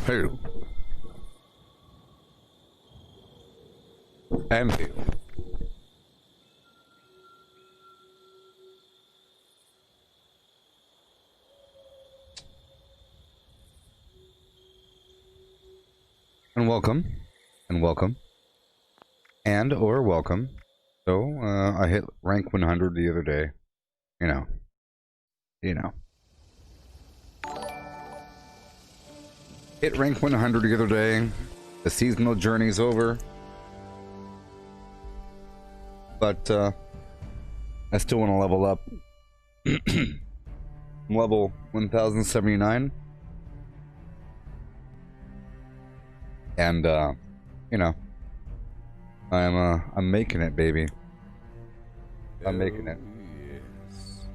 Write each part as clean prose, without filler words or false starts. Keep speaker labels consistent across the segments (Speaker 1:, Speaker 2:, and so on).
Speaker 1: Who? And who? And welcome. And welcome. And or welcome. So, I hit rank 100 the other day. You know. You know. Hit rank 100 the other day. The seasonal journey's over. But, I still want to level up. Level 1079. And, you know. I'm making it, baby. I'm making it.
Speaker 2: Yes.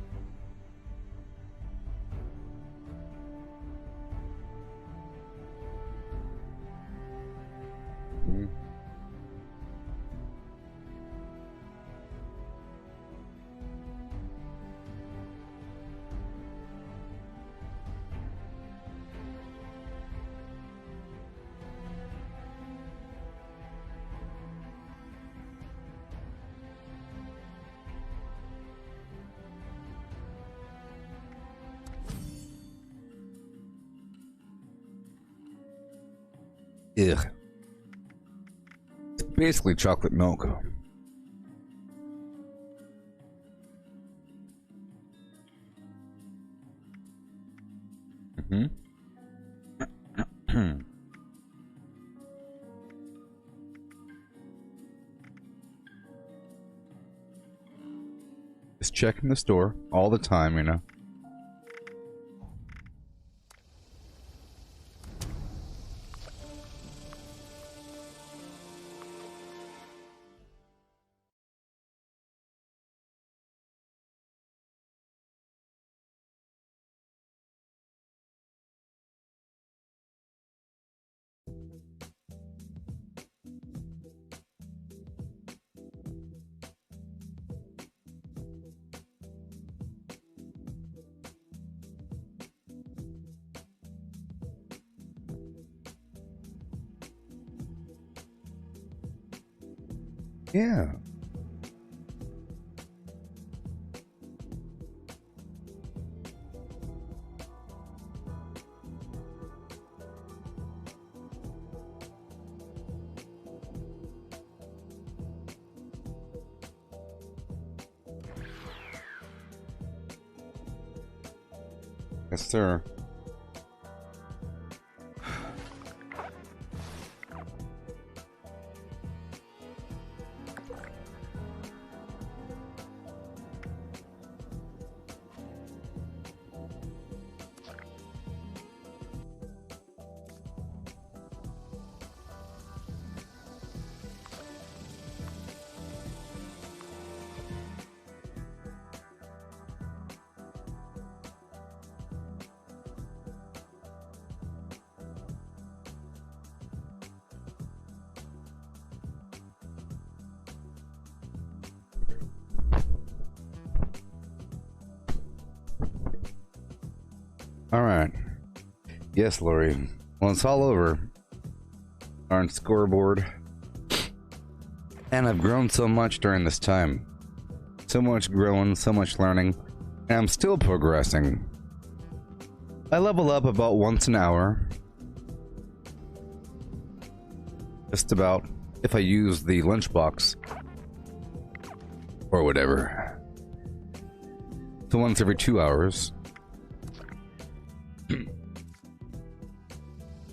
Speaker 1: Mhm. Ugh. It's basically chocolate milk. Mm-hmm. Just checking the store all the time, you know. Yeah. Yes, sir. Alright. Yes, Lori. Well, it's all over. Darn scoreboard. And I've grown so much during this time. So much growing, so much learning. And I'm still progressing. I level up about once an hour. Just about. If I use the lunchbox. Or whatever. So once every 2 hours.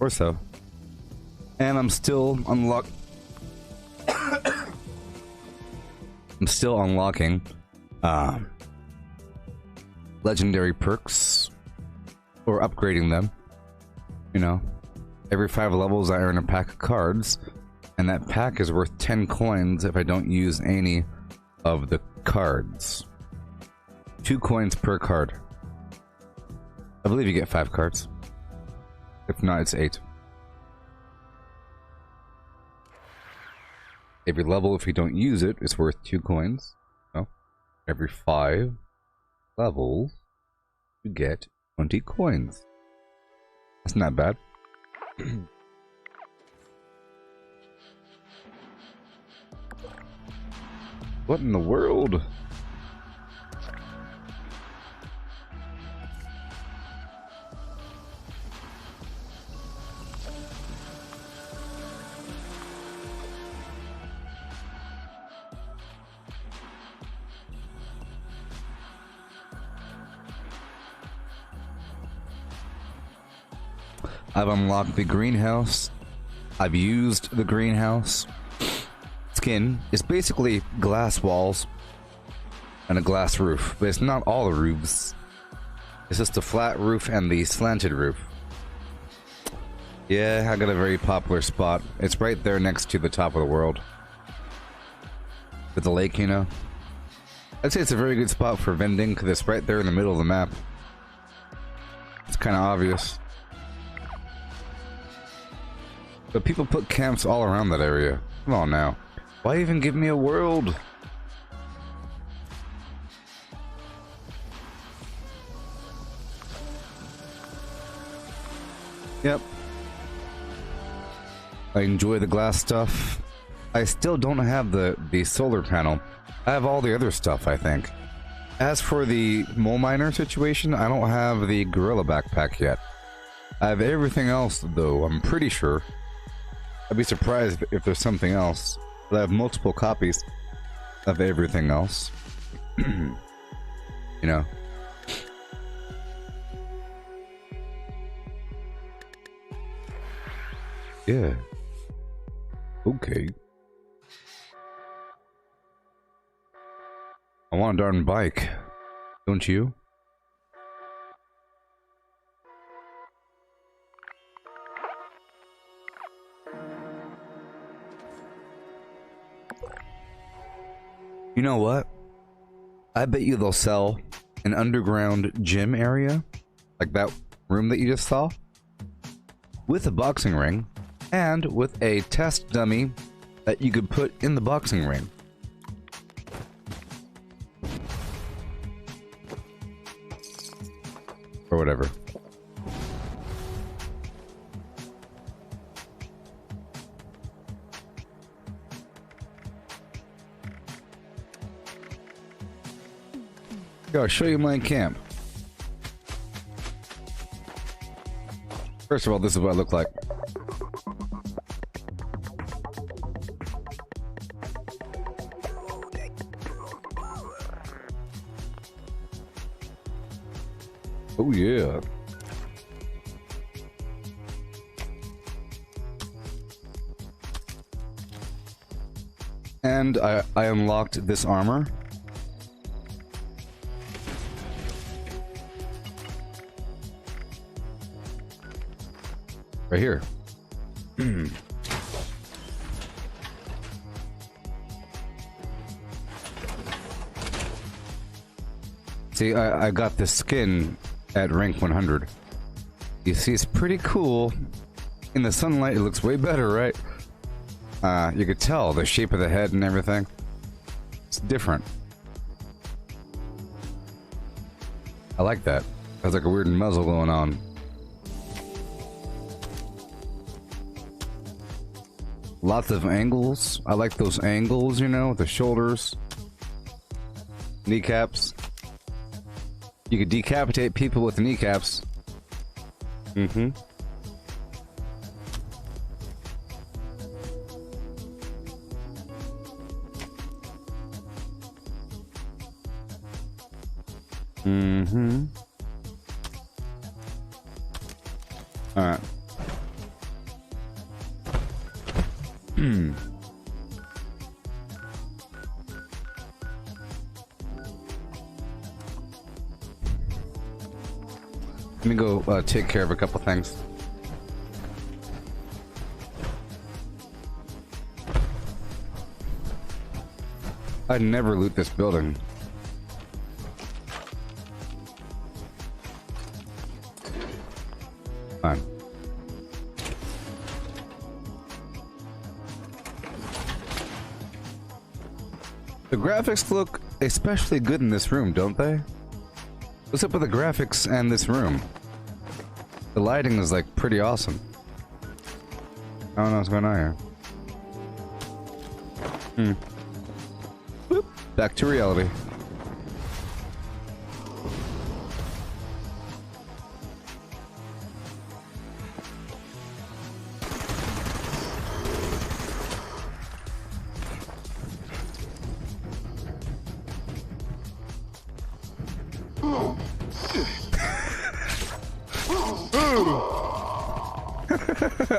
Speaker 1: Or so. And I'm still I'm still unlocking legendary perks or upgrading them. You know, every 5 levels I earn a pack of cards, and that pack is worth 10 coins if I don't use any of the cards. 2 coins per card. I believe you get 5 cards. If not, it's 8. Every level, if you don't use it, is worth 2 coins. So, every 5 levels, you get 20 coins. That's not bad. What in the world? I've unlocked the greenhouse. I've used the greenhouse. Skin is basically glass walls and a glass roof, but it's not all the roofs. It's just the flat roof and the slanted roof. Yeah, I got a very popular spot. It's right there next to the top of the world. With the lake, you know. I'd say it's a very good spot for vending because it's right there in the middle of the map. It's kind of obvious. But people put camps all around that area. Come on now. Why even give me a world? Yep. I enjoy the glass stuff. I still don't have the solar panel. I have all the other stuff, I think. As for the mole miner situation, I don't have the gorilla backpack yet. I have everything else, though, I'm pretty sure. I'd be surprised if there's something else. But I have multiple copies of everything else. You know. Yeah. Okay. I want a darn bike. Don't you? You know what? I bet you they'll sell an underground gym area, like that room that you just saw, with a boxing ring, and with a test dummy that you could put in the boxing ring. Or whatever. Here, I'll show you my camp. First of all, this is what I look like. Oh yeah. And I unlocked this armor. Right here. See, I got the skin at rank 100. You see, it's pretty cool. In the sunlight, it looks way better, right? You could tell the shape of the head and everything. It's different. I like that. Has like a weird muzzle going on. Lots of angles. I like those angles, you know, the shoulders, kneecaps. You could decapitate people with the kneecaps. Mm-hmm. Mm-hmm. All right. Let me go take care of a couple things. I'd never loot this building. Fine. The graphics look especially good in this room, don't they? What's up with the graphics and this room? The lighting is like pretty awesome. I don't know what's going on here. Boop. Back to reality.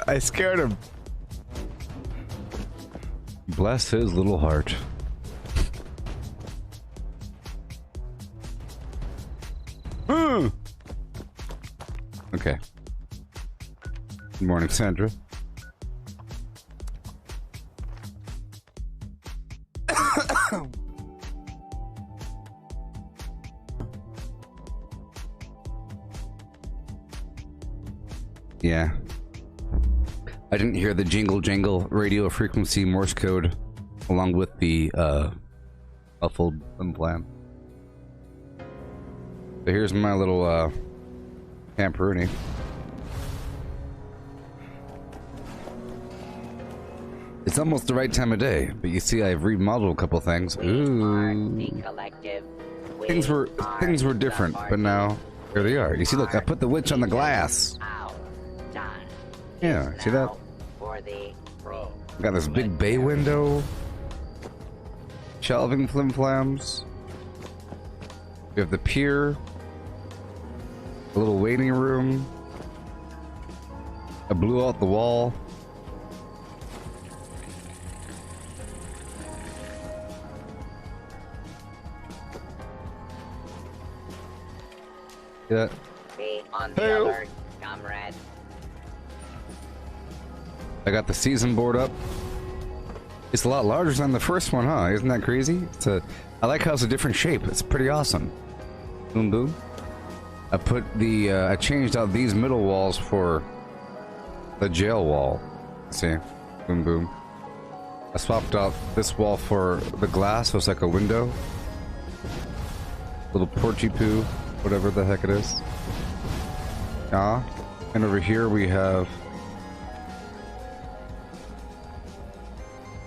Speaker 1: I scared him. Bless his little heart. Okay. Good morning, Sandra. Yeah. I didn't hear the jingle jangle radio frequency Morse code along with the muffled plan. So here's my little camperoonie. It's almost the right time of day, but you see I've remodeled a couple things. Ooh. Things were different, but now here they are. You see, look, I put the witch on the glass. Yeah, see that? Got this big bay window. Shelving flim-flams. We have the pier. A little waiting room. I blew out the wall. Yeah.
Speaker 2: Be on the alert, comrade.
Speaker 1: I got the season board up. It's a lot larger than the first one, huh? Isn't that crazy? I like how it's a different shape. It's pretty awesome. Boom boom. I changed out these middle walls for the jail wall. See? Boom boom. I swapped out this wall for the glass, so it's like a window. Little porchy poo, whatever the heck it is. And over here we have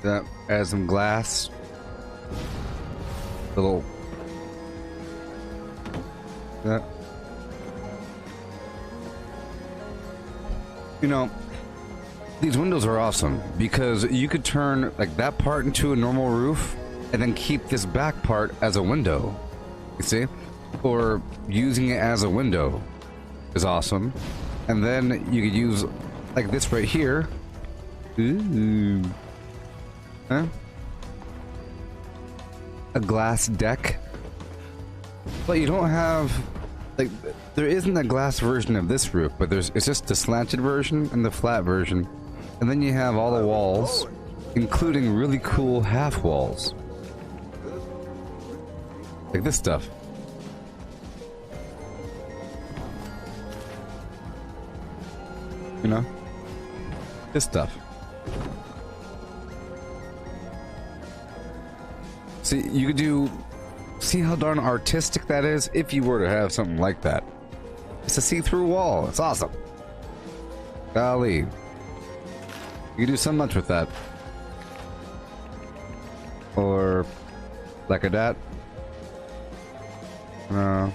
Speaker 1: that adds some glass. Little that. You know, these windows are awesome because you could turn like that part into a normal roof and then keep this back part as a window. You see? Or using it as a window is awesome. And then you could use like this right here. Ooh. Huh? A glass deck. But you don't have like there isn't a glass version of this roof, but it's just the slanted version and the flat version. And then you have all the walls, including really cool half walls. Like this stuff. You know? This stuff. See, you could do... See how darn artistic that is? If you were to have something like that. It's a see-through wall. It's awesome. Golly. You can do so much with that. Or... like a that. Something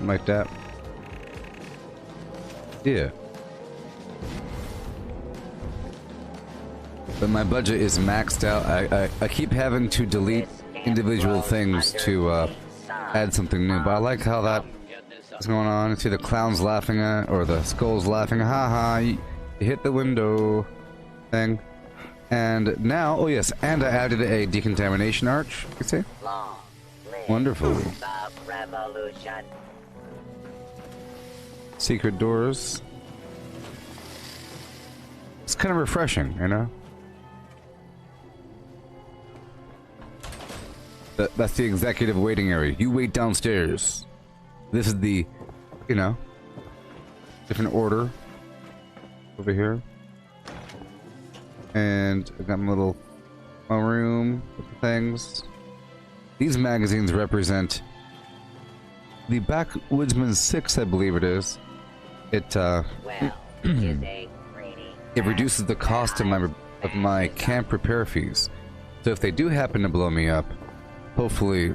Speaker 1: like that. Yeah. But my budget is maxed out. I keep having to delete individual things to add something new. But I like how that is going on. You see the clowns laughing at, or the skulls laughing. Haha, you hit the window thing. And now, oh yes, and I added a decontamination arch. You see? Wonderful. Secret doors. It's kind of refreshing, you know? That's the executive waiting area. You wait downstairs. This is the, you know, different order over here. And I got my little room with things. These magazines represent the Backwoodsman 6, I believe it is. It,
Speaker 2: well, you say, Brady.
Speaker 1: it reduces the cost of my camp repair fees. So if they do happen to blow me up, hopefully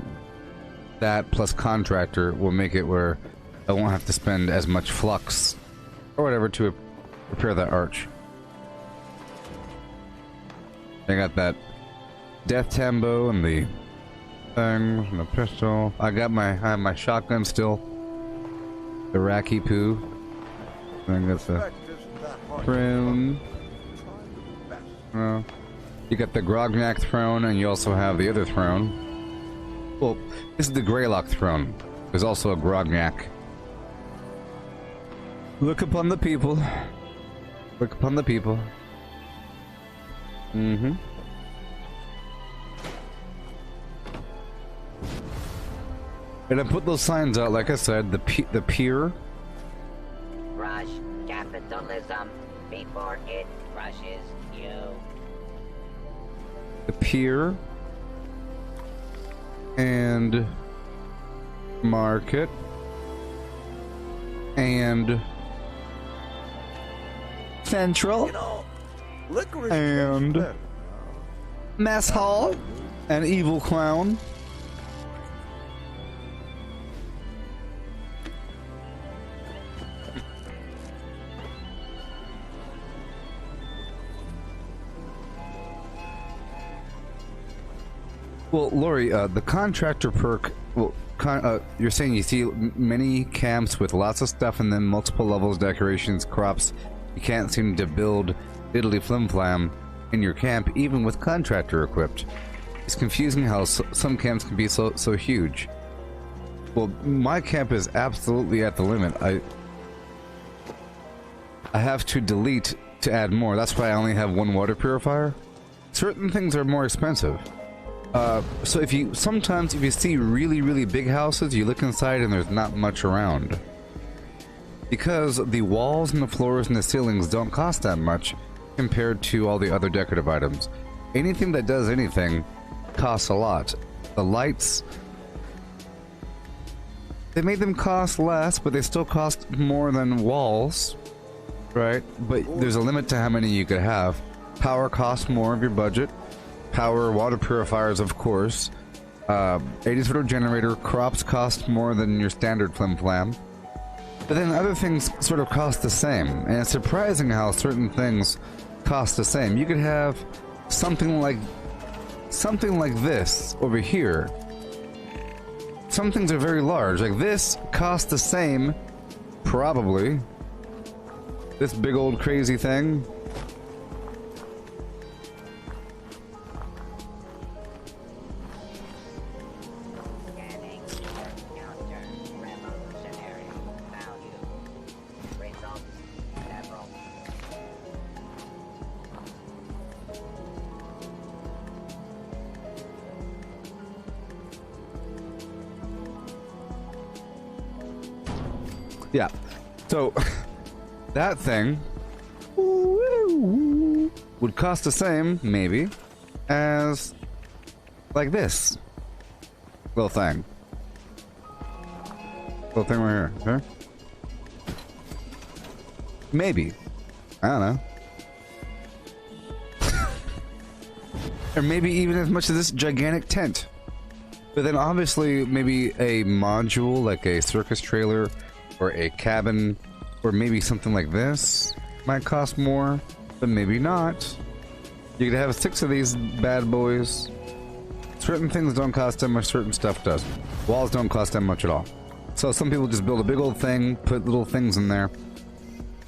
Speaker 1: that plus contractor will make it where I won't have to spend as much flux or whatever to repair that arch. I got that death tambo and the thing and the pistol. I have my shotgun still. The Racky Poo. I got the throne. You got the Grognak throne, and you also have the other throne. Well, this is the Greylock throne. There's also a Grognak. Look upon the people. Look upon the people. Mm-hmm. And I put those signs out, like I said, the pier.
Speaker 2: Rush capitalism before it crushes you.
Speaker 1: The pier. And market. And central.
Speaker 3: You know, licorice
Speaker 1: and mess hall. And evil clown. Well, Lori, the contractor perk, well, you're saying you see many camps with lots of stuff and then multiple levels, decorations, crops. You can't seem to build diddly flim flam in your camp, even with contractor equipped. It's confusing how some camps can be so huge. Well, my camp is absolutely at the limit. I have to delete to add more. That's why I only have one water purifier. Certain things are more expensive. So if you see really big houses, you look inside and there's not much around. Because the walls and the floors and the ceilings don't cost that much compared to all the other decorative items. Anything that does anything costs a lot. The lights, they made them cost less, but they still cost more than walls, right? But there's a limit to how many you could have. Power costs more of your budget. Power, water purifiers, of course. 80-foot generator, crops cost more than your standard flim flam. But then other things sort of cost the same. And it's surprising how certain things cost the same. You could have something like this over here. Some things are very large. Like this costs the same, probably. This big old crazy thing. Yeah, so that thing would cost the same, maybe, as like this little thing. Little thing right here, okay? Maybe. I don't know. Or maybe even as much as this gigantic tent. But then obviously maybe a module, like a circus trailer, or a cabin, or maybe something like this might cost more, but maybe not. You could have 6 of these bad boys. Certain things don't cost that much, certain stuff does. Walls don't cost that much at all. So some people just build a big old thing, put little things in there.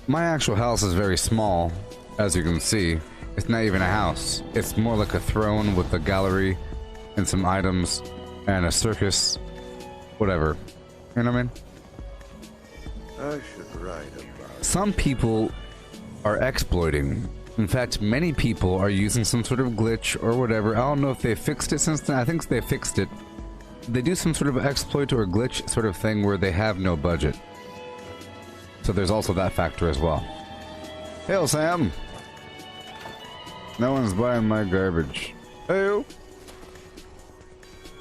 Speaker 1: My actual house is very small, as you can see. It's not even a house. It's more like a throne with a gallery and some items and a circus, whatever. You know what I mean?
Speaker 3: I should write about.
Speaker 1: Some people are exploiting. In fact, many people are using some sort of glitch or whatever. I don't know if they fixed it since then. I think they fixed it. They do some sort of exploit or glitch sort of thing where they have no budget. So there's also that factor as well. Hail, Sam! No one's buying my garbage. Hey-o!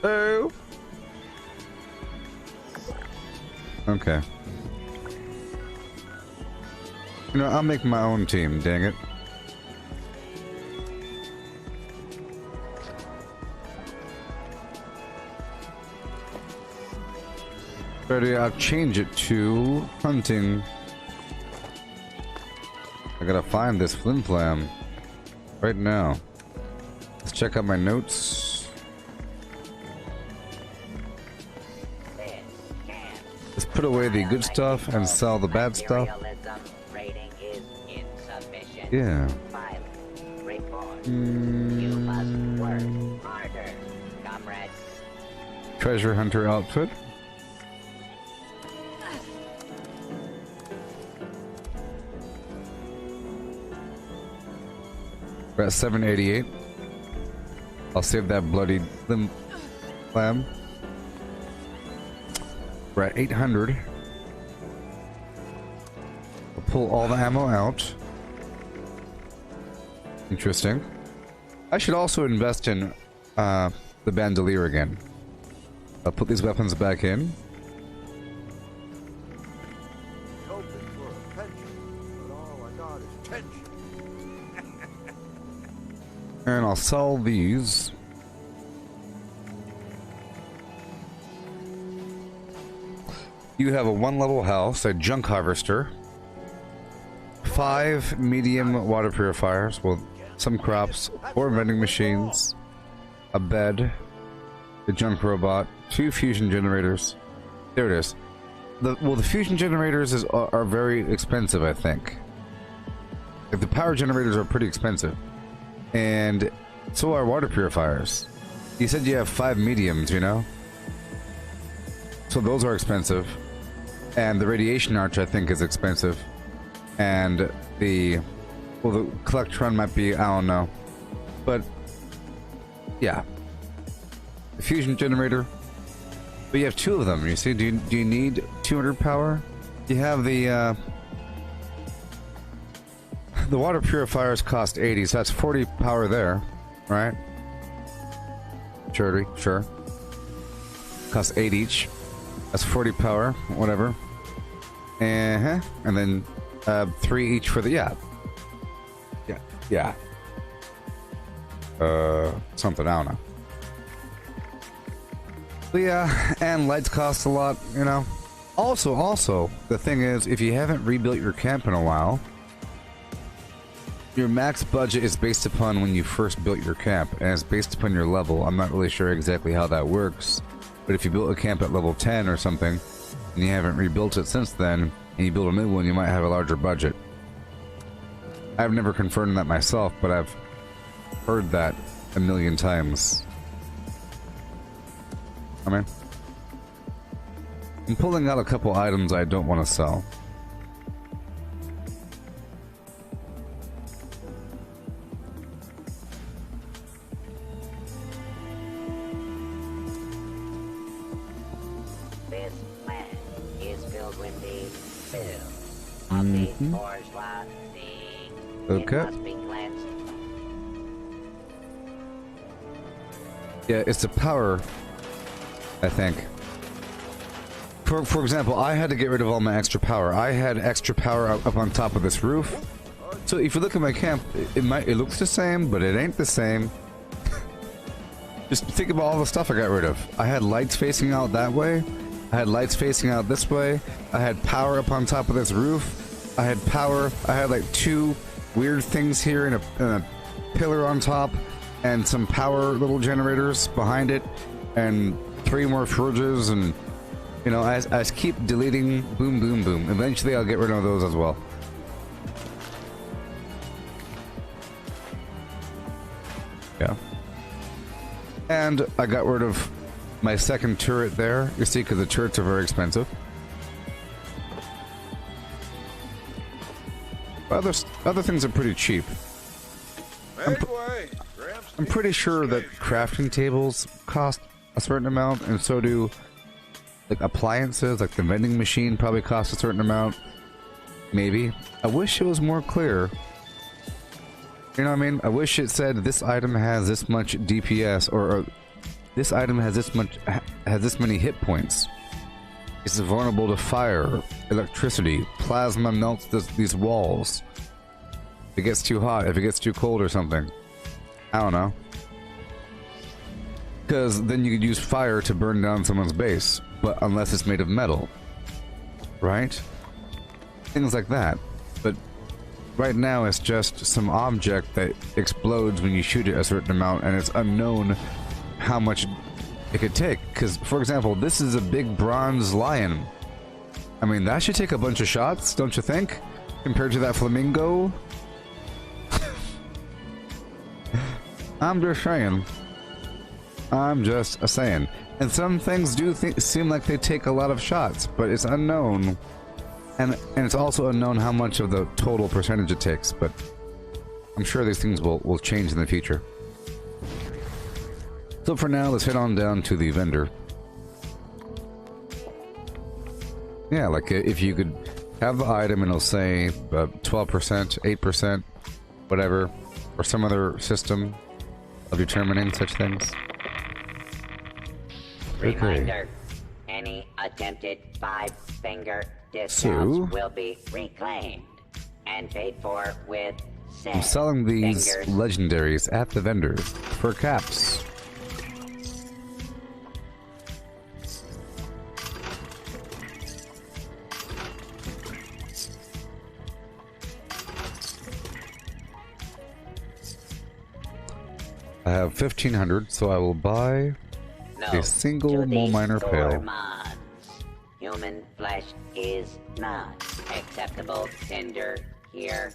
Speaker 1: Hey-o! Okay. You know, I'll make my own team, dang it. Ready, I'll change it to hunting. I gotta find this flim-flam right now. Let's check out my notes. Let's put away the good stuff and sell the bad stuff. Yeah. Treasure hunter outfit. We're at 788. I'll save that bloody lamb. We're at 800. We'll pull all the ammo out. Interesting. I should also invest in the bandolier again. I'll put these weapons back in.
Speaker 3: Hoping for a pension, but all I got is tension.
Speaker 1: And I'll sell these. You have a 1-level house, a junk harvester, 5 medium water purifiers with some crops, 4 vending machines, a bed, a junk robot, 2 fusion generators. There it is. The fusion generators are very expensive, I think. Like, the power generators are pretty expensive. And so are water purifiers. You said you have 5 mediums, you know? So those are expensive. And the radiation arch, I think, is expensive. And the... well, the collectron might be... I don't know. But... yeah. The fusion generator. But you have 2 of them, you see? Do you need 200 power? You have the water purifiers cost 80, so that's 40 power there, right? Sure. Cost 8 each. That's 40 power, whatever. And then 3 each for the yeah. Something, I don't know. But yeah, and lights cost a lot, you know. Also, the thing is, if you haven't rebuilt your camp in a while, your max budget is based upon when you first built your camp, and it's based upon your level. I'm not really sure exactly how that works, but if you built a camp at level 10 or something, and you haven't rebuilt it since then, and you build a new one, you might have a larger budget. I've never confirmed that myself, but I've heard that a million times. I mean, I'm pulling out a couple items I don't want to sell.
Speaker 2: This land is filled with the fill of the bourgeois.
Speaker 1: Okay.
Speaker 2: It must be cleansed.
Speaker 1: Yeah, it's the power, I think. For example, I had to get rid of all my extra power. I had extra power up on top of this roof. So if you look at my camp, it looks the same, but it ain't the same. Just think about all the stuff I got rid of. I had lights facing out that way. I had lights facing out this way. I had power up on top of this roof. I had power. I had like 2 weird things here and a pillar on top, and some power little generators behind it, and 3 more fridges, and you know, I keep deleting. Boom, boom, boom. Eventually, I'll get rid of those as well. Yeah. And I got rid of my second turret there. You see, because the turrets are very expensive. Other things are pretty cheap. I'm pretty sure that crafting tables cost a certain amount, and so do like appliances, like the vending machine probably costs a certain amount. Maybe. I wish it was more clear. You know what I mean? I wish it said this item has this much DPS, or this item has this many hit points. It's vulnerable to fire, electricity, plasma melts these walls. If it gets too hot, if it gets too cold or something. I don't know. Because then you could use fire to burn down someone's base, but unless it's made of metal, right? Things like that. But right now it's just some object that explodes when you shoot it a certain amount, and it's unknown how much it could take. Because, for example, this is a big bronze lion. I mean, that should take a bunch of shots, don't you think? Compared to that flamingo? I'm just saying. I'm just a saying. And some things do seem like they take a lot of shots, but it's unknown. And it's also unknown how much of the total percentage it takes, but I'm sure these things will change in the future. So for now, let's head on down to the vendor. Yeah, like if you could have the item and it'll say 12%, 8%, whatever, or some other system of determining such things.
Speaker 2: Reminder, any attempted 5-finger discounts will be reclaimed and paid for with
Speaker 1: I'm selling these legendaries at the vendors for caps. I have 1,500, so I will buy a single mole miner pail.
Speaker 2: Mods. Human flesh is not acceptable tinder here.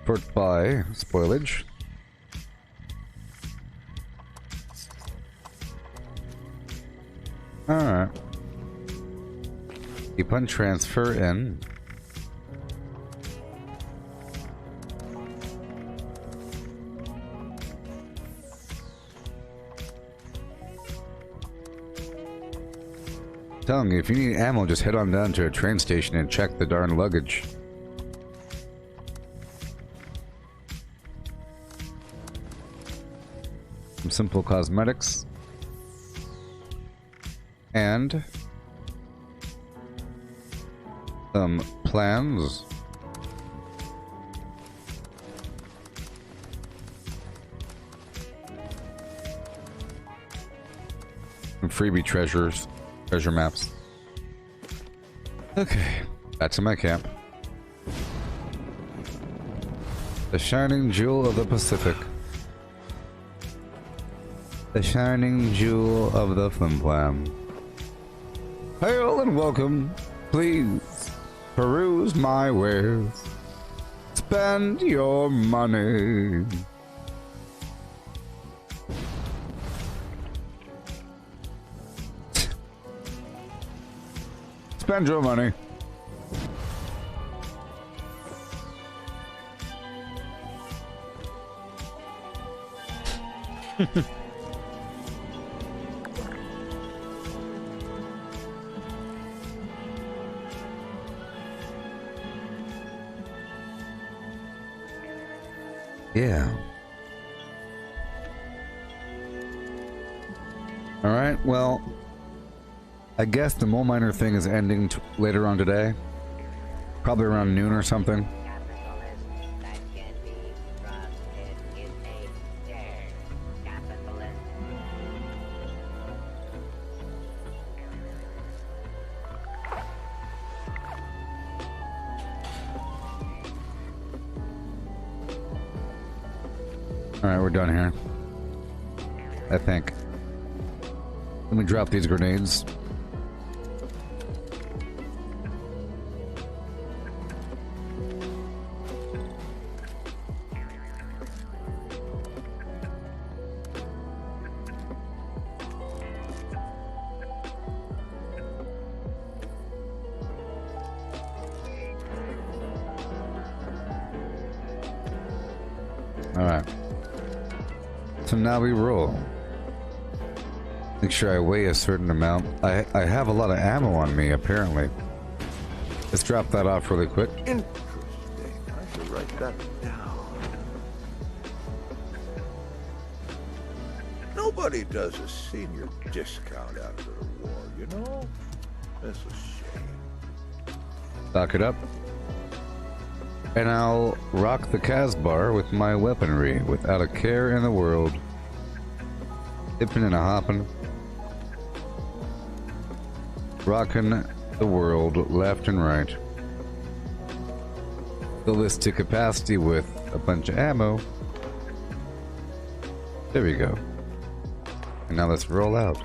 Speaker 1: Sort by spoilage. Alright. Keep on transfer in. Telling you, if you need ammo, just head on down to a train station and check the darn luggage. Some simple cosmetics. And some plans. Some freebie treasures. Treasure maps. Okay, back to my camp. The shining jewel of the Pacific. The shining jewel of the Flim Flam. Hail and welcome. Please peruse my wares. Spend your money. Spend your money. Yeah. All right, well, I guess the mole miner thing is ending later on today. Probably around noon or something. Alright, we're done here. I think. Let me drop these grenades. Alright. So now we roll. Make sure I weigh a certain amount. I have a lot of ammo on me, apparently. Let's drop that off really quick.
Speaker 3: Interesting. I should write that down. Nobody does a senior discount after the war, you know? That's a shame.
Speaker 1: Stock it up. And I'll rock the Casbar with my weaponry without a care in the world. Dipping and a hopping. Rocking the world left and right. Fill this to capacity with a bunch of ammo. There we go. And now let's roll out.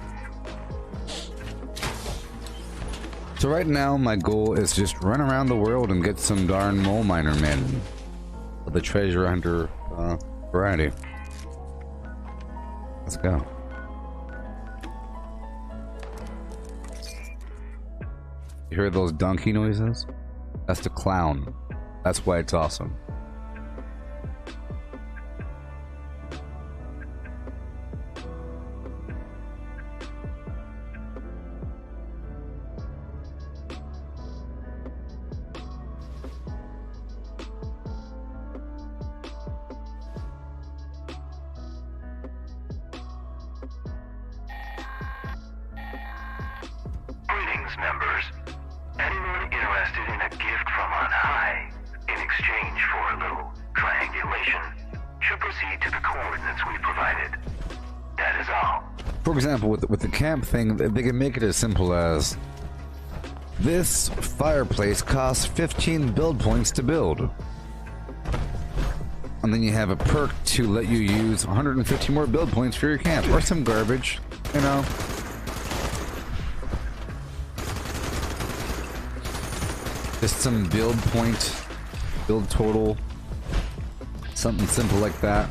Speaker 1: So right now my goal is just run around the world and get some darn mole miner men of the treasure hunter variety. Let's go. You hear those donkey noises? That's the clown. That's why it's awesome.
Speaker 4: Greetings, members. Anyone interested in a gift from on high in exchange for a little triangulation should proceed to the coordinates we provided. That is all.
Speaker 1: For example, with the camp thing, they can make it as simple as this fireplace costs 15 build points to build. And then you have a perk to let you use 150 more build points for your camp, or some garbage, you know. Just some build point, build total, something simple like that.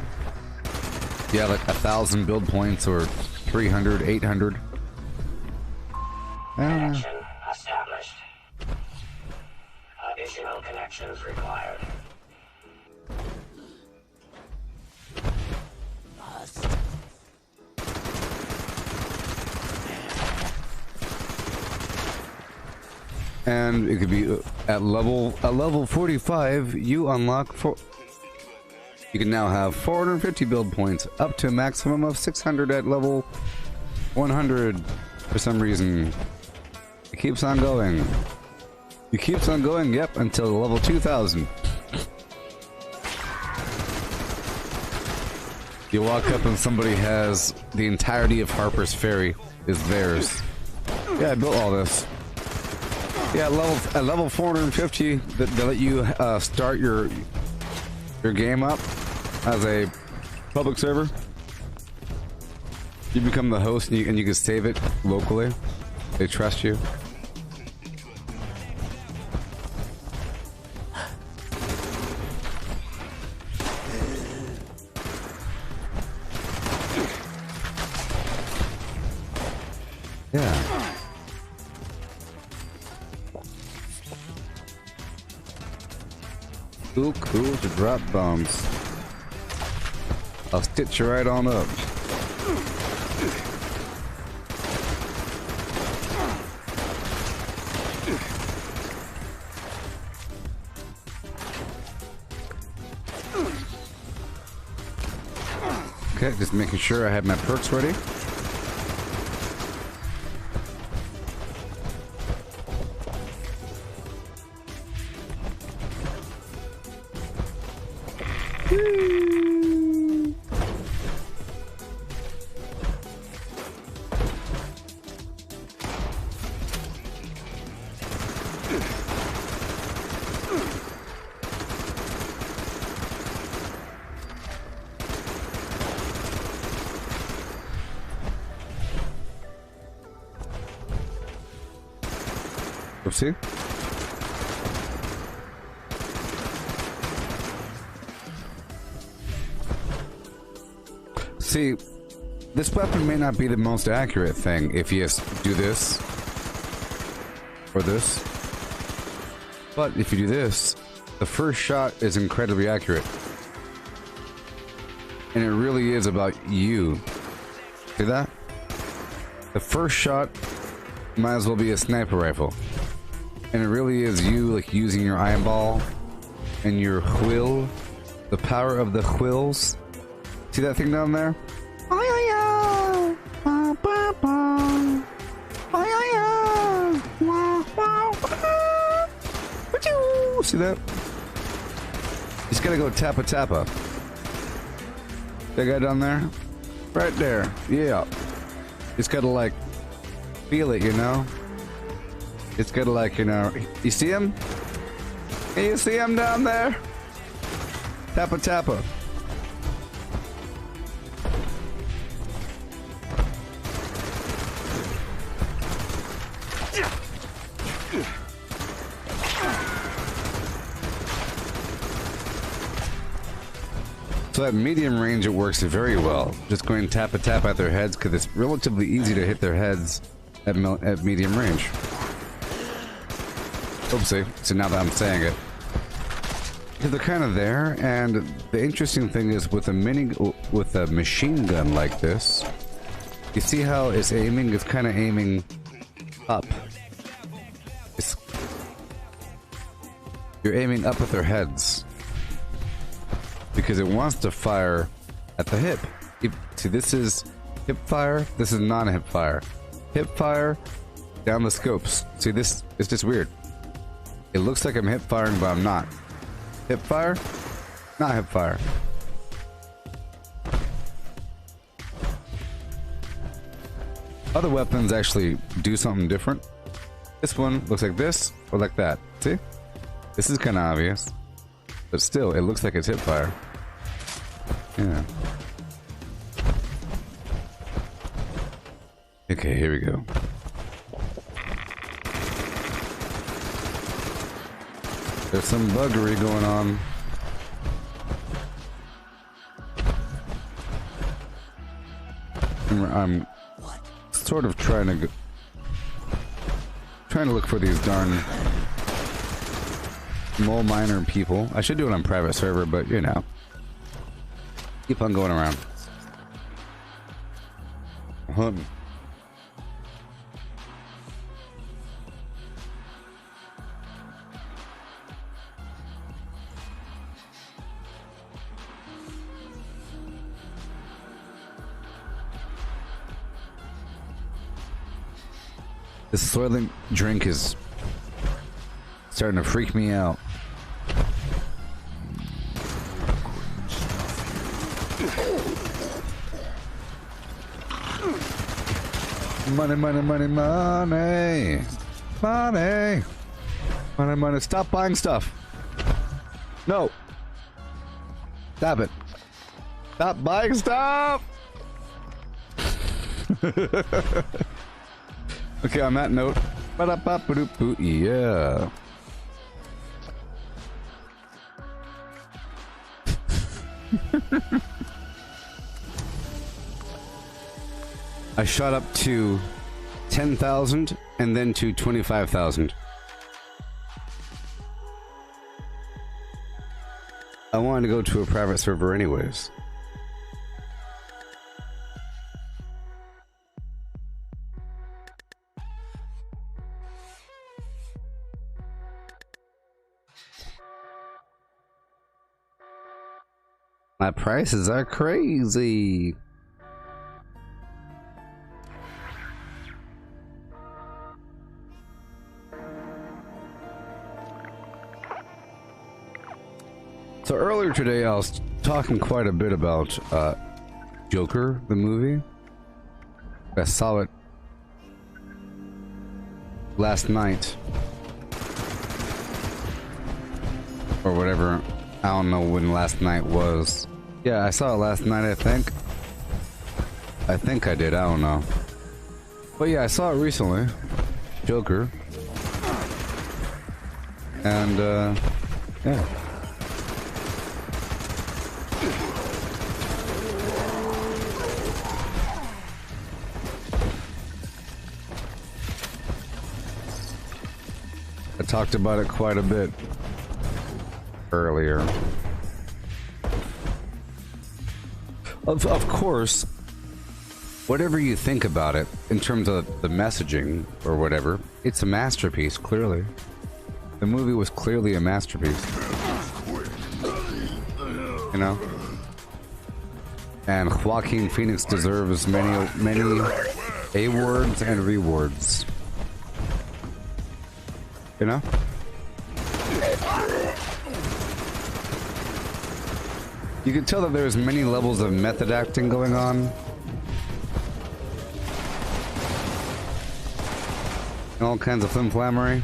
Speaker 1: Yeah, like 1,000 build points or 300, 800.
Speaker 2: Connection established. Additional connections required.
Speaker 1: And it could be at level 45. You unlock you can now have 450 build points, up to a maximum of 600 at level 100. For some reason, it keeps on going. It keeps on going. Yep, until level 2000. You walk up and somebody has the entirety of Harper's Ferry is theirs. Yeah, I built all this. Yeah, at level 450, they let you start your game up as a public server. You become the host and you can save it locally. They trust you. Yeah. Cool to drop bombs. I'll stitch you right on up. Okay, just making sure I have my perks ready. Oopsie. See, this weapon may not be the most accurate thing if you do this or this, but if you do this, the first shot is incredibly accurate, and it really is about you. See that? The first shot might as well be a sniper rifle, and it really is you, like, using your eyeball and your quill, the power of the quills. See that thing down there? See that? just gotta go tappa tappa. That guy down there? Right there. Yeah. Just gotta like feel it, you know? It's gotta like, you know, you see him? Can you see him down there? Tappa tappa. So at medium range, it works very well. Just going tap a tap at their heads because it's relatively easy to hit their heads at medium range. Oopsie. So now that I'm saying it, because they're kind of there, and the interesting thing is with a machine gun like this, you see how it's aiming? It's kind of aiming up. You're aiming up at their heads. Because it wants to fire at the hip. See, this is hip fire. This is non-hip fire. Hip fire down the scopes. See, this is just weird. It looks like I'm hip firing, but I'm not. Hip fire, not hip fire. Other weapons actually do something different. This one looks like this or like that. See? This is kind of obvious. But still, it looks like it's hip fire. Yeah. Okay, here we go. There's some buggery going on. I'm sort of trying to look for these darn mole miner people. I should do it on private server, but you know, keep on going around. This soylent drink is starting to freak me out. Money, money, money, money. Money. Money, money. Stop buying stuff. No. Stop it. Stop buying stuff. Okay, on that note, yeah. I shot up to 10,000 and then to 25,000. I wanted to go to a private server anyways. My prices are crazy. So earlier today I was talking quite a bit about Joker, the movie. I saw it last night. Or whatever. I don't know when last night was. Yeah, I saw it last night, I think. I think I did, I don't know. But yeah, I saw it recently. Joker. And, yeah. I talked about it quite a bit earlier. Of course, whatever you think about it, in terms of the messaging or whatever, it's a masterpiece, clearly. The movie was clearly a masterpiece. You know? And Joaquin Phoenix deserves many awards and rewards. You know? You can tell that there's many levels of method acting going on. And all kinds of flimflammery.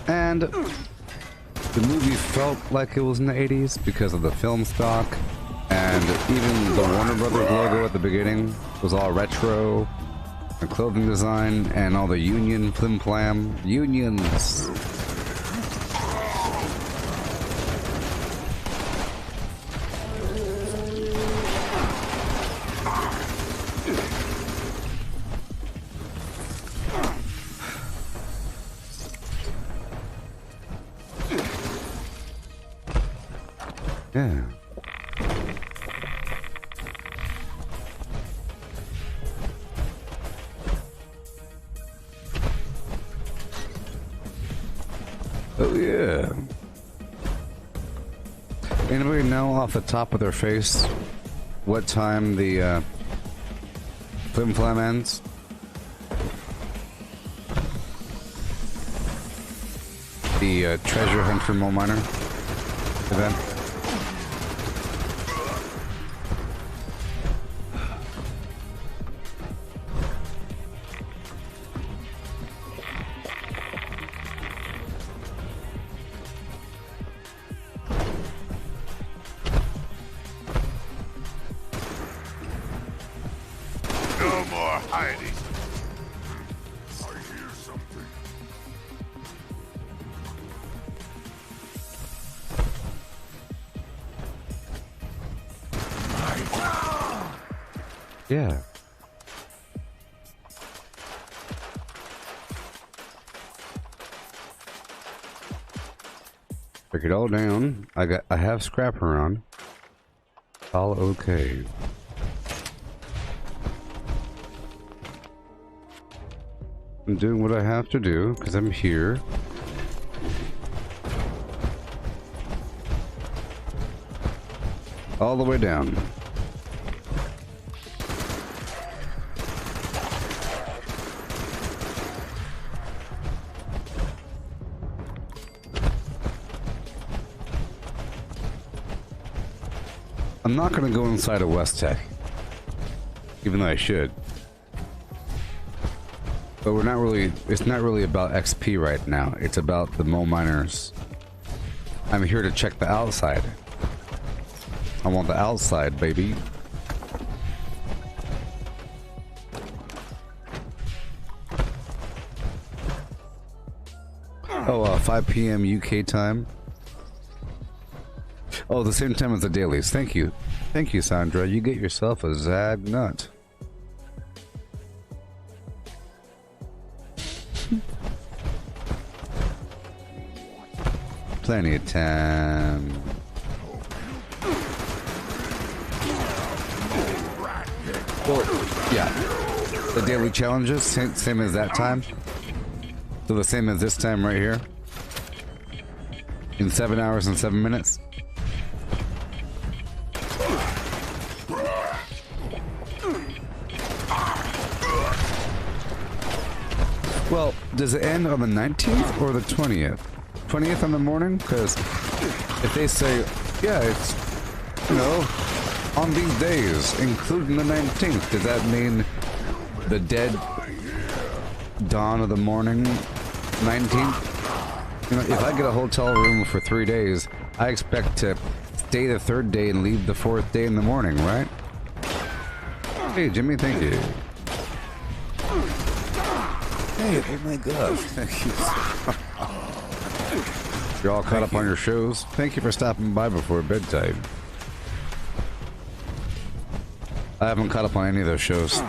Speaker 1: And the movie felt like it was in the 80s because of the film stock. And even the Warner Brothers logo at the beginning was all retro. The clothing design and all the union flim-flam. Unions! Yeah. Oh yeah. Anybody know off the top of their face what time the flim flam ends? The treasure hunt for mole miner event.
Speaker 3: No more hiding. I hear something.
Speaker 1: Yeah. Break it all down. I have scrapper on. All okay. I'm doing what I have to do because I'm here. All the way down. I'm not gonna go inside of West Tech, even though I should. But we're not really, it's not really about XP right now. It's about the mole miners. I'm here to check the outside. I want the outside, baby. Oh, 5 p.m. UK time. Oh, the same time as the dailies. Thank you. Thank you, Sandra. You get yourself a Zag nut. Plenty of time. Or, yeah. The daily challenges, same as that time. So the same as this time right here. In 7 hours and 7 minutes. Well, does it end on the 19th or the 20th? 20th in the morning? Because if they say, yeah, it's, you know, on these days, including the 19th, does that mean the dead dawn of the morning, 19th? You know, if I get a hotel room for 3 days, I expect to stay the 3rd day and leave the 4th day in the morning, right? Hey, Jimmy, thank you. Hey, oh my gosh, thank you. You're all caught up on your shows. Thank you for stopping by before bedtime. I haven't caught up on any of those shows.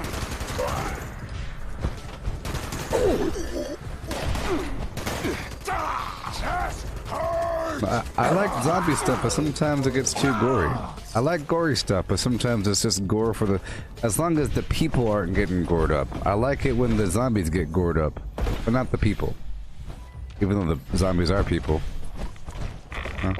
Speaker 1: I like zombie stuff, but sometimes it gets too gory. I like gory stuff, but sometimes it's just gore for the... As long as the people aren't getting gored up. I like it when the zombies get gored up, but not the people. Even though the zombies are people. Huh?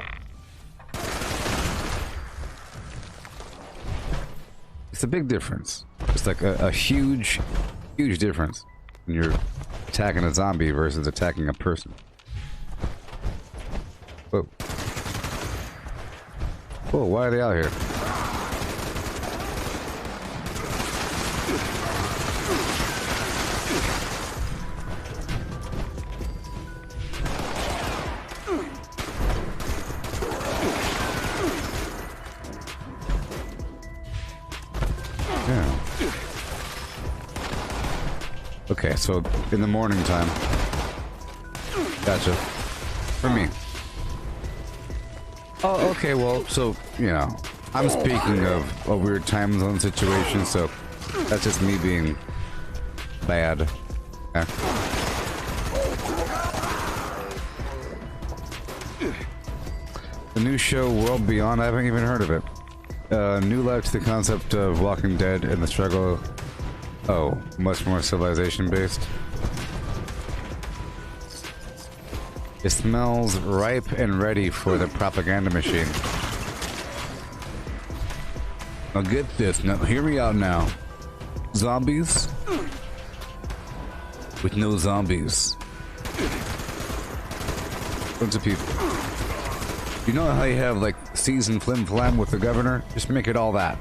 Speaker 1: It's a big difference. It's like a huge, huge difference when you're attacking a zombie versus attacking a person. Whoa. Whoa, why are they out here? Yeah. Okay, so in the morning time. Gotcha. For me. Oh, okay, well, so, you know, I'm speaking of a weird time zone situation, so that's just me being bad. Yeah. The new show, World Beyond, I haven't even heard of it. New life to the concept of Walking Dead and the struggle. Oh, much more civilization-based. It smells ripe and ready for the propaganda machine. Now get this. Now hear me out now. Zombies with no zombies. Bunch of people. You know how you have like season flim flam with the governor? Just make it all that.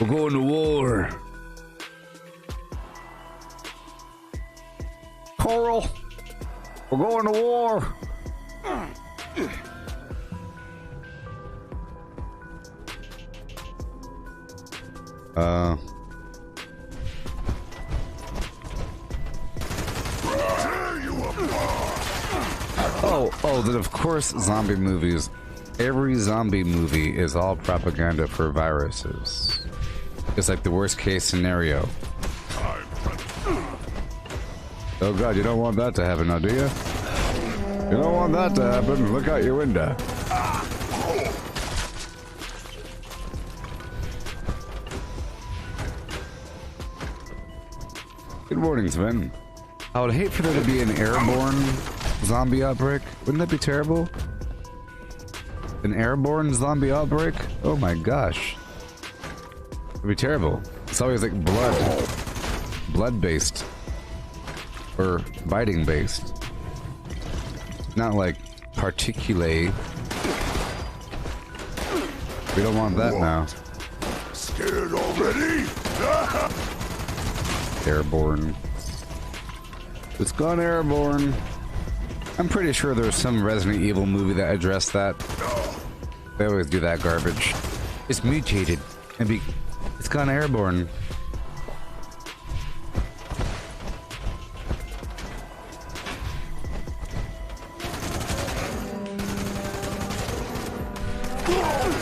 Speaker 1: We're going to war. Coral, we're going to war. Oh, then of course zombie movies. Every zombie movie is all propaganda for viruses. It's like the worst case scenario. Oh god, you don't want that to happen now, do you? You don't want that to happen. Look out your window. Good morning, Sven. I would hate for there to be an airborne zombie outbreak. Wouldn't that be terrible? An airborne zombie outbreak? Oh my gosh. It'd be terrible. It's always like blood-based. Or biting-based. Not like particulae. We don't want that now.
Speaker 3: Scared already?
Speaker 1: Airborne. It's gone airborne. I'm pretty sure there's some Resident Evil movie that addressed that. They always do that garbage. It's mutated and it's gone airborne.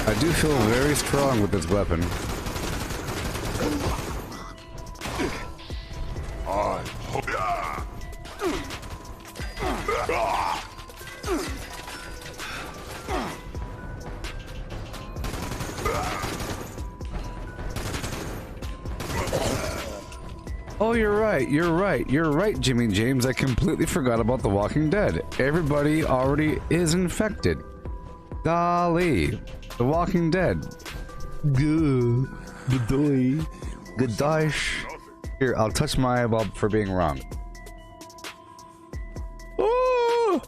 Speaker 1: I do feel very strong with this weapon. Oh, you're right, Jimmy James. I completely forgot about The Walking Dead. Everybody already is infected. Golly. The Walking Dead. Goodbye. Here, I'll touch my eyeball for being wrong. Oh!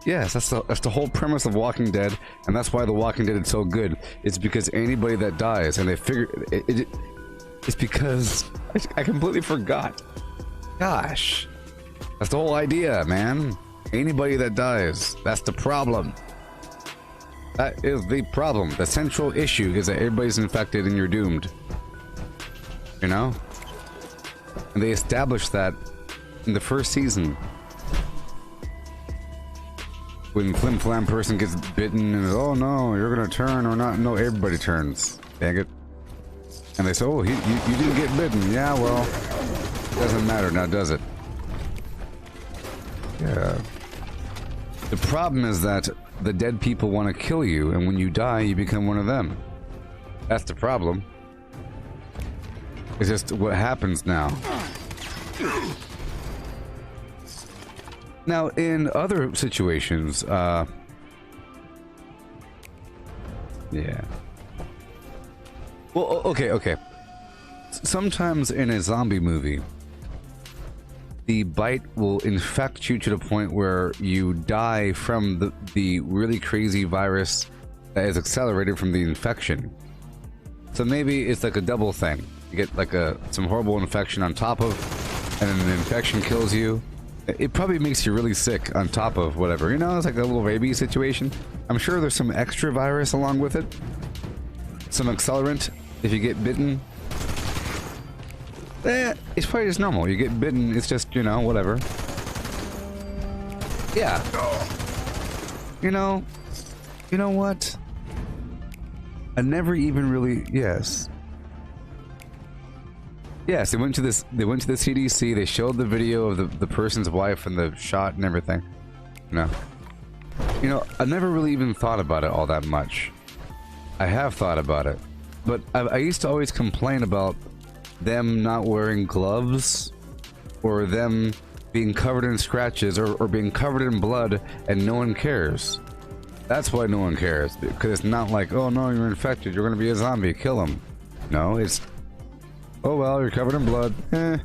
Speaker 1: Yes, that's the whole premise of Walking Dead, and that's why The Walking Dead is so good. It's because anybody that dies, and they figure it's because I completely forgot. Gosh, that's the whole idea, man. Anybody that dies, that's the problem. That is the problem. The central issue is that everybody's infected and you're doomed. You know? And they established that in the first season. When Flim Flam person gets bitten and oh no, you're gonna turn or not. No, everybody turns. Dang it. And they say, oh, you didn't get bitten. Yeah, well, doesn't matter now, does it? Yeah. The problem is that the dead people want to kill you, and when you die, you become one of them. That's the problem. It's just what happens now. Now, in other situations, yeah. Well, okay. Sometimes in a zombie movie, the bite will infect you to the point where you die from the really crazy virus that is accelerated from the infection. So maybe it's like a double thing. You get like some horrible infection on top of, and then the infection kills you. It probably makes you really sick on top of whatever. You know, it's like a little rabies situation. I'm sure there's some extra virus along with it. Some accelerant if you get bitten. It's probably just normal. You get bitten, it's just, you know, whatever. Yeah. You know what? I never even really, yes, they went to the CDC, they showed the video of the person's wife and the shot and everything. You know, I never really even thought about it all that much. I have thought about it, but I used to always complain about them not wearing gloves, or them being covered in scratches, or being covered in blood, and no one cares. That's why no one cares, because it's not like, oh no, you're infected, you're gonna be a zombie, kill him. No, it's, oh well, you're covered in blood. I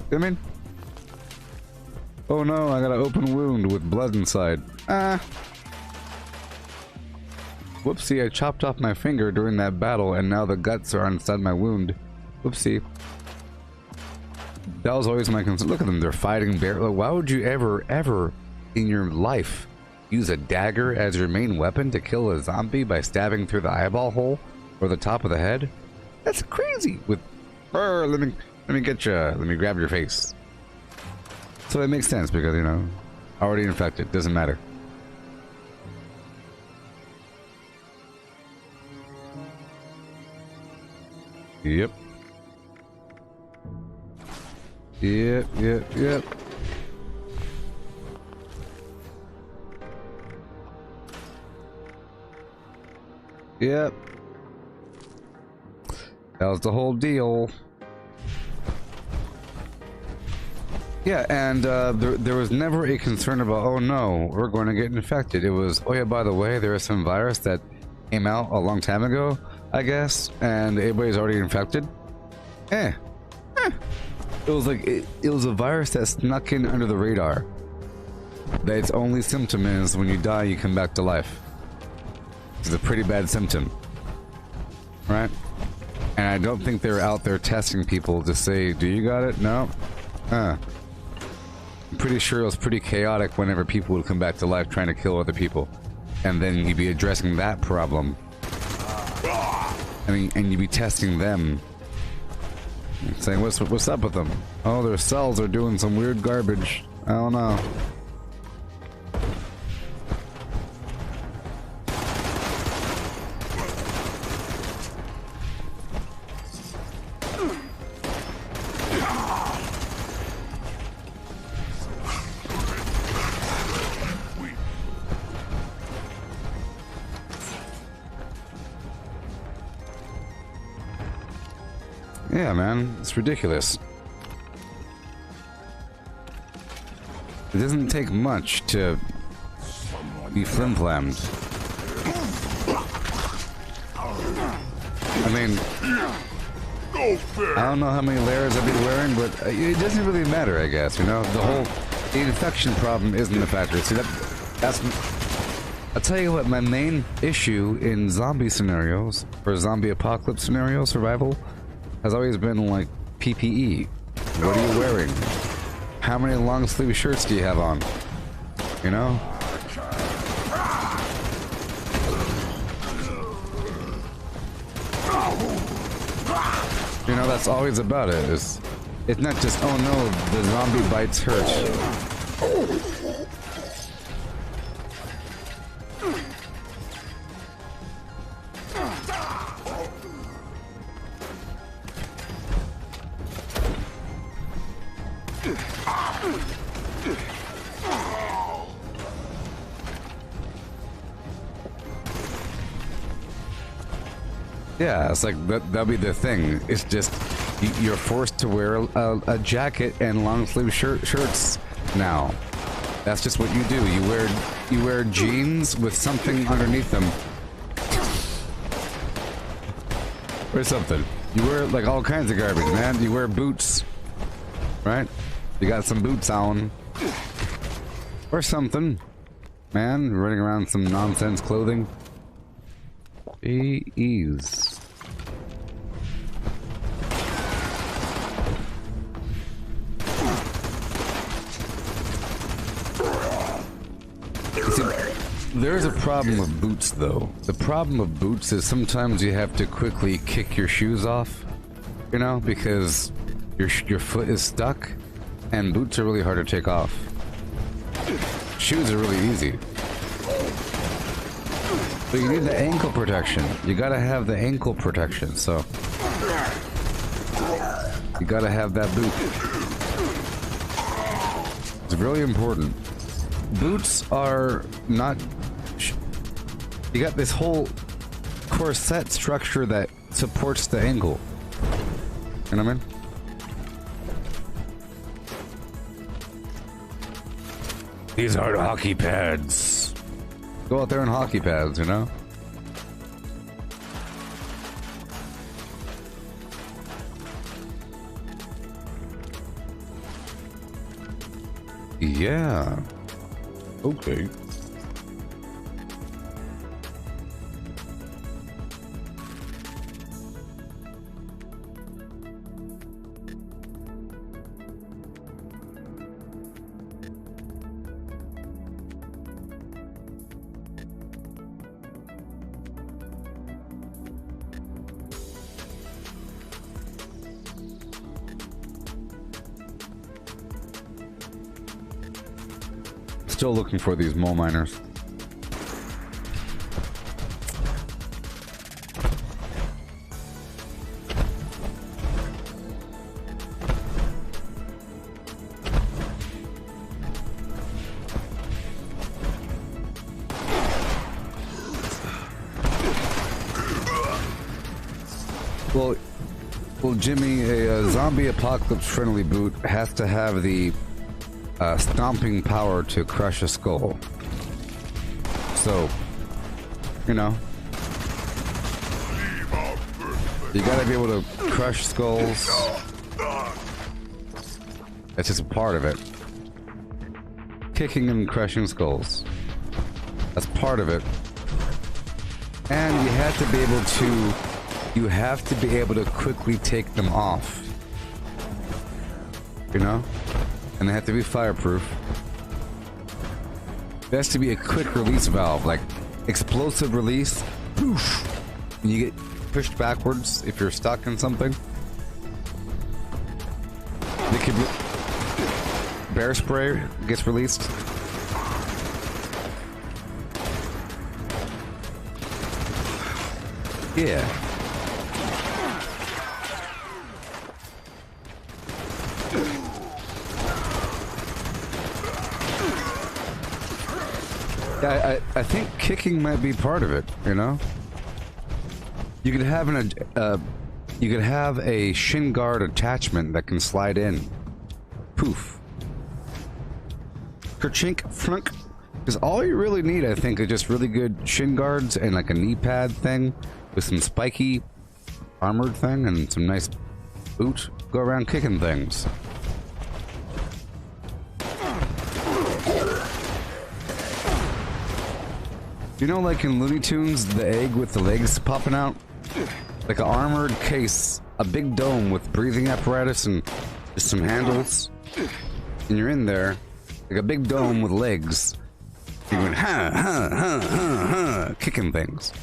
Speaker 1: mean, oh no, I got an open wound with blood inside. Whoopsie, I chopped off my finger during that battle, and now the guts are inside my wound. Whoopsie. That was always my concern. Look at them, they're fighting bare. Why would you ever in your life use a dagger as your main weapon to kill a zombie by stabbing through the eyeball hole or the top of the head? That's crazy. With, let me get you. Let me grab your face. So it makes sense because, you know, already infected. Doesn't matter. Yep. Yep. Yep. That was the whole deal. Yeah, and there was never a concern about, oh no, we're going to get infected. It was, oh yeah, by the way, there is some virus that came out a long time ago, I guess, and everybody's already infected. It was like, it was a virus that snuck in under the radar. That its only symptom is when you die, you come back to life. It's a pretty bad symptom. Right? And I don't think they're out there testing people to say, do you got it? No? I'm pretty sure it was pretty chaotic whenever people would come back to life trying to kill other people. And then you'd be addressing that problem. And you'd be testing them. Saying, what's up with them? Oh, their cells are doing some weird garbage. I don't know. Yeah, man, it's ridiculous. It doesn't take much to be flim-flammed. I mean, I don't know how many layers I've been wearing, but it doesn't really matter, I guess, you know? The infection problem isn't a factor. See, that's... I'll tell you what, my main issue in zombie scenarios, or zombie apocalypse scenario survival, has always been like PPE. What are you wearing? How many long sleeve shirts do you have on? You know? You know, that's always about it. It's not just, oh no, the zombie bites hurt. Yeah, it's like that'll be the thing. It's just you're forced to wear a jacket and long sleeve shirts now. That's just what you do. You wear jeans with something underneath them. Or something. You wear like all kinds of garbage, man. You wear boots, right? You got some boots on. Or something. Man, running around some nonsense clothing. Jeez. See, there's a problem with boots, though. The problem with boots is sometimes you have to quickly kick your shoes off, you know, because your foot is stuck, and boots are really hard to take off. Shoes are really easy. But you need the ankle protection. You gotta have the ankle protection, so you gotta have that boot. It's really important. Boots are not... You got this whole corset structure that supports the ankle. You know what I mean? These are hockey pads. Go out there in hockey pads, you know? Yeah. Okay. Still looking for these mole miners. Well, Jimmy, a zombie apocalypse friendly boot has to have the stomping power to crush a skull. So, you know, you gotta be able to crush skulls. That's just a part of it. Kicking and crushing skulls. That's part of it. And you have to be able to... You have to be able to quickly take them off. You know? And they have to be fireproof. There has to be a quick release valve, like explosive release. Poof! And you get pushed backwards if you're stuck in something. They could be... Bear spray gets released. Yeah. I think kicking might be part of it, you know? You could have a shin guard attachment that can slide in. Poof. Kerchink, flunk. Because all you really need, I think, is just really good shin guards and like a knee pad thing with some spiky armored thing and some nice boot. Go around kicking things. You know, like in Looney Tunes, the egg with the legs popping out? Like an armored case, a big dome with breathing apparatus and just some handles. And you're in there, like a big dome with legs. You're going, ha, ha, ha, ha, ha, kicking things.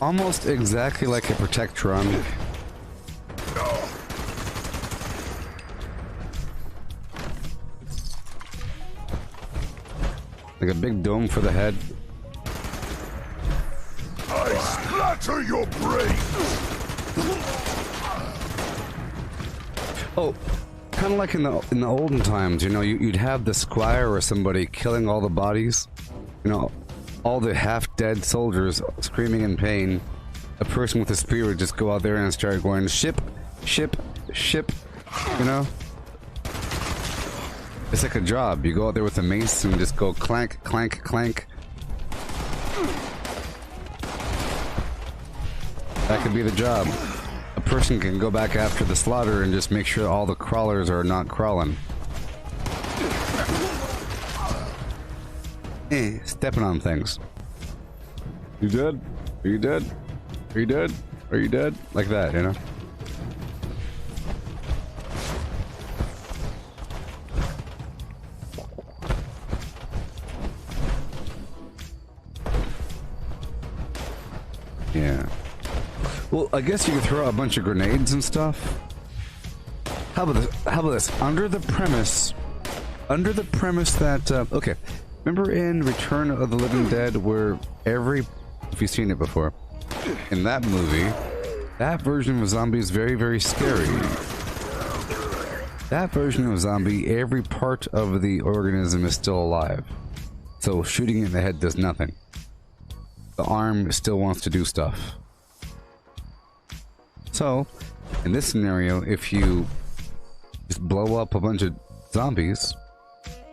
Speaker 1: Almost exactly like a Protectron. Like a big dome for the head.
Speaker 3: I splatter your brains!
Speaker 1: Oh, kind of like in the olden times, you know, you'd have the squire or somebody killing all the bodies. You know, all the half-dead soldiers screaming in pain. A person with a spear would just go out there and start going, ship, ship, ship, you know? It's like a job. You go out there with a mace and just go clank, clank, clank. That could be the job. A person can go back after the slaughter and just make sure all the crawlers are not crawling. Stepping on things. You dead? Are you dead? Are you dead? Are you dead? Like that, you know? Yeah. Well, I guess you could throw out a bunch of grenades and stuff. How about this? How about this? Under the premise that okay, remember in Return of the Living Dead where if you've seen it before, in that movie, that version of a zombie is very, very scary. That version of a zombie, every part of the organism is still alive, so shooting it in the head does nothing. The arm still wants to do stuff. So, in this scenario, if you just blow up a bunch of zombies,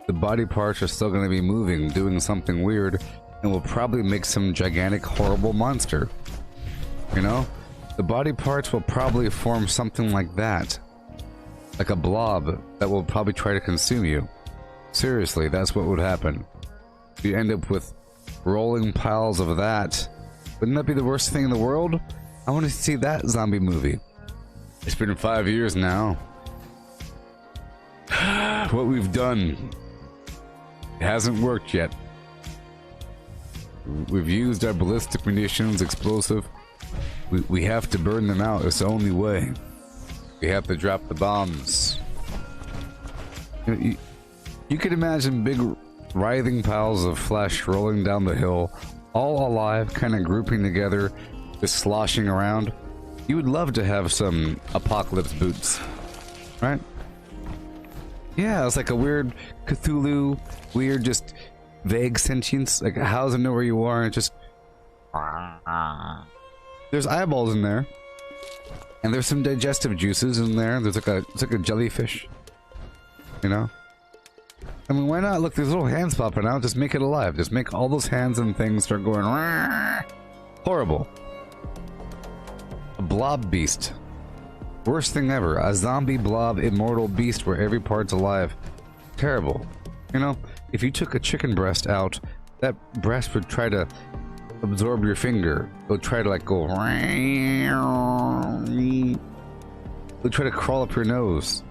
Speaker 1: the body parts are still going to be moving, doing something weird, and will probably make some gigantic, horrible monster. You know? The body parts will probably form something like that. Like a blob that will probably try to consume you. Seriously, that's what would happen. You end up with rolling piles of that. Wouldn't that be the worst thing in the world? I want to see that zombie movie. It's been 5 years now. What we've done, it hasn't worked yet. We've used our ballistic munitions, explosive. We have to burn them out. It's the only way. We have to drop the bombs. You could imagine big writhing piles of flesh rolling down the hill, all alive, kind of grouping together, just sloshing around. You would love to have some apocalypse boots, right? Yeah, it's like a weird Cthulhu, weird, just vague sentience. Like, how does it know where you are? And it just... There's eyeballs in there. And there's some digestive juices in there. There's it's like a jellyfish. You know? I mean, why not? Look, there's little hands popping out. Just make it alive. Just make all those hands and things start going... Horrible. A blob beast. Worst thing ever. A zombie blob immortal beast where every part's alive. Terrible. You know, if you took a chicken breast out, that breast would try to absorb your finger. It would try to like go... It would try to crawl up your nose.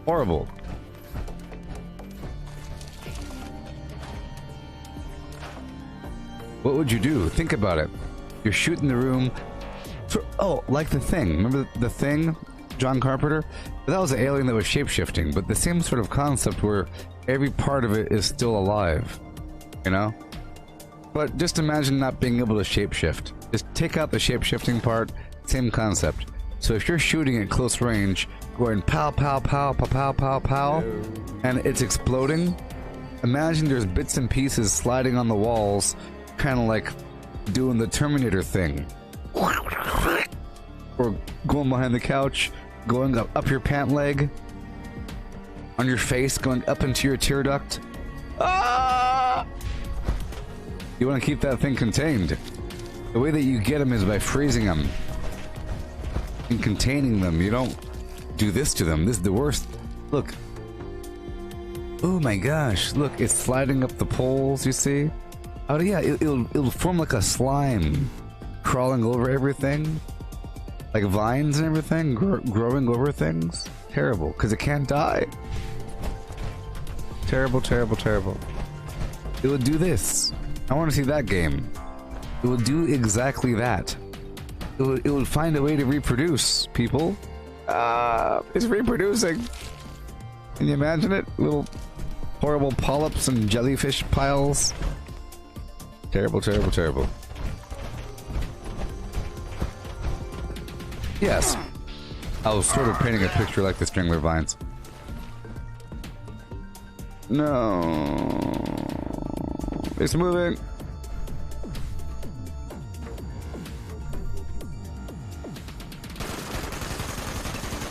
Speaker 1: Horrible. What would you do? Think about it. You're shooting the room. Oh, like The Thing. Remember The Thing? John Carpenter? That was an alien that was shape-shifting, but the same sort of concept where every part of it is still alive. You know? But just imagine not being able to shape-shift. Just take out the shape-shifting part, same concept. So if you're shooting at close range, going pow, pow, pow, pow, pow, pow, pow, and it's exploding, imagine there's bits and pieces sliding on the walls, kind of like doing the Terminator thing. Or going behind the couch, going up your pant leg, on your face, going up into your tear duct. Ah! You want to keep that thing contained. The way that you get them is by freezing them and containing them. You don't do this to them. This is the worst. Look. Oh my gosh. Look, it's sliding up the poles, you see? Oh yeah, it'll form like a slime crawling over everything. Like vines and everything, growing over things. Terrible, because it can't die. Terrible, terrible, terrible. It would do this. I want to see that game. It would do exactly that. It would find a way to reproduce, people. It's reproducing. Can you imagine it? Little horrible polyps and jellyfish piles. Terrible, terrible, terrible. Yes. I was sort of painting a picture like the Strangler Vines. No. It's moving.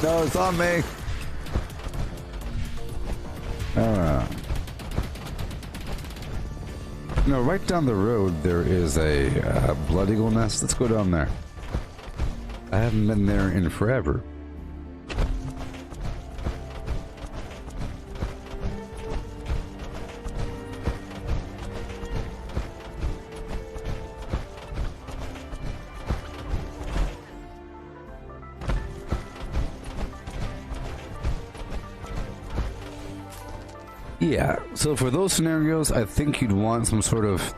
Speaker 1: No, it's on me. No, right down the road there is a blood eagle nest. Let's go down there. I haven't been there in forever. Yeah, so for those scenarios, I think you'd want some sort of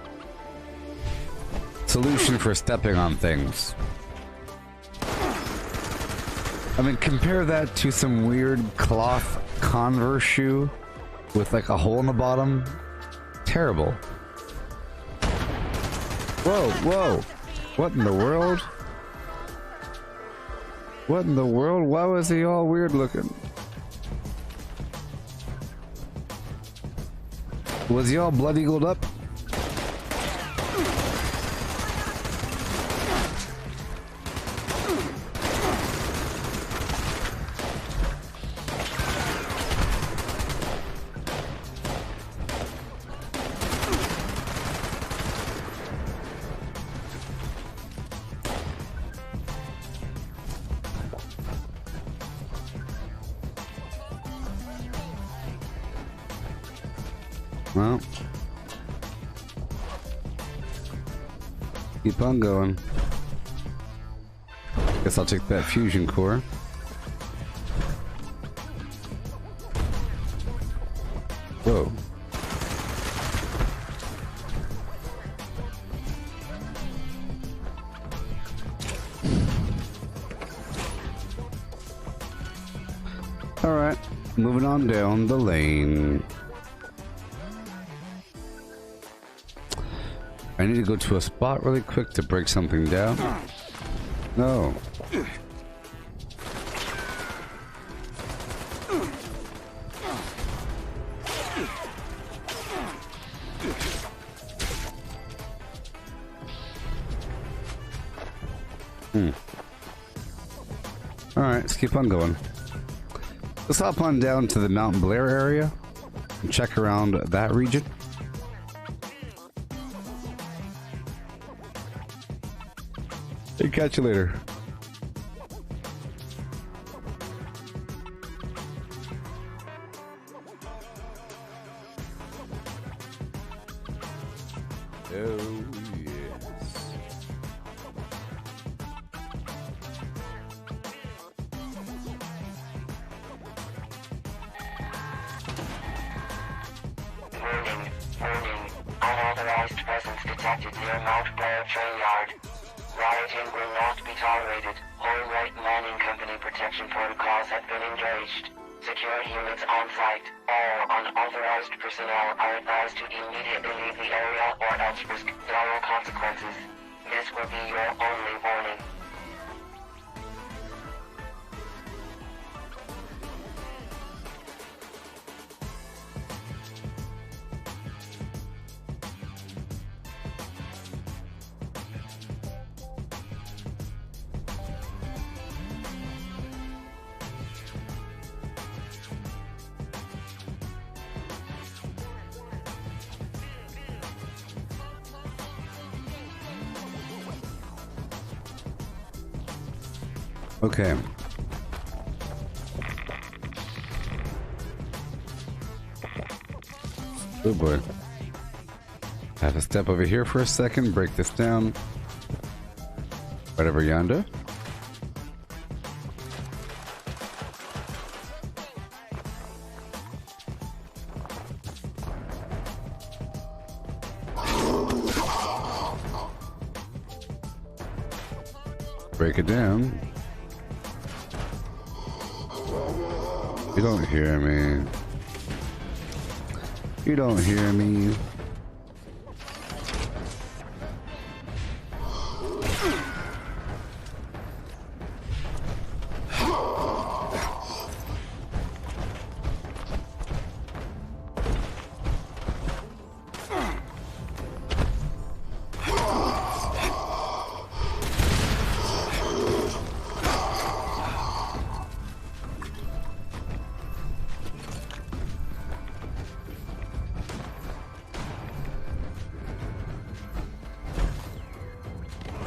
Speaker 1: solution for stepping on things. I mean, compare that to some weird cloth Converse shoe with like a hole in the bottom. Terrible. Whoa, whoa. What in the world? What in the world? Why was he all weird looking? Was he all blood eagled up? Well, keep on going. Guess I'll take that fusion core. Whoa. Alright, moving on down the lane. I need to go to a spot really quick to break something down. No. Alright, let's keep on going. Let's hop on down to the Mount Blair area and check around that region. Hey, catch you later. Oh, yes.
Speaker 2: Warning. Unauthorized presence detected near Mount Blair train yard. Rioting will not be tolerated. Whole White Mining Company protection protocols have been engaged. Security units on site. All unauthorized personnel are advised to immediately leave the area or else risk dire consequences. This will be your only warning.
Speaker 1: Okay. Oh boy. Have to step over here for a second, break this down. Right over yonder. Break it down. You don't hear me. You don't hear me.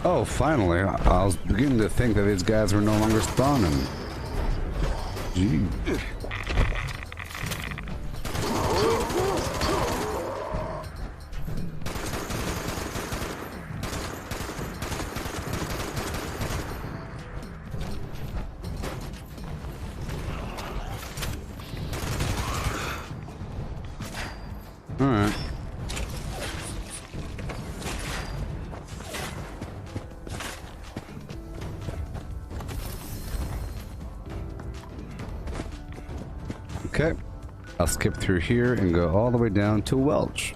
Speaker 1: Oh, finally. I was beginning to think that these guys were no longer spawning. Gee. Alright. Okay. I'll skip through here and go all the way down to Welch.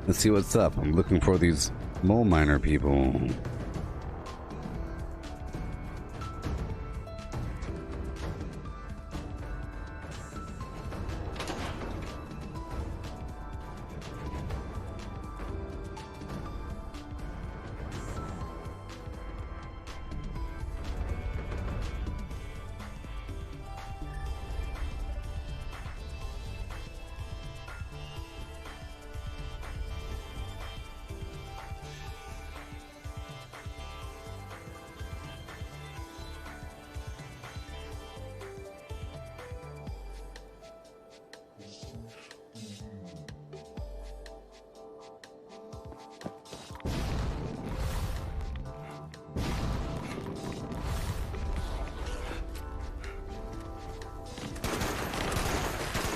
Speaker 1: Let's see what's up. I'm looking for these mole miner people.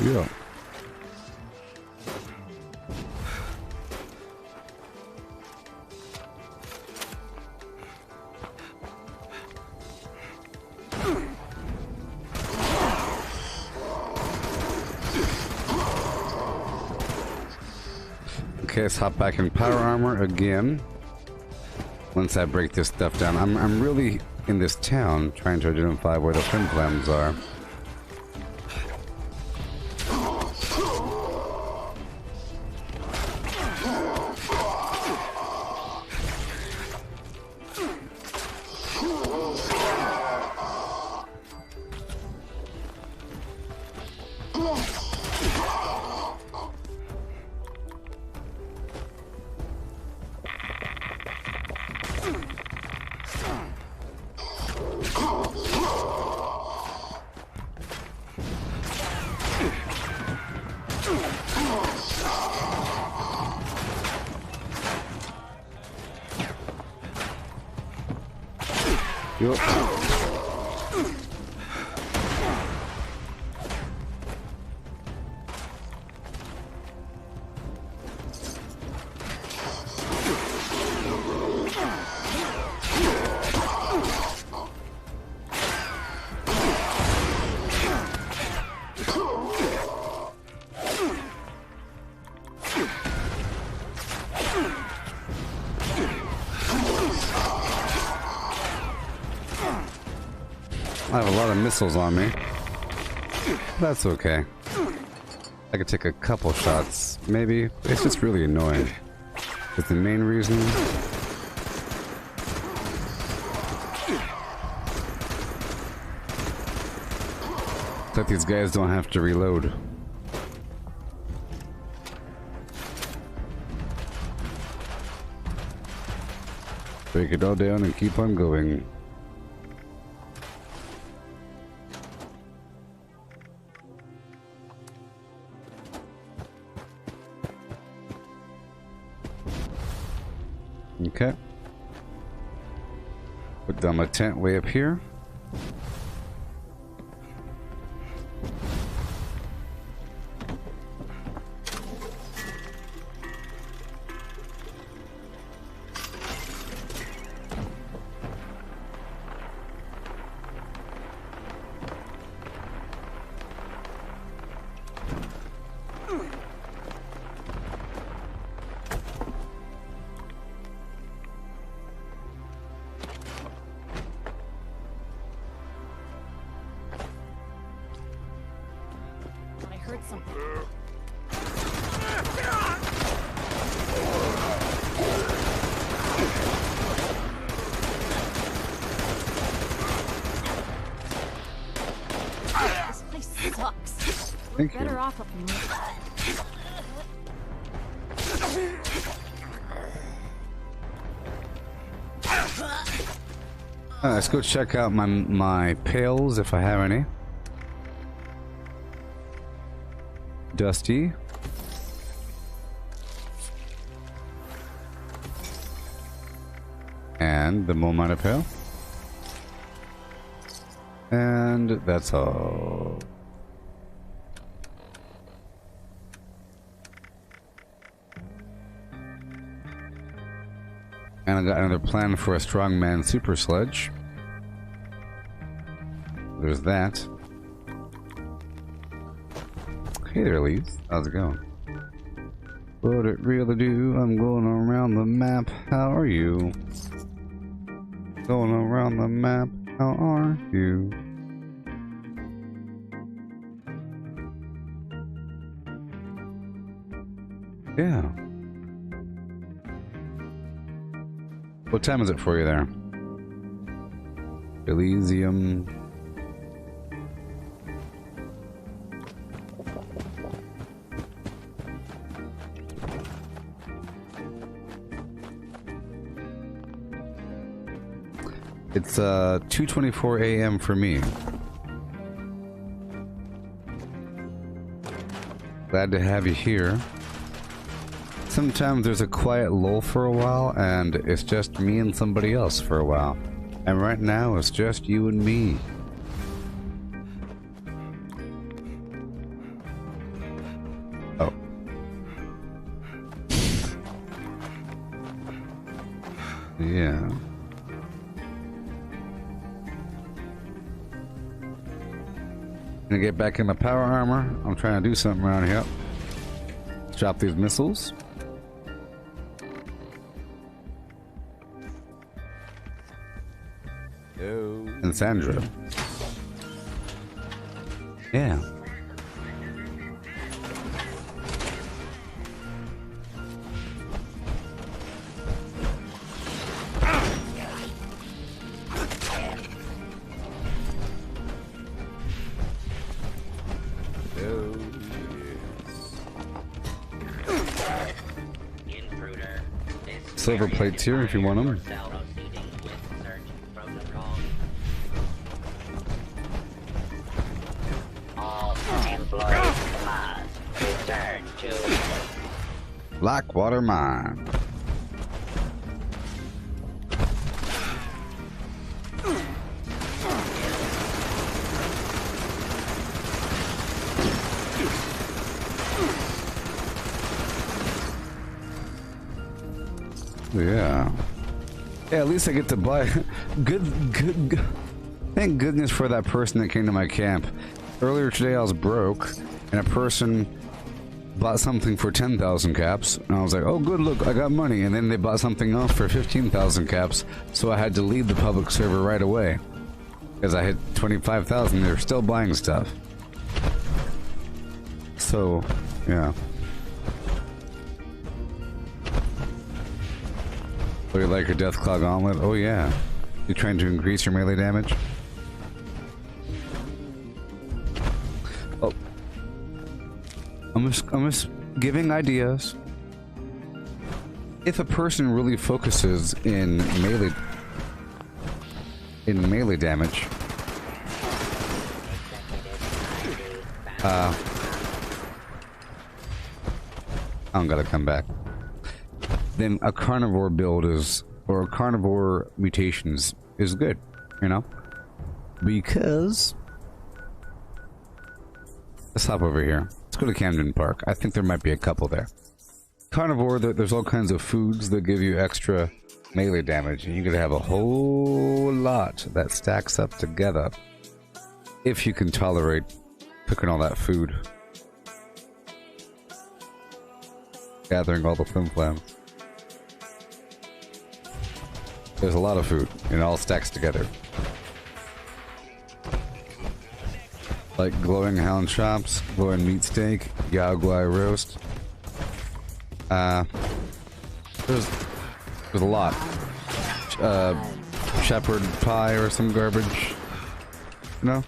Speaker 1: Yeah. Okay, let's hop back in power armor again. Once I break this stuff down, I'm really in this town trying to identify where the twin flams are. Yup. I have a lot of missiles on me. That's okay. I could take a couple shots, maybe. It's just really annoying. It's the main reason. It's like these guys don't have to reload. Break it all down and keep on going. Okay. Put down my tent way up here.
Speaker 5: I heard something. This place sucks.
Speaker 1: Thank
Speaker 5: We're better
Speaker 1: you.
Speaker 5: off up north.
Speaker 1: Let's go check out my pails if I have any. Dusty. And the Momina pail. And that's all. And I got another plan for a strongman super sledge. There's that. Hey there, Leaves. How's it going? What it really do? I'm going around the map. How are you? Going around the map. How are you? Yeah. What time is it for you there? Elysium. It's 2:24 a.m. for me. Glad to have you here. Sometimes there's a quiet lull for a while, and it's just me and somebody else for a while. And right now, it's just you and me. Oh. Yeah. Gonna get back in my power armor. I'm trying to do something around here. Drop these missiles. And Sandra. Yeah. Silver plates here if you want them. Blackwater Mine. Yeah. Yeah, at least I get to buy good. Thank goodness for that person that came to my camp. Earlier today I was broke and a person bought something for 10,000 caps, and I was like, oh good, look, I got money. And then they bought something else for 15,000 caps, so I had to leave the public server right away because I hit 25,000. They're still buying stuff. So yeah. Oh, you like your Deathclaw Gauntlet? Oh yeah. You trying to increase your melee damage? Oh. I'm just giving ideas. If a person really focuses in melee damage, I don't gotta come back. Then a carnivore build is, or carnivore mutations is good, you know? Because let's hop over here. Let's go to Camden Park. I think there might be a couple there. Carnivore, there's all kinds of foods that give you extra melee damage, and you could have a whole lot that stacks up together if you can tolerate cooking all that food. Gathering all the flim-flams. There's a lot of food, and it all stacks together. Like glowing hound chops, glowing meat steak, yao guai roast. There's a lot. Shepherd pie or some garbage. You know?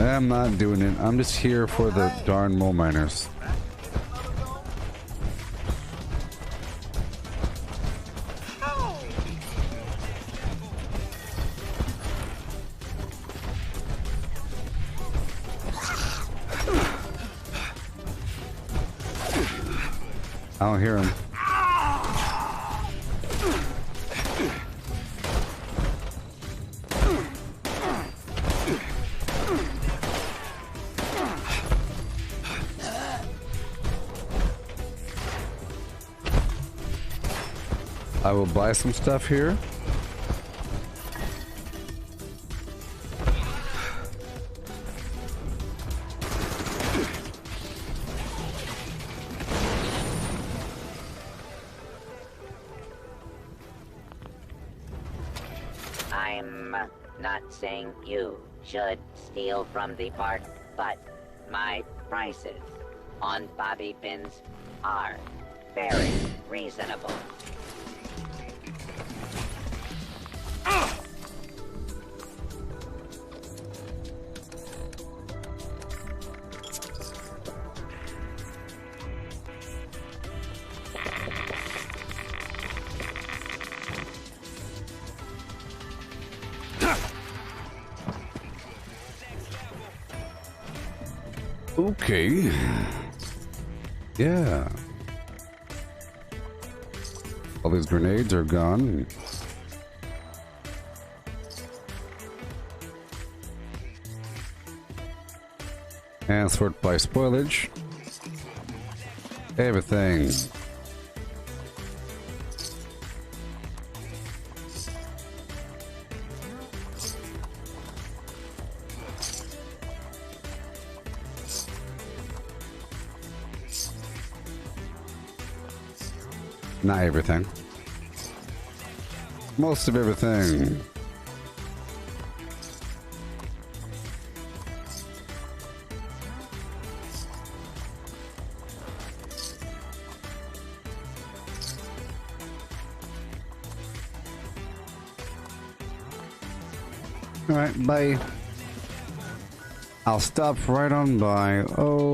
Speaker 1: I'm not doing it. I'm just here for the darn mole miners. I don't hear him. I will buy some stuff here.
Speaker 6: I'm not saying you should steal from the park, but my prices on bobby pins are very reasonable.
Speaker 1: Okay. Yeah. All these grenades are gone. And sort by spoilage. Everything. Not everything. Most of everything. All right, bye. I'll stop right on by. Oh,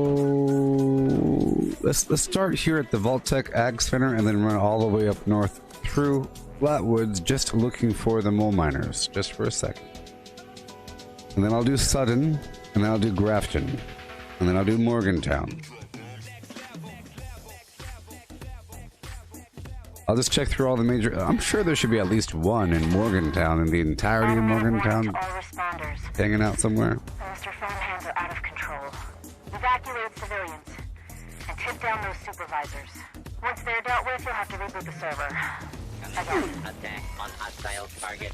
Speaker 1: let's start here at the Vault-Tec Ag Center and then run all the way up north through Flatwoods, just looking for the mole miners, just for a second. And then I'll do Sutton, and then I'll do Grafton, and then I'll do Morgantown. I'll just check through all the major. I'm sure there should be at least one in Morgantown, in the entirety of Morgantown,
Speaker 7: all responders.
Speaker 1: hanging out somewhere.
Speaker 7: Mr. Phone hands are out of control. Evacuate civilians and tip down those supervisors. Once they're dealt with, you'll have to reboot the server. Again.
Speaker 6: Attack on hostile target.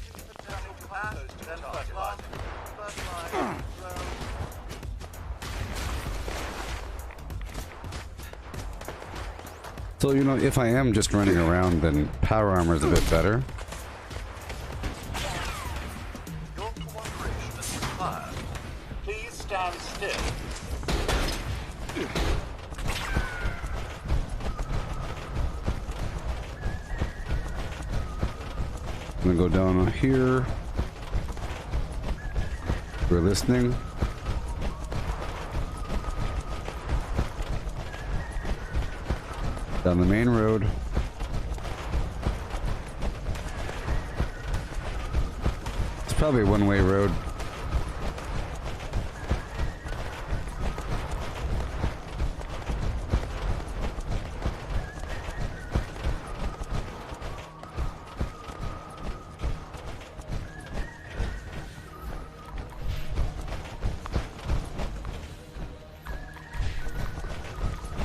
Speaker 1: So, you know, if I am just running around, then power armor is a bit better.
Speaker 8: Your cooperation is required. Please stand still.
Speaker 1: I'm gonna go down here. We're listening. Down the main road. It's probably a one-way road.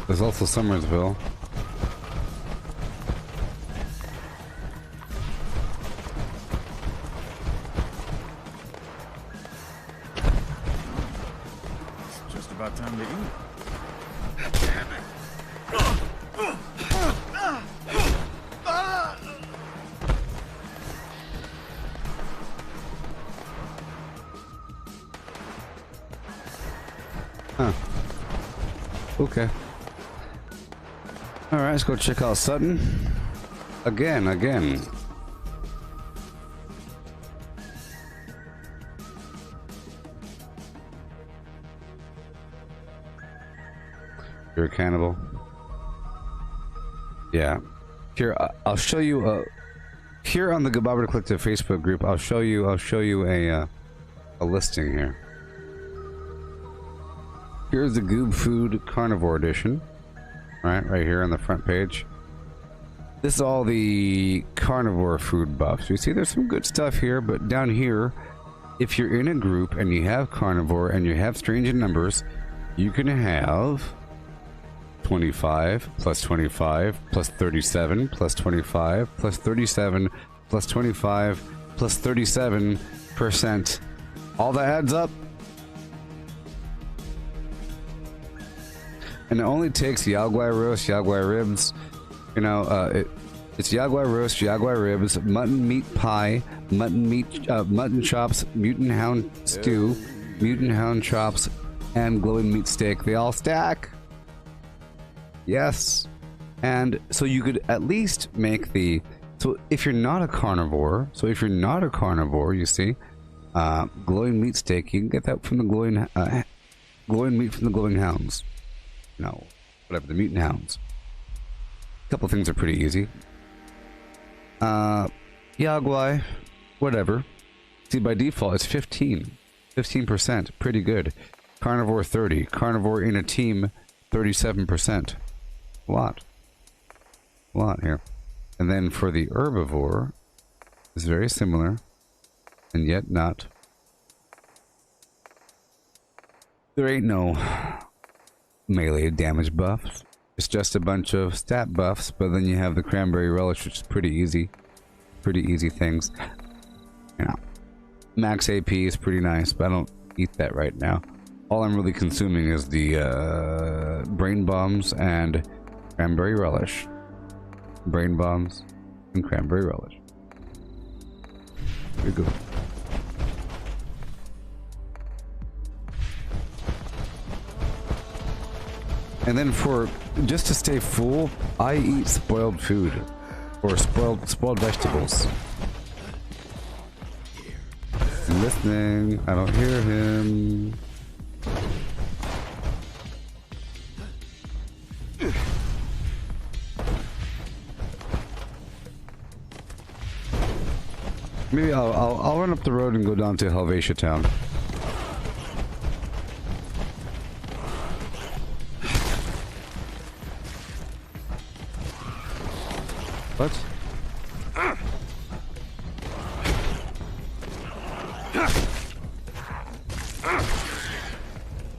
Speaker 1: There's also Summersville.
Speaker 9: Just about time to eat.
Speaker 1: Huh. Okay. Alright, let's go check out Sutton. Again. You're a cannibal. Yeah. Here, I'll show you. Here on the Gooboberti Collective Facebook group, I'll show you a listing here. Here's the Goob Food Carnivore Edition. Right here on the front page. This is all the carnivore food buffs. You see, there's some good stuff here, but down here, if you're in a group and you have carnivore and you have strange in numbers, you can have 25 plus 25 plus 37 plus 25 plus 37 plus 25 plus 37%. All that adds up. And it only takes Yaguai roast, Yaguai ribs. You know, it's Yaguai roast, Yaguai ribs, mutton meat pie, mutton chops, mutant hound stew, mutant hound chops, and glowing meat steak. They all stack. Yes. And so you could at least make the... So if you're not a carnivore, you see, glowing meat steak, you can get that from the glowing meat from the glowing hounds. No, whatever, the mutant hounds. A couple things are pretty easy. Yaguai, whatever. See, by default, it's 15%, pretty good. Carnivore 30, carnivore in a team 37%. A lot here. And then for the herbivore, it's very similar, and yet not. There ain't no melee damage buffs. It's just a bunch of stat buffs, but then you have the cranberry relish, which is pretty easy. Pretty easy things. You know, max AP is pretty nice, but I don't eat that right now. All I'm really consuming is the brain bombs and cranberry relish. Brain bombs and cranberry relish. Very good. And then for just to stay full, I eat spoiled food or spoiled vegetables. I'm listening. I don't hear him. Maybe I'll run up the road and go down to Helvetia Town. What?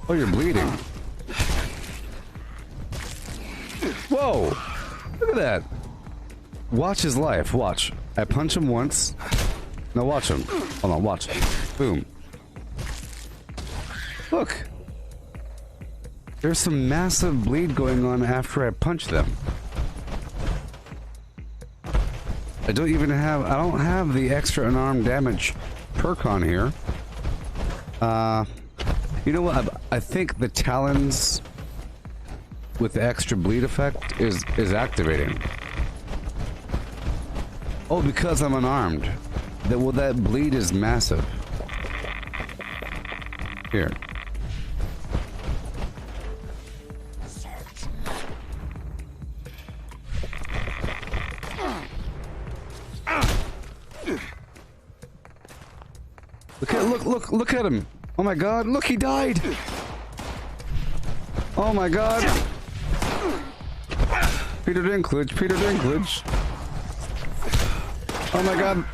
Speaker 1: Oh, you're bleeding. Whoa! Look at that. Watch his life. Watch. I punch him once. Now watch him. Hold on, watch. Boom. Look. There's some massive bleed going on after I punch them. I don't have the extra unarmed damage perk on here. You know what? I think the talons with the extra bleed effect is activating. Oh, because I'm unarmed. That bleed is massive. Here. Look at him. Oh my god, look, he died. Oh my god. Peter Dinklage. Oh my god.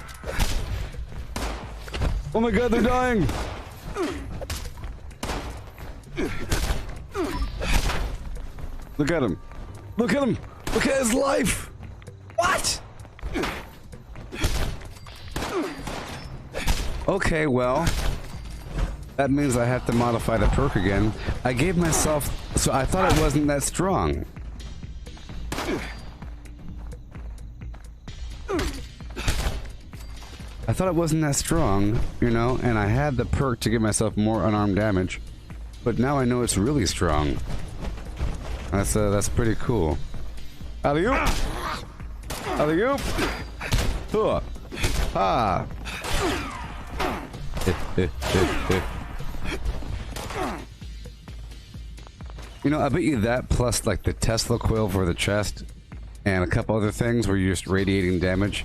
Speaker 1: Oh my god, they're dying. Look at him. Look at his life. What? Okay, well, that means I have to modify the perk again. I gave myself... So I thought it wasn't that strong. I thought it wasn't that strong, you know, and I had the perk to give myself more unarmed damage. But now I know it's really strong. That's pretty cool. Alley-oop! Alley-oop! Ha! You know, I bet you that plus like the Tesla coil for the chest and a couple other things where you're just radiating damage,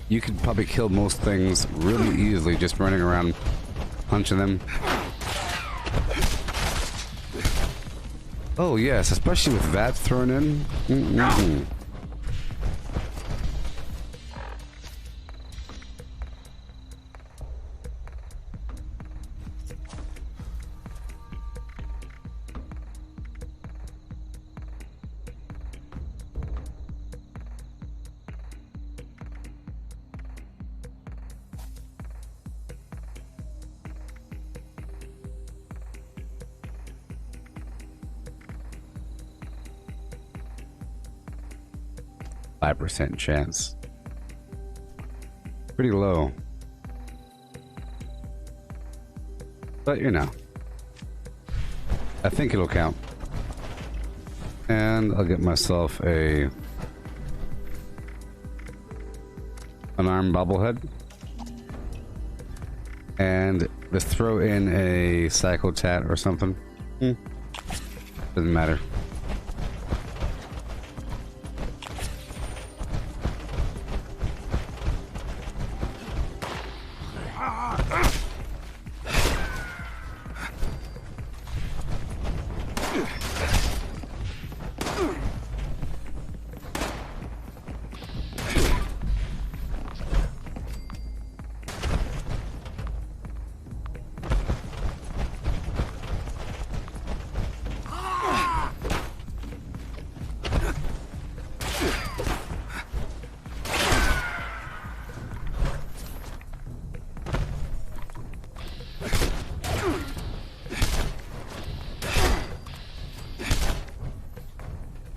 Speaker 1: you could probably kill most things really easily just running around punching them. Oh yes, especially with that thrown in. Mm-mm-mm. 5% chance. Pretty low. But you know, I think it'll count. And I'll get myself an arm bobblehead. And let's throw in a psycho tat or something. Doesn't matter.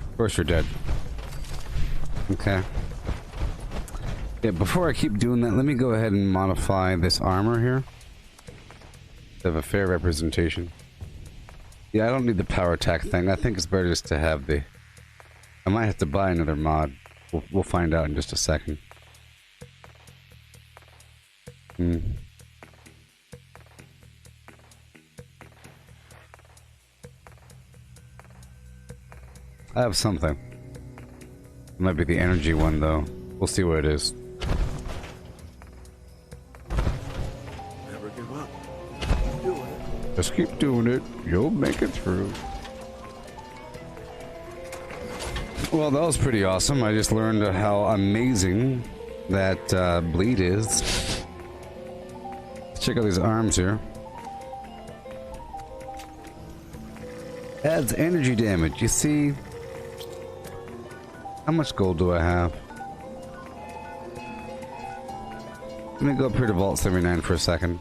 Speaker 1: Of course you're dead. Okay. Yeah, before I keep doing that, let me go ahead and modify this armor here to have a fair representation. Yeah, I don't need the power attack thing. I think it's better just to have the... I might have to buy another mod. We'll find out in just a second. I have something. It might be the energy one, though. We'll see what it is.
Speaker 3: Never give up. Keep doing it.
Speaker 1: Just keep doing it. You'll make it through. Well, that was pretty awesome. I just learned how amazing that bleed is. Let's check out these arms here. Adds energy damage. You see... How much gold do I have? Let me go up here to Vault 79 for a second.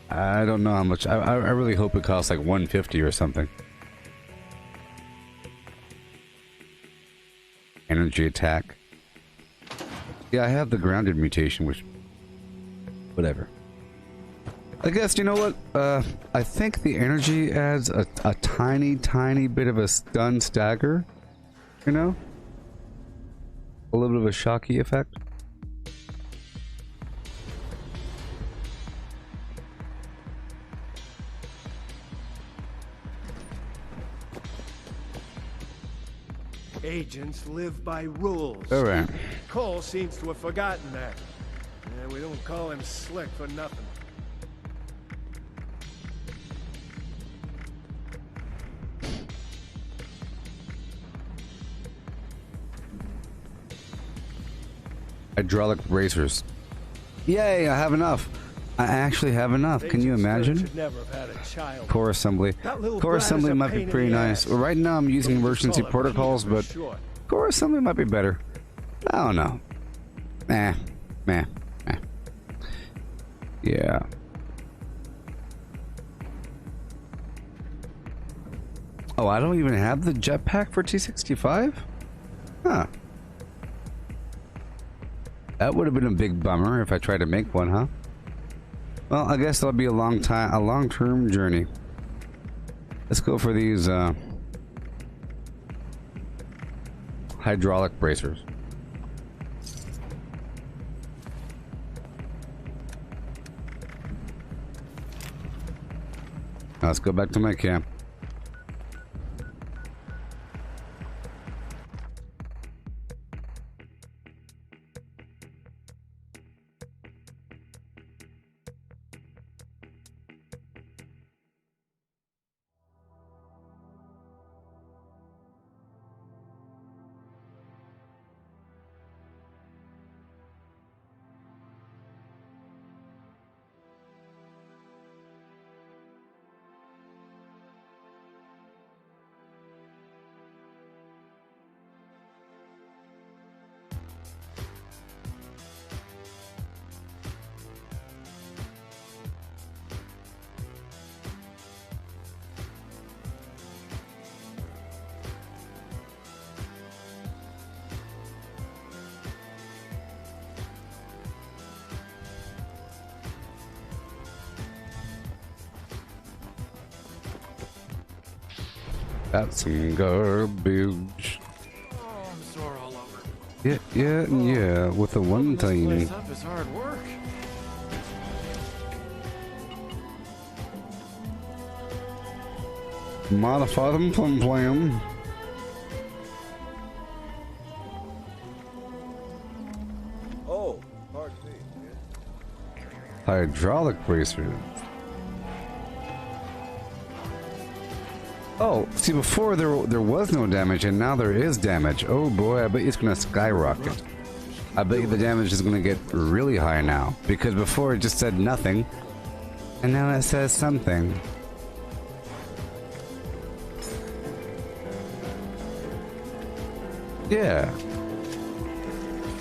Speaker 1: I don't know how much. I really hope it costs like 150 or something. Energy attack. Yeah, I have the grounded mutation, which... Whatever. I guess, you know what? I think the energy adds a tiny bit of a stun stagger. You know? A little bit of a shocky effect.
Speaker 3: Agents live by rules.
Speaker 1: Alright.
Speaker 3: Cole seems to have forgotten that. Yeah, we don't call him Slick for nothing.
Speaker 1: Hydraulic bracers. Yay, I have enough. I actually have enough. Can you imagine?
Speaker 3: Should never have had a child.
Speaker 1: Core assembly. Core assembly might be pretty nice. Well, right now I'm using emergency protocols, but core assembly might be better. I don't know. Meh. Yeah. Oh, I don't even have the jetpack for T65? Huh. That would have been a big bummer if I tried to make one, huh? Well, I guess that'll be a long-term journey. Let's go for these hydraulic bracers. Let's go back to my camp. That's some garbage.
Speaker 9: Oh, I'm sore all over.
Speaker 1: Yeah, with the one
Speaker 9: This place
Speaker 1: thing.
Speaker 9: up is hard work.
Speaker 1: Modify them plan.
Speaker 3: Oh, pardon me. Yes.
Speaker 1: Hydraulic bracers. Oh, see, before there was no damage, and now there is damage. Oh boy, I bet it's gonna skyrocket. I bet you the damage is gonna get really high now, because before it just said nothing, and now it says something. Yeah.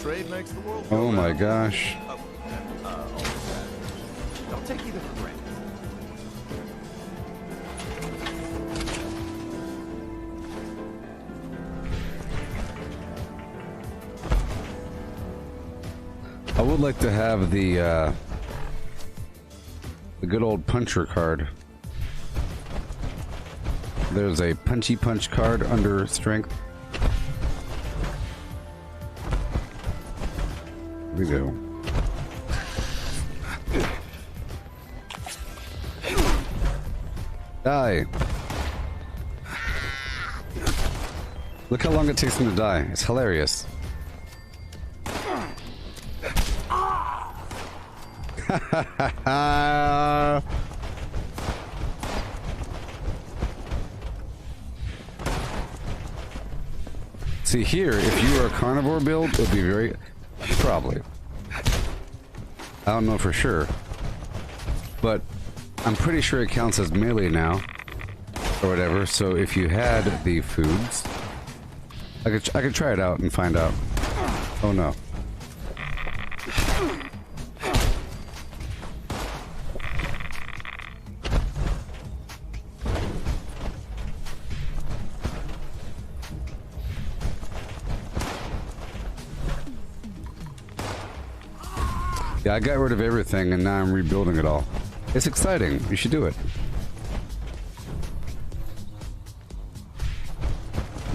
Speaker 3: Trade makes the world.
Speaker 1: Oh my gosh.
Speaker 3: Don't take either for granted.
Speaker 1: I would like to have the good old puncher card. There's a punchy punch card under strength. Here we go. Die. Look how long it takes him to die. It's hilarious. See here, if you were a carnivore build, it would be very... Probably. I don't know for sure. But I'm pretty sure it counts as melee now. Or whatever, so if you had the foods... I could try it out and find out. Oh no. Yeah, I got rid of everything and now I'm rebuilding it all. It's exciting. You should do it.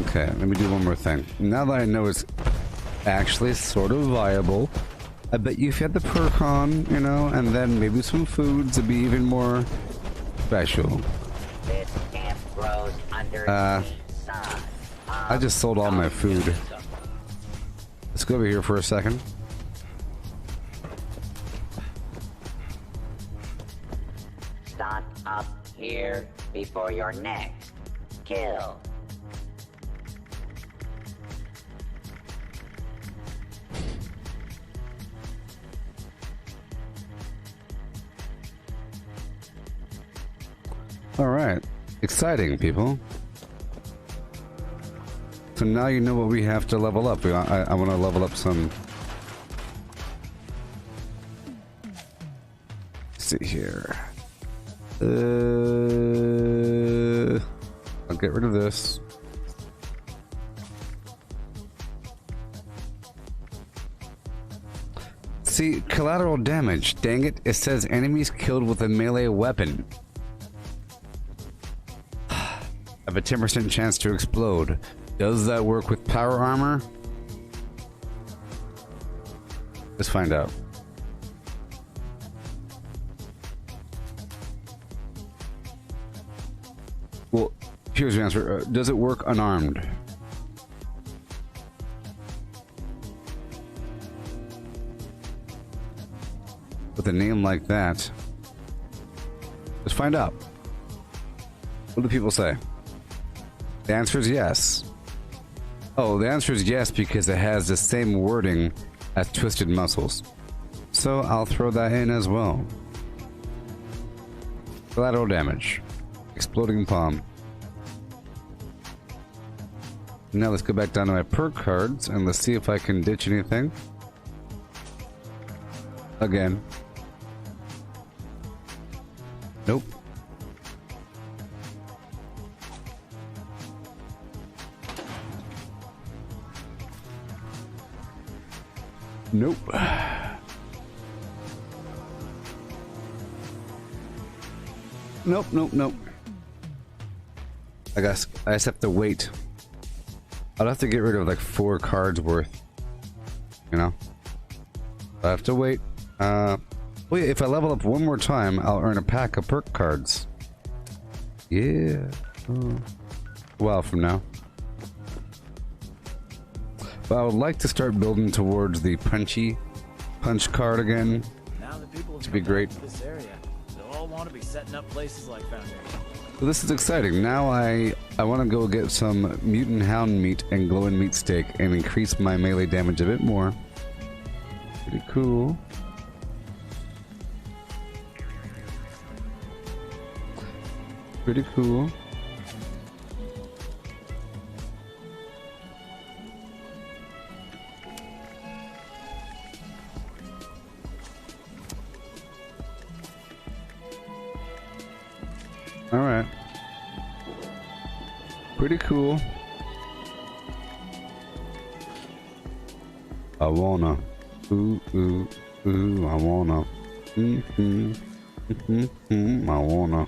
Speaker 1: Okay, let me do one more thing. Now that I know it's actually sort of viable, I bet you if you had the perk on, you know, and then maybe some foods, it'd be even more special.
Speaker 6: This camp grows under the sun.
Speaker 1: I just sold all my food. Let's go over here for a second.
Speaker 6: Stock up here before your next kill.
Speaker 1: All right, exciting, people. So now you know what we have to level up. I want to level up some. Let's see here. I'll get rid of this. See, collateral damage. Dang it! It says enemies killed with a melee weapon have a 10% chance to explode. Does that work with power armor? Let's find out. Here's your answer. Does it work unarmed? With a name like that, let's find out. What do people say? The answer is yes. Oh, the answer is yes because it has the same wording as Twisted Muscles. So I'll throw that in as well. Collateral damage. Exploding palm. Now let's go back down to my perk cards and let's see if I can ditch anything. Again. Nope. Nope. Nope, nope, nope. I guess I just have to wait. I'll have to get rid of like 4 cards worth. You know? I have to wait. Wait, if I level up one more time, I'll earn a pack of perk cards. Yeah. Oh. A while from now. But I would like to start building towards the punch card again.
Speaker 9: Now the people
Speaker 1: To be great.
Speaker 9: this area, they'll all want to be setting up places like Foundation.
Speaker 1: So this is exciting. Now I want to go get some mutant hound meat and glowing meat steak and increase my melee damage a bit more. Pretty cool. Pretty cool. All right. Pretty cool. I wanna. Ooh, ooh, ooh, I wanna. I wanna.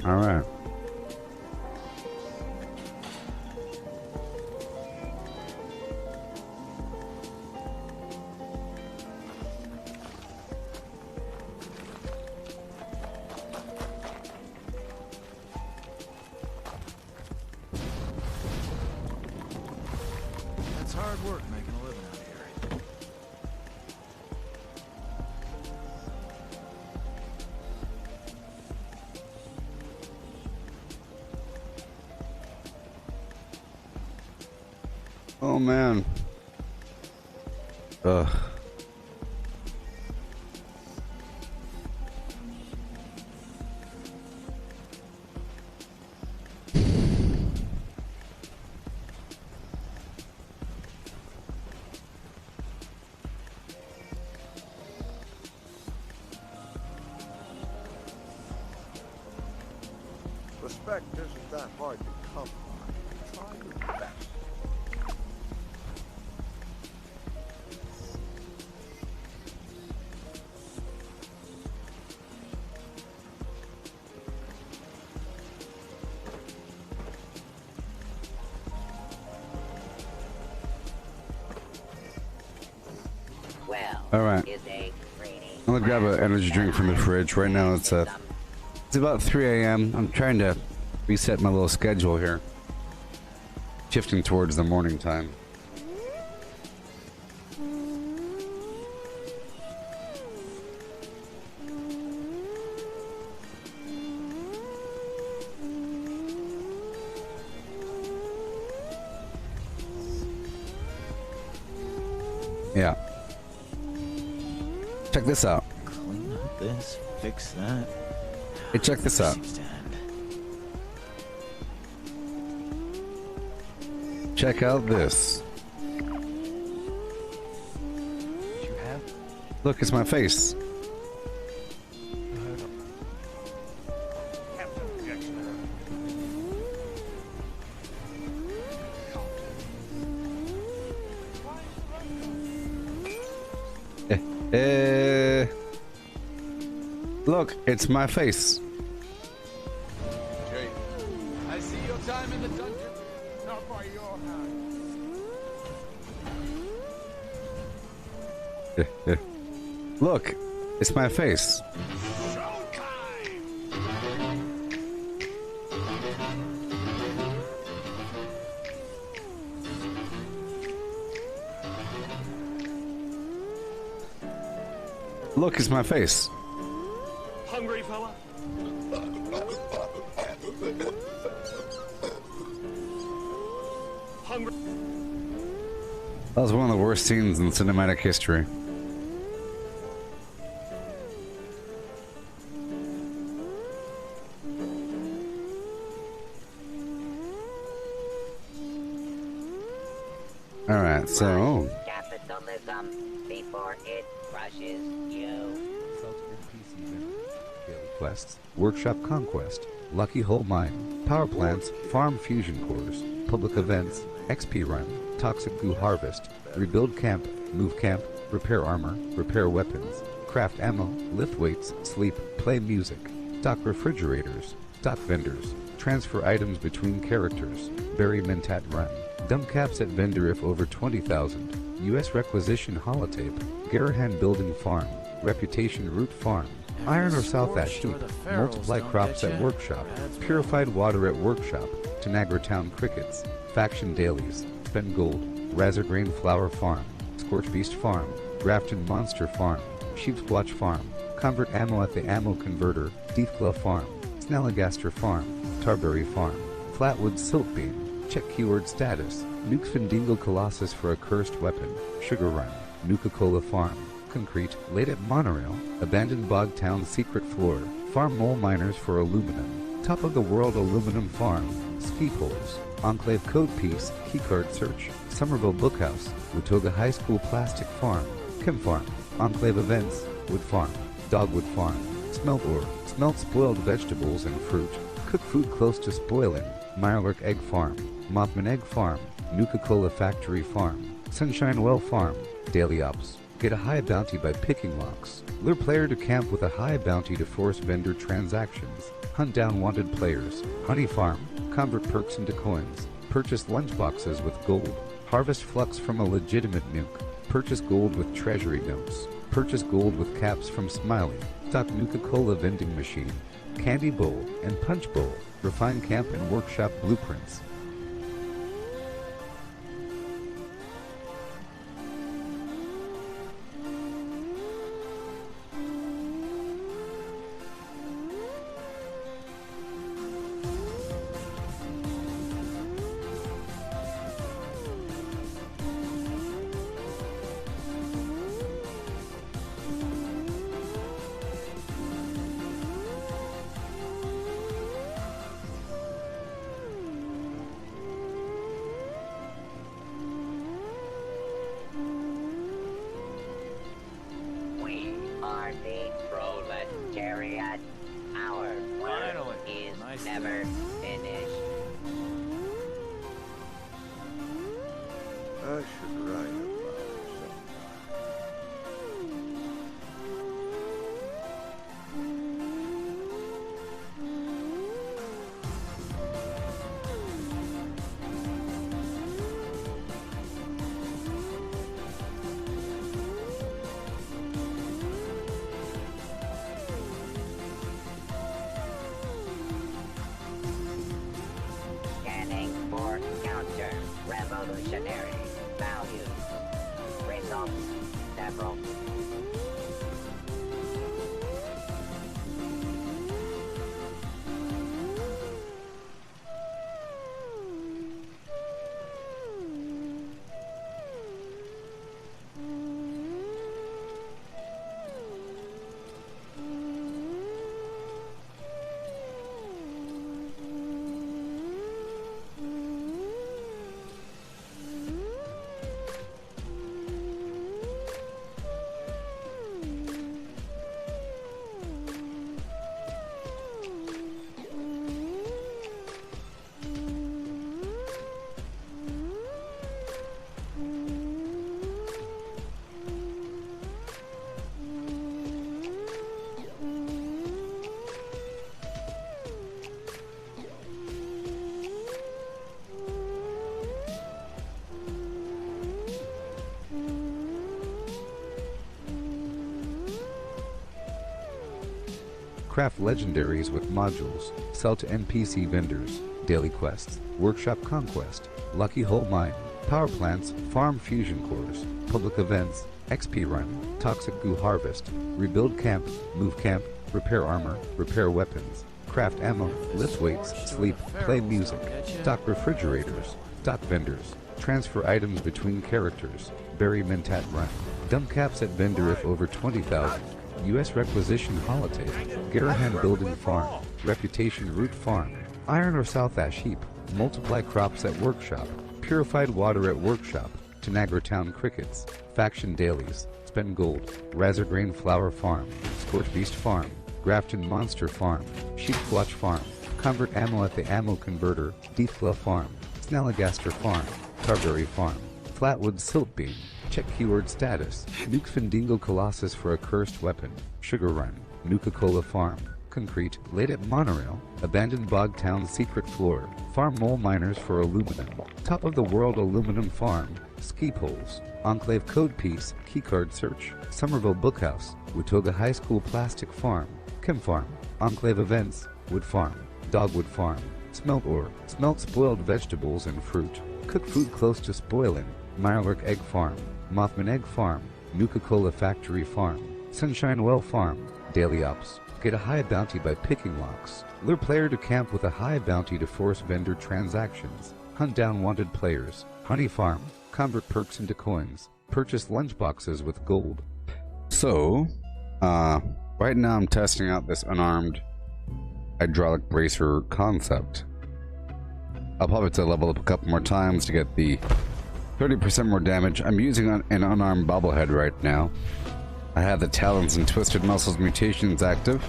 Speaker 1: All right.
Speaker 9: That's hard work making a living out here.
Speaker 1: Oh man. Ugh.
Speaker 3: Respect isn't that hard to come by. Try your best.
Speaker 6: Well,
Speaker 1: All right.
Speaker 6: is a greenie.
Speaker 1: I'm gonna grab an energy drink from the fridge. Right now it's about 3 a.m. I'm trying to reset my little schedule here. Shifting towards the morning time. Yeah. Check this out.
Speaker 9: Clean up this, fix that.
Speaker 1: Hey, check this out.
Speaker 9: Seems to end.
Speaker 1: Check out this.
Speaker 9: What you have?
Speaker 1: Look, it's my face. Look, it's my face.
Speaker 3: Jake, I see your time in the dungeon. Not by your hand.
Speaker 1: Look, it's my face. Look, it's my face.
Speaker 9: Hungry fella? Hungry.
Speaker 1: That was one of the worst scenes in cinematic history. Alright, so...
Speaker 6: Capitalism before it crushes you.
Speaker 1: Daily quests, workshop conquest, lucky hole mine, power plants, farm fusion cores, public events, XP run, toxic goo harvest, rebuild camp, move camp, repair armor, repair weapons, craft ammo, lift weights, sleep, play music, stock refrigerators, stock vendors, transfer items between characters, bury mentat run, dump caps at vendor if over 20,000, U.S. requisition holotape, Garahan building farm, reputation root farm, iron or south ash heap, multiply crops at workshop, purified water at workshop, Tanagra town crickets, faction dailies, spend gold, Razor grain flower farm, scorch beast farm, Grafton monster farm, sheep's watch farm, convert ammo at the ammo converter, Deathglow farm, Snelligaster farm, Tarberry farm, Flatwood silk beam, check keyword status, Nuke Findingo Colossus for a cursed weapon, Sugar Run, Nuka-Cola farm, concrete, late at monorail, abandoned bog town secret floor, farm mole miners for aluminum, top of the world aluminum farm, ski poles, enclave code piece, keycard search, Somerville bookhouse, Watoga high school plastic farm, chem farm, enclave events, wood farm, dogwood farm, smelt ore, smelt spoiled vegetables and fruit, cook food close to spoiling, Mirelurk egg farm, Mothman egg farm, Nuka-Cola factory farm, Sunshine well farm, daily ops. Get a high bounty by picking locks. Lure player to camp with a high bounty to force vendor transactions. Hunt down wanted players. Honey farm. Convert perks into coins. Purchase lunchboxes with gold. Harvest flux from a legitimate nuke. Purchase gold with treasury notes. Purchase gold with caps from Smiley. Stock Nuka-Cola vending machine. Candy bowl and punch bowl. Refine camp and workshop blueprints.
Speaker 6: We are the proletariat. Our work
Speaker 9: Finally.
Speaker 6: is
Speaker 9: Nice.
Speaker 6: never finished.
Speaker 3: I should write about it sometime.
Speaker 6: Scanning for counter revolutionary values. Results several.
Speaker 1: Craft legendaries with modules. Sell to NPC vendors. Daily quests. Workshop conquest. Lucky hole mine. Power plants. Farm fusion cores. Public events. XP run. Toxic goo harvest. Rebuild camp. Move camp. Repair armor. Repair weapons. Craft ammo. Lift weights. Sleep. Play music. Stock refrigerators. Stock vendors. Transfer items between characters. Bury Mentat run. Dump caps at vendor if over 20,000. U.S. requisition holotape. Garahan building farm. Reputation root farm. Iron or South Ash heap. Multiply crops at workshop. Purified water at workshop. Tanagra Town crickets. Faction dailies. Spend gold. Razor grain flower farm. Scorch beast farm. Grafton monster farm. Sheepwatch farm. Convert ammo at the ammo converter. Deathglow farm. Snalligaster farm. Carberry farm. Flatwood silt beam. Check keyword status. Nuke Findingo Colossus for a cursed weapon. Sugar Run. Nuka-Cola Farm. Concrete. Laid at Monorail. Abandoned Bog Town secret floor. Farm mole miners for aluminum. Top of the world aluminum farm. Ski poles. Enclave code piece. Keycard search. Somerville Bookhouse. Watoga High School plastic farm. Chem farm. Enclave events. Wood farm. Dogwood farm. Smelt ore. Smelt spoiled vegetables and fruit. Cook food close to spoiling. Mirelurk Egg Farm. Mothman Egg Farm. Nuka-Cola Factory Farm. Sunshine Well Farm. Daily Ops. Get a high bounty by picking locks. Lure player to camp with a high bounty to force vendor transactions. Hunt down wanted players. Honey Farm. Convert perks into coins. Purchase lunchboxes with gold. So, right now I'm testing out this unarmed hydraulic bracer concept. I'll probably have to level up a couple more times to get the 30% more damage. I'm using an unarmed bobblehead right now. I have the Talons and Twisted Muscles mutations active.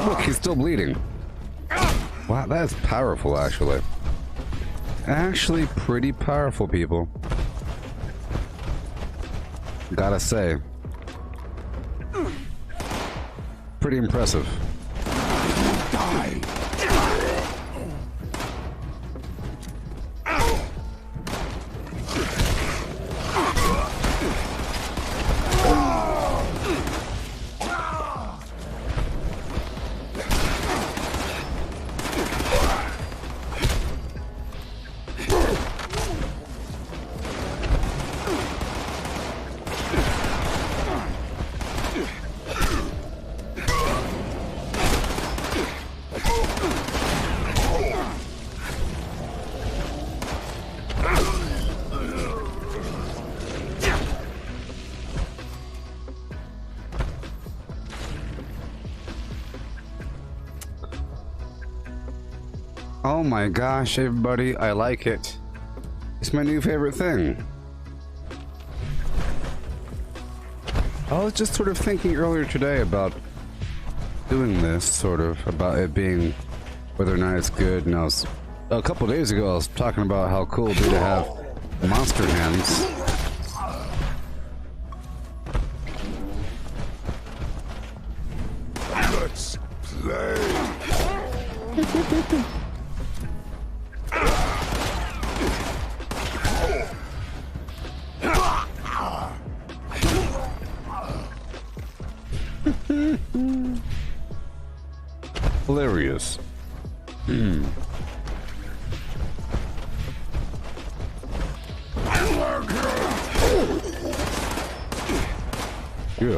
Speaker 1: Look, he's still bleeding. Wow, that is powerful, actually. Actually, pretty powerful, people. Gotta say. Pretty impressive. Die. Oh my gosh, everybody, I like it. It's my new favorite thing. I was just sort of thinking earlier today about doing this, sort of, about it being whether or not it's good, and a couple days ago I was talking about how cool it'd be to have monster hands.
Speaker 3: Let's play.
Speaker 1: Hilarious. Yeah.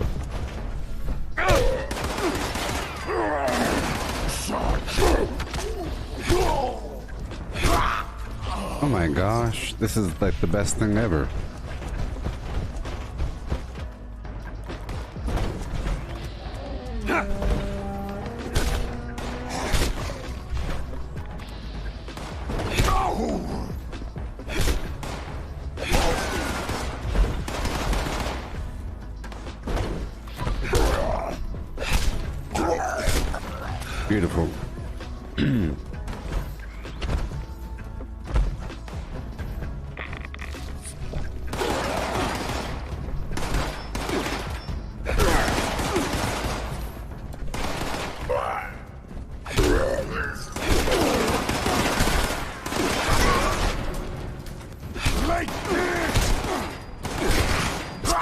Speaker 1: Oh my gosh, this is like the best thing ever. Beautiful.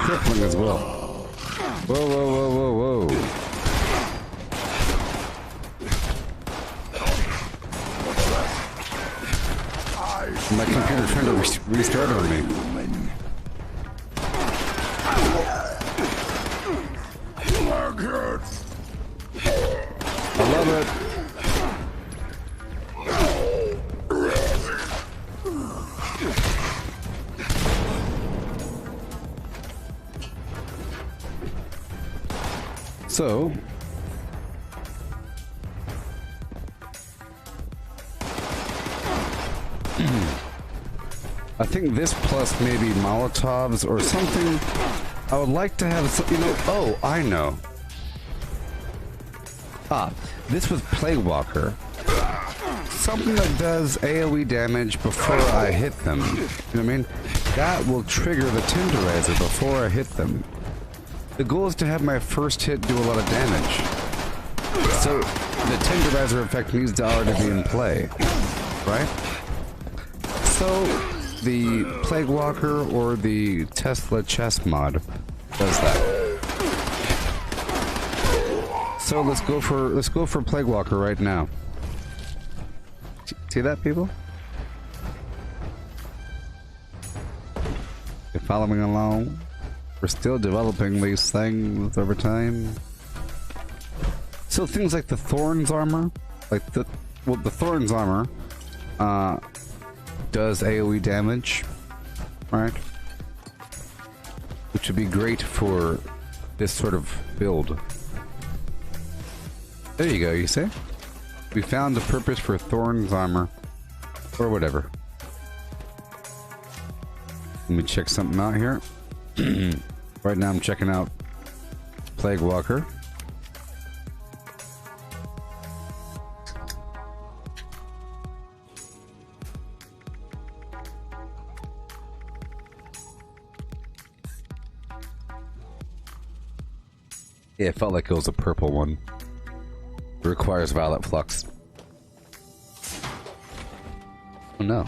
Speaker 1: crippling as well. Whoa, whoa, whoa, whoa, whoa. My computer's trying to restart on me. I love it. So, I think this plus maybe Molotovs or something. I would like to have some, you know, oh, I know. Ah, this was Plague Walker. Something that does AoE damage before I hit them. You know what I mean? That will trigger the Tenderizer before I hit them. The goal is to have my first hit do a lot of damage. So, the Tenderizer effect needs to already be in play. Right? So, the Plague Walker or the Tesla chest mod does that. So let's go for Plague Walker right now. See that, people? You're following along. We're still developing these things over time. So things like the Thorns armor, the Thorns armor, does AoE damage, right? Which would be great for this sort of build. There you go, you see? We found a purpose for Thorn's armor. Or whatever. Let me check something out here. Right now I'm checking out Plague Walker. Yeah, it felt like it was a purple one. It requires Violet Flux. Oh no.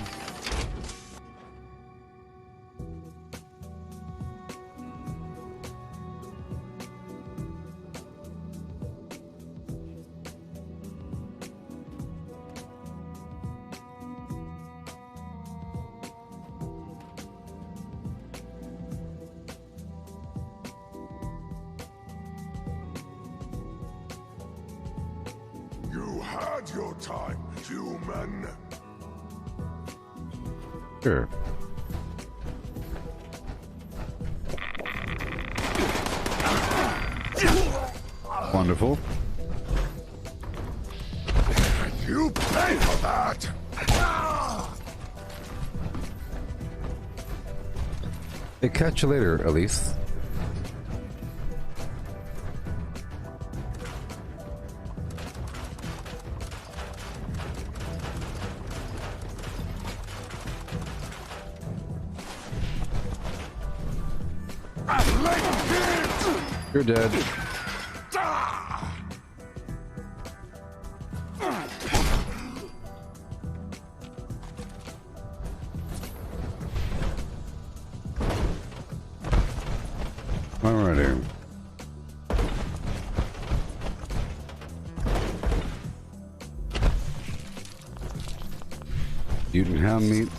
Speaker 3: You had your time, human.
Speaker 1: Sure. Wonderful.
Speaker 3: You pay for that.
Speaker 1: Hey, catch you later, Elise. You're dead. Alrighty. Mutant hound meat.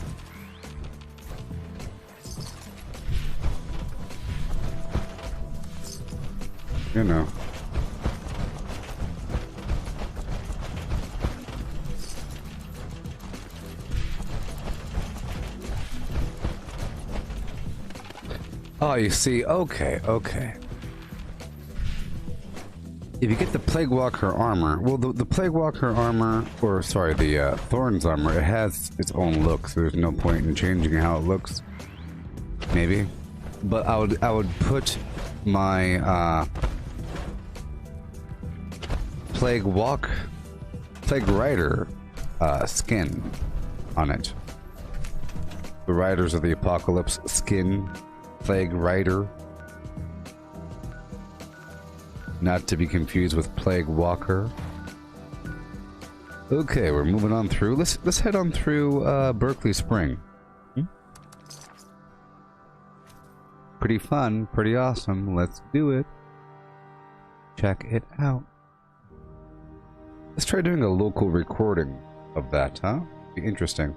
Speaker 1: You know. Oh, you see, okay. If you get the Plague Walker armor, well, the Plague Walker armor, or sorry, the Thorns armor, it has its own look, so there's no point in changing how it looks. Maybe, but I would put my Plague Rider skin on it. The Riders of the Apocalypse skin, Plague Rider. Not to be confused with Plague Walker. Okay, we're moving on through. Let's head on through Berkeley Spring. pretty fun, pretty awesome. Let's do it. Check it out. Let's try doing a local recording of that, huh? Be interesting.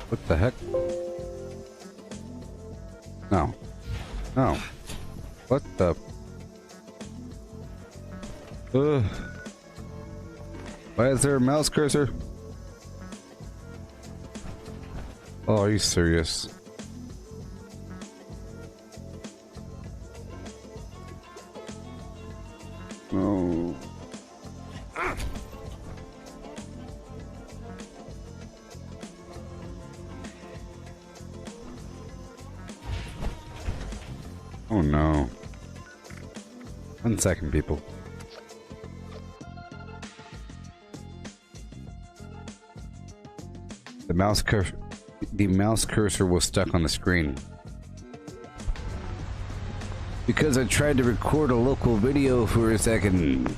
Speaker 1: What the heck? No. No. What the? Ugh. Why is there a mouse cursor? Oh, are you serious? No. Oh no. 1 second, people. The mouse cursor was stuck on the screen. Because I tried to record a local video for a second.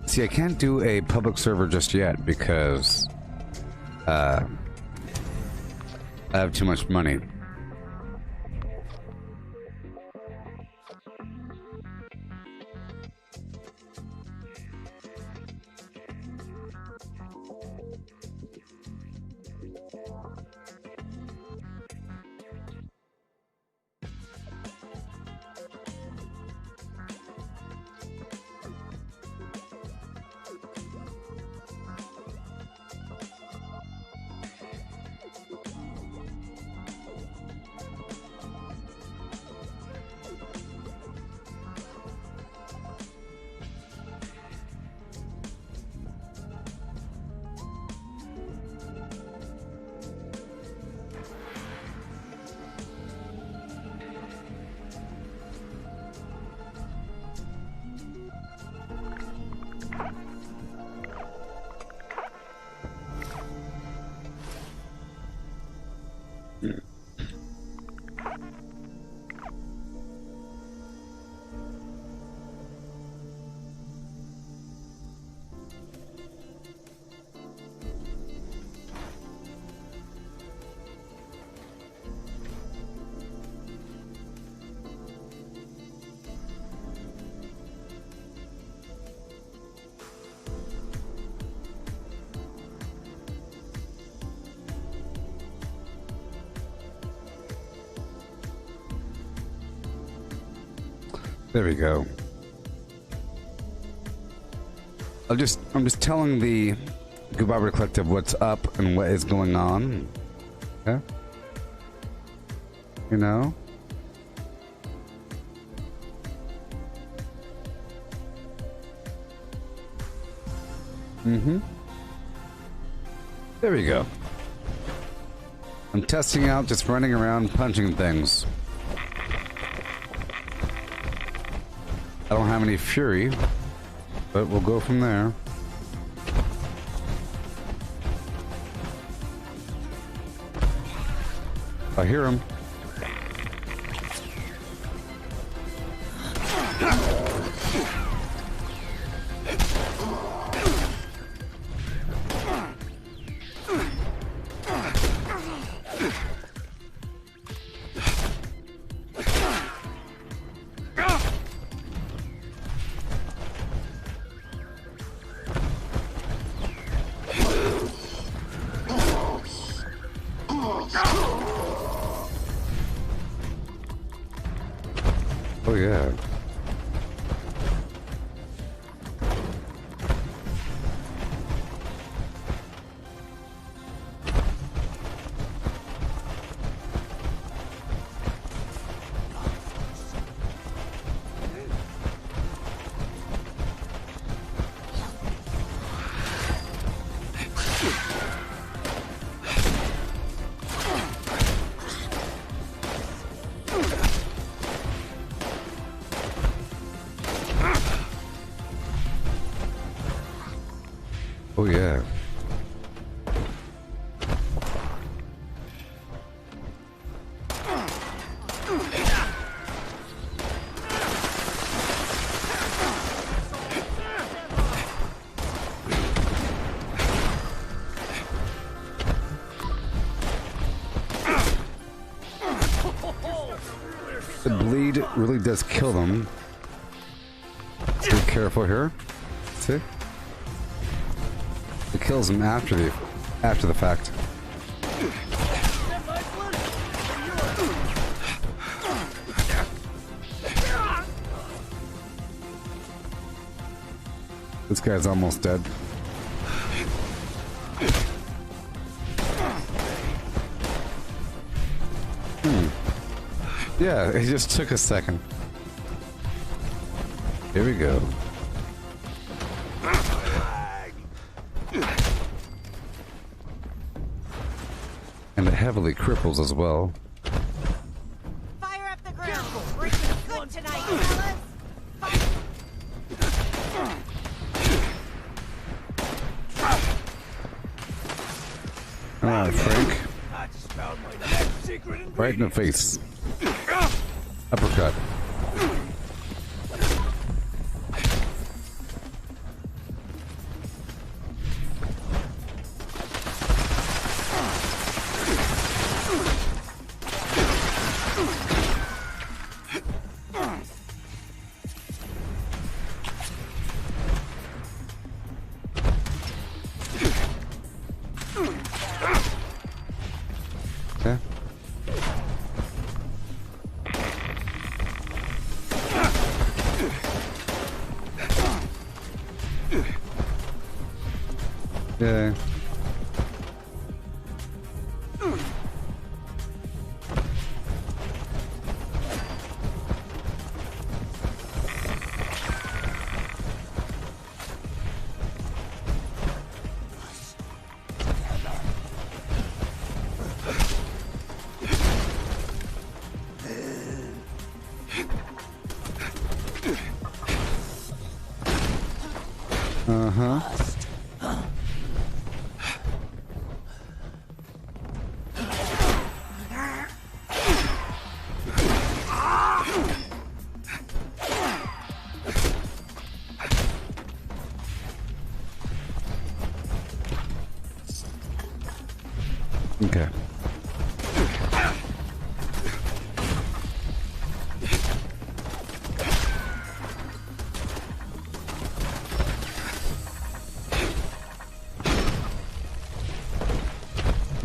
Speaker 1: See, I can't do a public server just yet because I have too much money. There we go. I'm just telling the Gooboberti Collective what's up and what is going on. Okay? You know? There we go. I'm testing out just running around punching things. I don't have any fury, but we'll go from there. I hear him. Oh yeah. Oh yeah. The bleed really does kill them. Be careful here. See? It kills them after the fact. This guy's almost dead. Yeah, it just took a second. Here we go. And it heavily cripples as well.
Speaker 5: Fire up the ground. We're eating good tonight, fellas.
Speaker 1: Alright, Frank. Right in the face. Uppercut. Okay. Yeah. Uh-huh. Okay.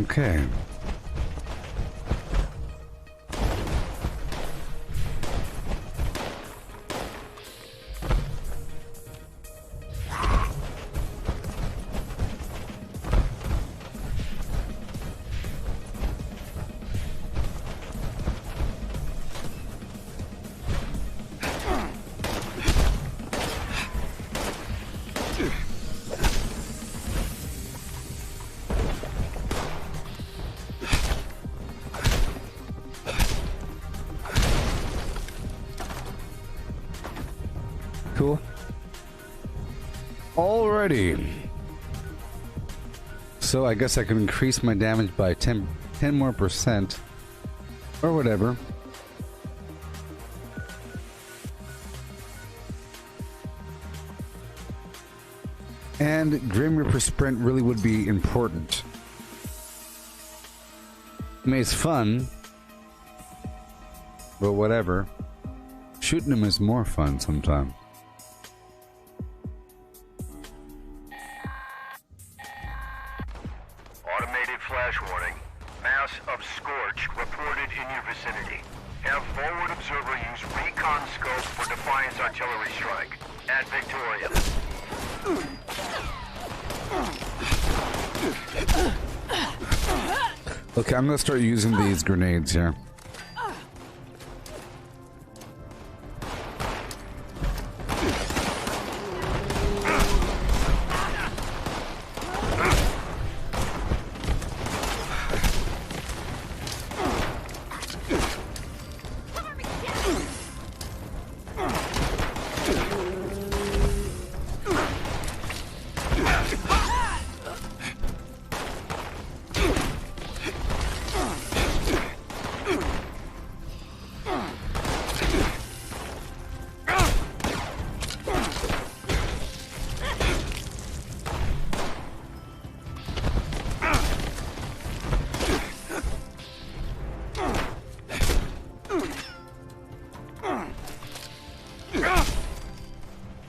Speaker 1: Okay. Cool. Alrighty. So I guess I can increase my damage by 10 more percent. Or whatever. And Grim Reaper Sprint really would be important. I mean, it's fun. But whatever. Shooting them is more fun sometimes.
Speaker 4: Automated flash warning. Mass of Scorch reported in your vicinity. Have forward observer use recon scope for Defiance artillery strike. At Victoria.
Speaker 1: Okay, I'm gonna start using these grenades here.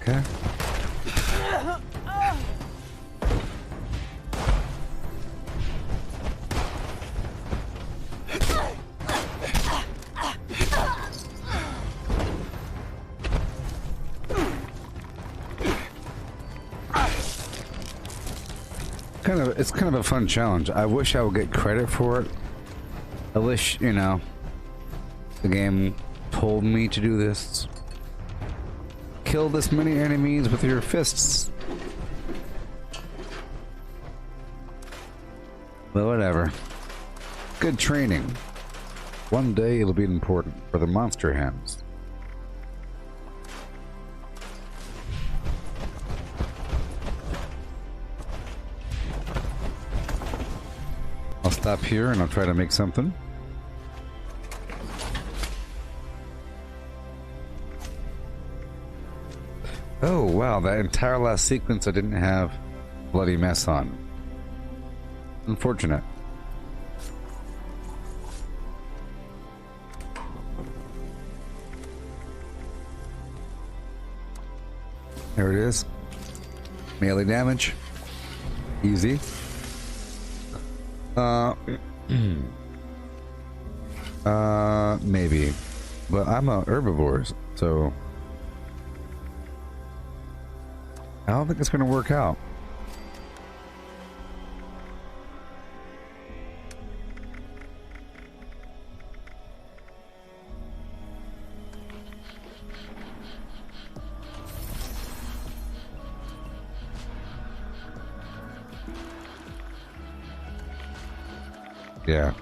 Speaker 1: Okay. It's kind of a fun challenge. I wish I would get credit for it. I wish, you know, the game told me to do this. Kill this many enemies with your fists. But whatever. Good training. One day it'll be important for the monster hands. I'll stop here and I'll try to make something. Oh wow, that entire last sequence I didn't have bloody mess on. Unfortunate. There it is. Melee damage. Easy. Maybe. But I'm a herbivore, so I don't think it's gonna work out. Yeah.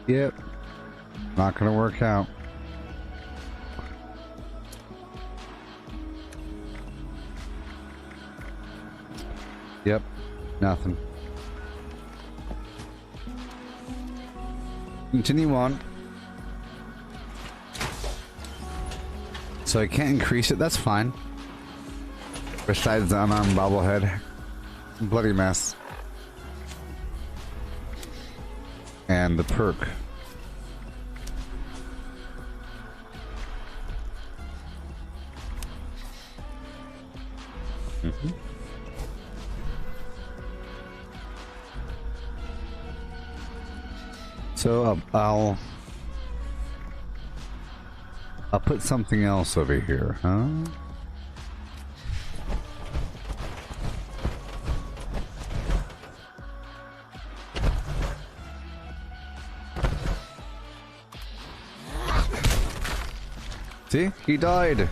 Speaker 1: Yep. Not gonna work out. Yep. Nothing. Continue on. So I can't increase it, that's fine. Besides the unarmed bobblehead. Bloody mess. And the perk. So I'll put something else over here, huh? See? He died.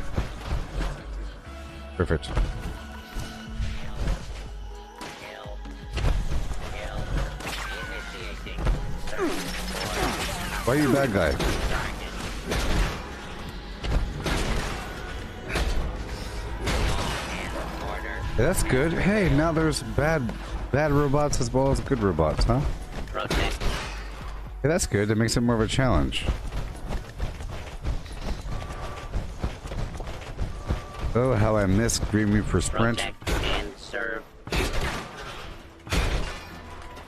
Speaker 1: Perfect. Why are you a bad guy? Yeah, that's good. Hey, now there's bad robots as well as good robots, huh? Yeah, that's good. It makes it more of a challenge. Oh, how I miss Green Reaper Sprint.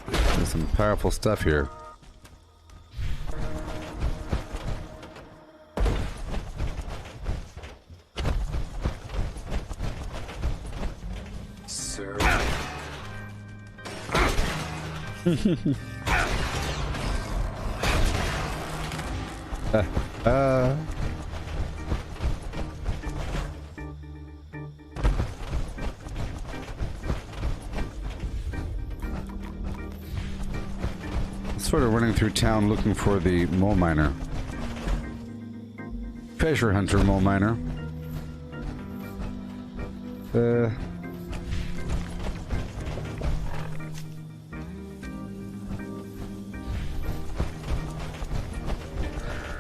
Speaker 1: There's some powerful stuff here. Sort of running through town looking for the mole miner. Treasure hunter mole miner.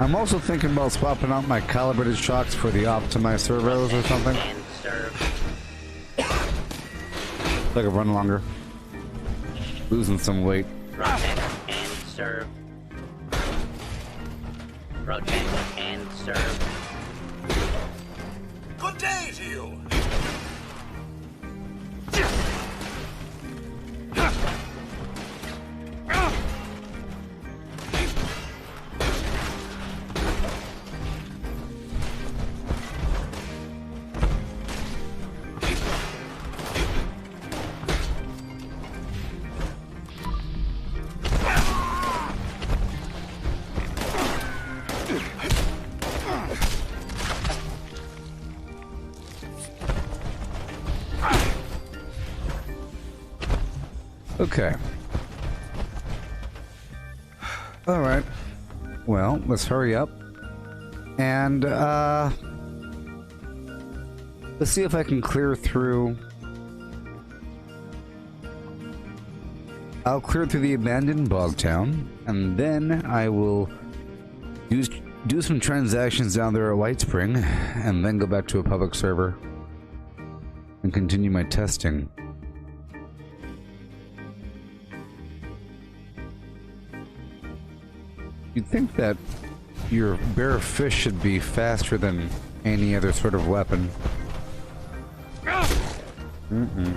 Speaker 1: I'm also thinking about swapping out my calibrated shocks for the optimized servos or something. So I can run longer. Losing some weight.
Speaker 6: Serve. Protect and serve.
Speaker 8: Good day to you.
Speaker 1: Okay. Alright. Well, let's hurry up. And, let's see if I can clear through... I'll clear through the abandoned bog town, and then I will do some transactions down there at White Spring, and then go back to a public server and continue my testing. You'd think that your bare fish should be faster than any other sort of weapon. Mm-mm.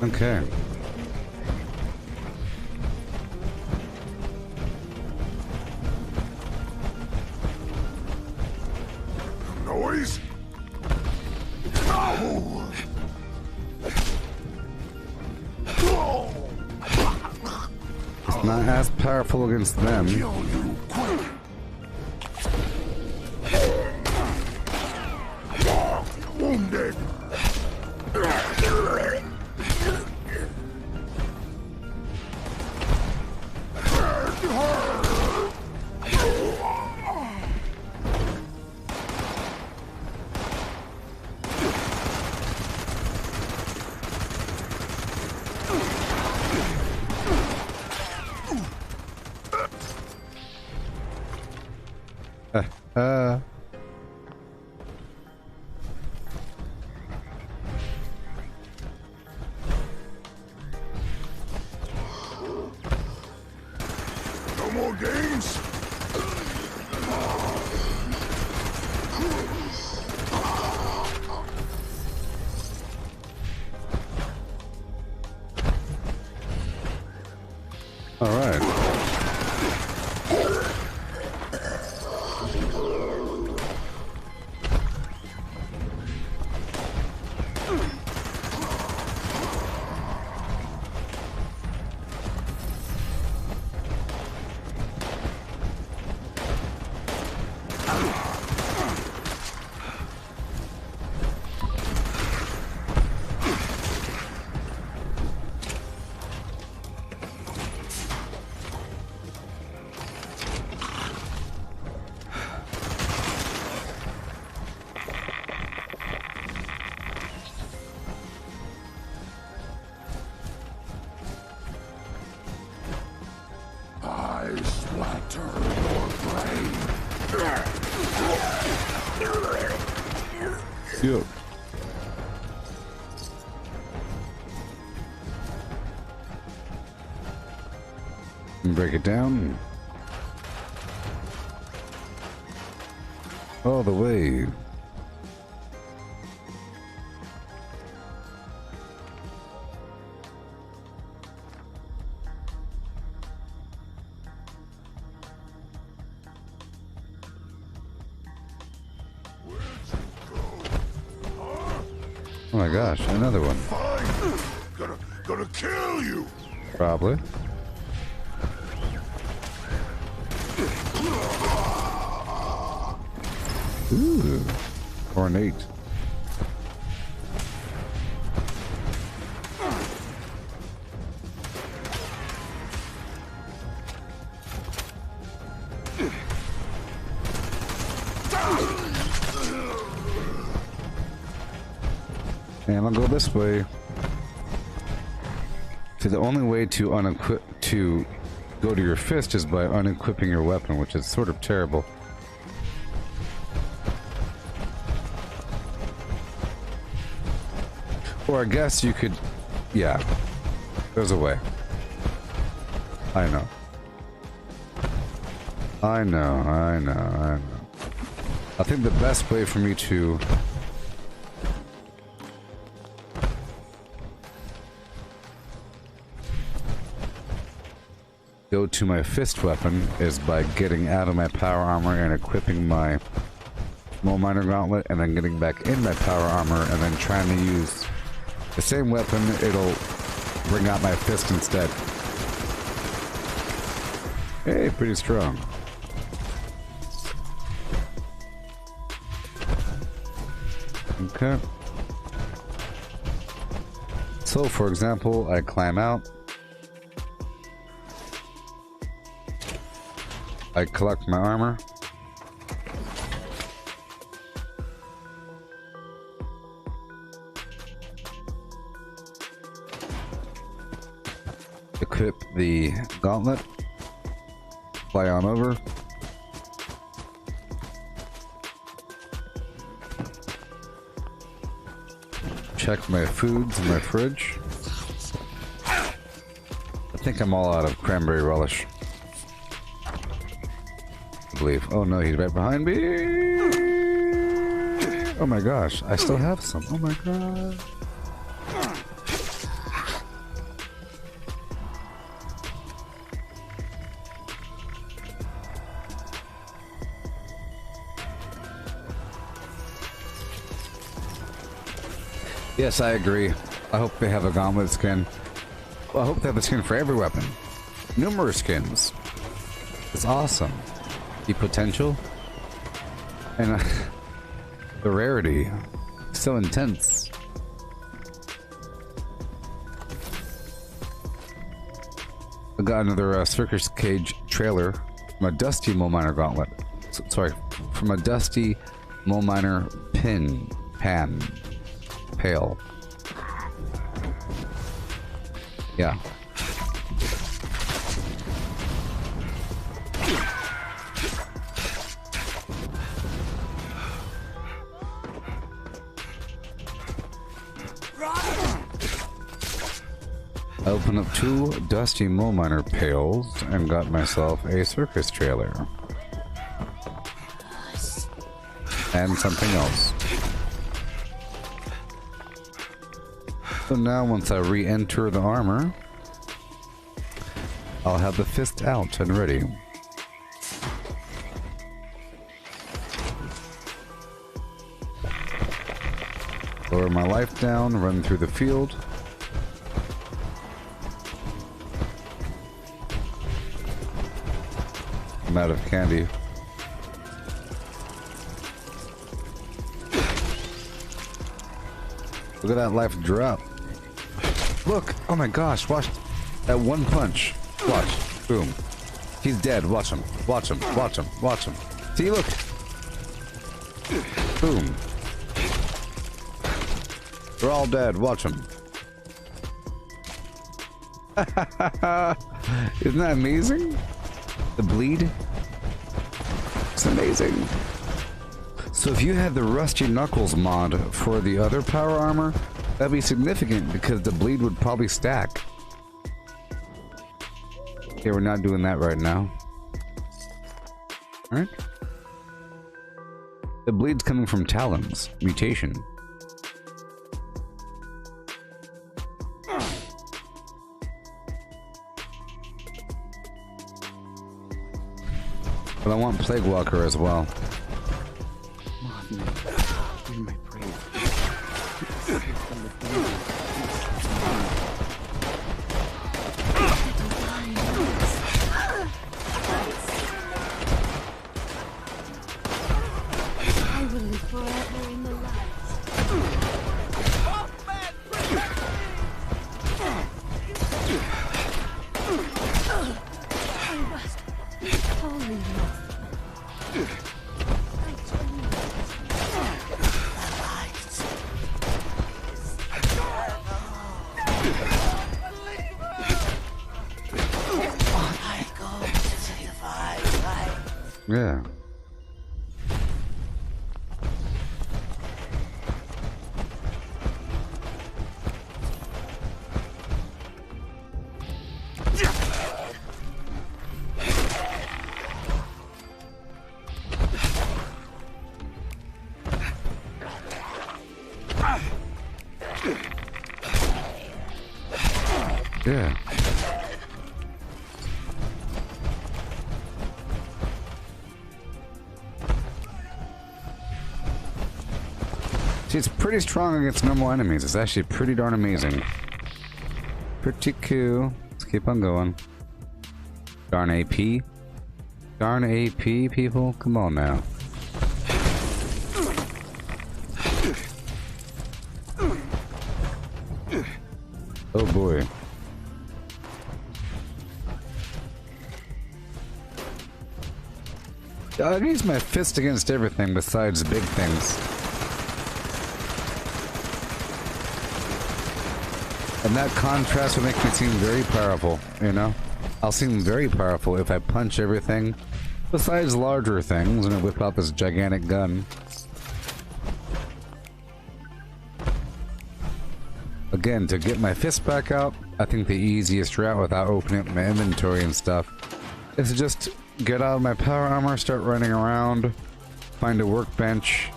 Speaker 1: Okay.
Speaker 3: Noise? No!
Speaker 1: It's not as powerful against them.
Speaker 3: Kill you quick! Wounded! No more games?
Speaker 1: All right.
Speaker 3: I splatter your brain.
Speaker 1: Yo. Break it down. All the way. Oh my gosh, another one.
Speaker 3: Fine. Gonna kill you.
Speaker 1: Probably. Ooh, ornate. And I'll go this way. So the only way to unequip to go to your fist is by unequipping your weapon, which is sort of terrible. Or I guess you could, yeah. There's a way. I know. I know. I think the best way for me to go to my fist weapon is by getting out of my power armor and equipping my Mole Miner Gauntlet, and then getting back in my power armor and then trying to use the same weapon. It'll bring out my fist instead. Hey, pretty strong. Okay. So, for example, I climb out. I collect my armor. Equip the gauntlet. Fly on over. Check my foods in my fridge. I think I'm all out of cranberry relish. I believe. Oh no, he's right behind me. Oh my gosh, I still have some. Oh my god. Yes, I agree. I hope they have a gauntlet skin. Well, I hope they have a skin for every weapon. Numerous skins. It's awesome. The potential. And the rarity. So intense. I got another Circus Cage trailer from a Dusty Mole Miner Gauntlet. Sorry, from a Dusty Mole Miner Pan. Pail. Yeah. I opened up 2 Dusty Mole Miner pails and got myself a circus trailer. And something else. So now once I re-enter the armor, I'll have the fist out and ready. Lower my life down, run through the field. I'm out of candy. Look at that life drop. Look! Oh my gosh, watch that one punch. Watch. Boom. He's dead. Watch him. Watch him. Watch him. Watch him. See, look! Boom. They're all dead. Watch them. Isn't that amazing? The bleed? It's amazing. So if you had the Rusty Knuckles mod for the other power armor, that'd be significant because the bleed would probably stack. Okay, we're not doing that right now. Alright. The bleed's coming from Talon's mutation. But I want Plague Walker as well. Yeah. Yeah. She's pretty strong against normal enemies. It's actually pretty darn amazing. Pretty cool. Let's keep on going. Darn AP. Darn AP, people. Come on now. Oh boy. I use my fist against everything besides big things. And that contrast will make me seem very powerful, you know? I'll seem very powerful if I punch everything besides larger things and whip out this gigantic gun. Again, to get my fist back out, I think the easiest route without opening up my inventory and stuff is to just get out of my power armor, start running around, find a workbench,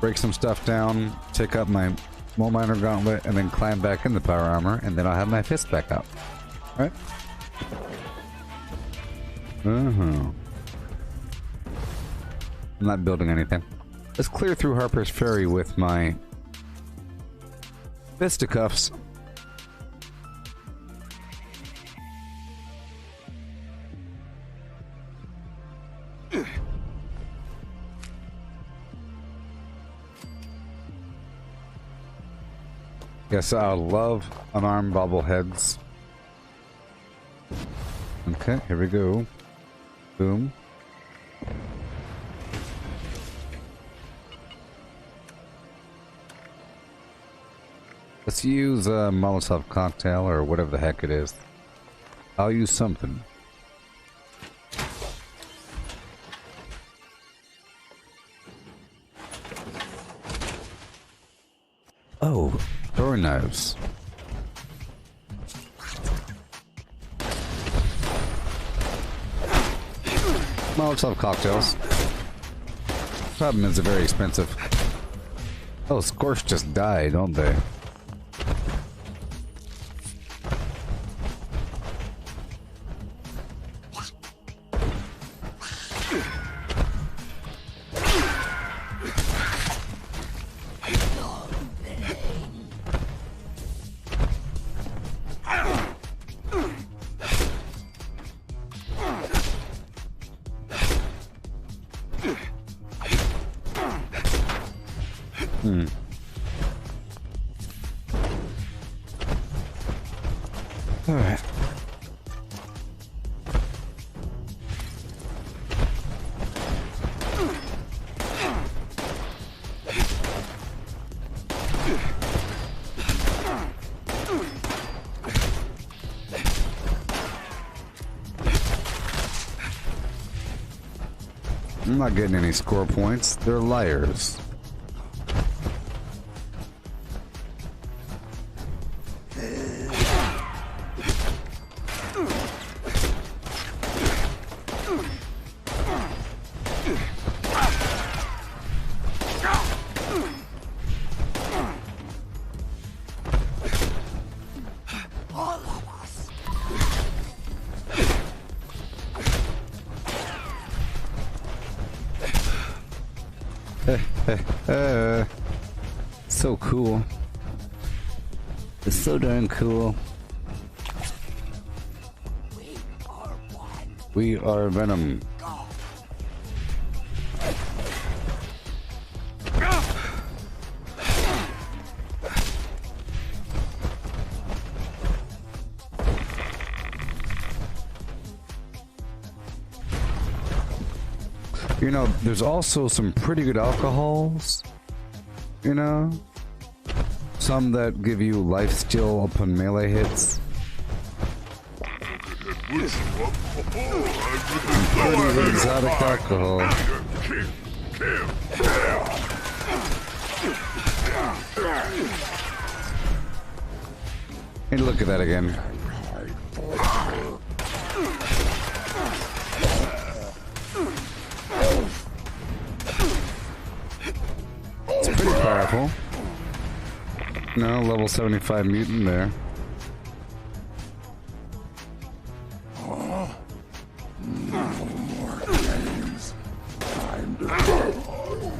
Speaker 1: break some stuff down, take up my Mole Miner Gauntlet, and then climb back in the power armor, and then I'll have my fist back out. Right? I'm not building anything. Let's clear through Harper's Ferry with my fisticuffs. Yes, I love unarmed bobbleheads. Okay, here we go. Boom. Let's use a Molotov cocktail or whatever the heck it is. I'll use something. Oh, throwing knives. Molotov cocktails. Problem is they're very expensive. Oh, Scorch just died, don't they? Alright. I'm not getting any score points. They're liars. So cool. It's so darn cool. We are Venom. You know, there's also some pretty good alcohols, you know? Some that give you life steal upon melee hits. Pretty exotic alcohol. Hey, look at that again. It's pretty powerful. No, level 75 mutant there.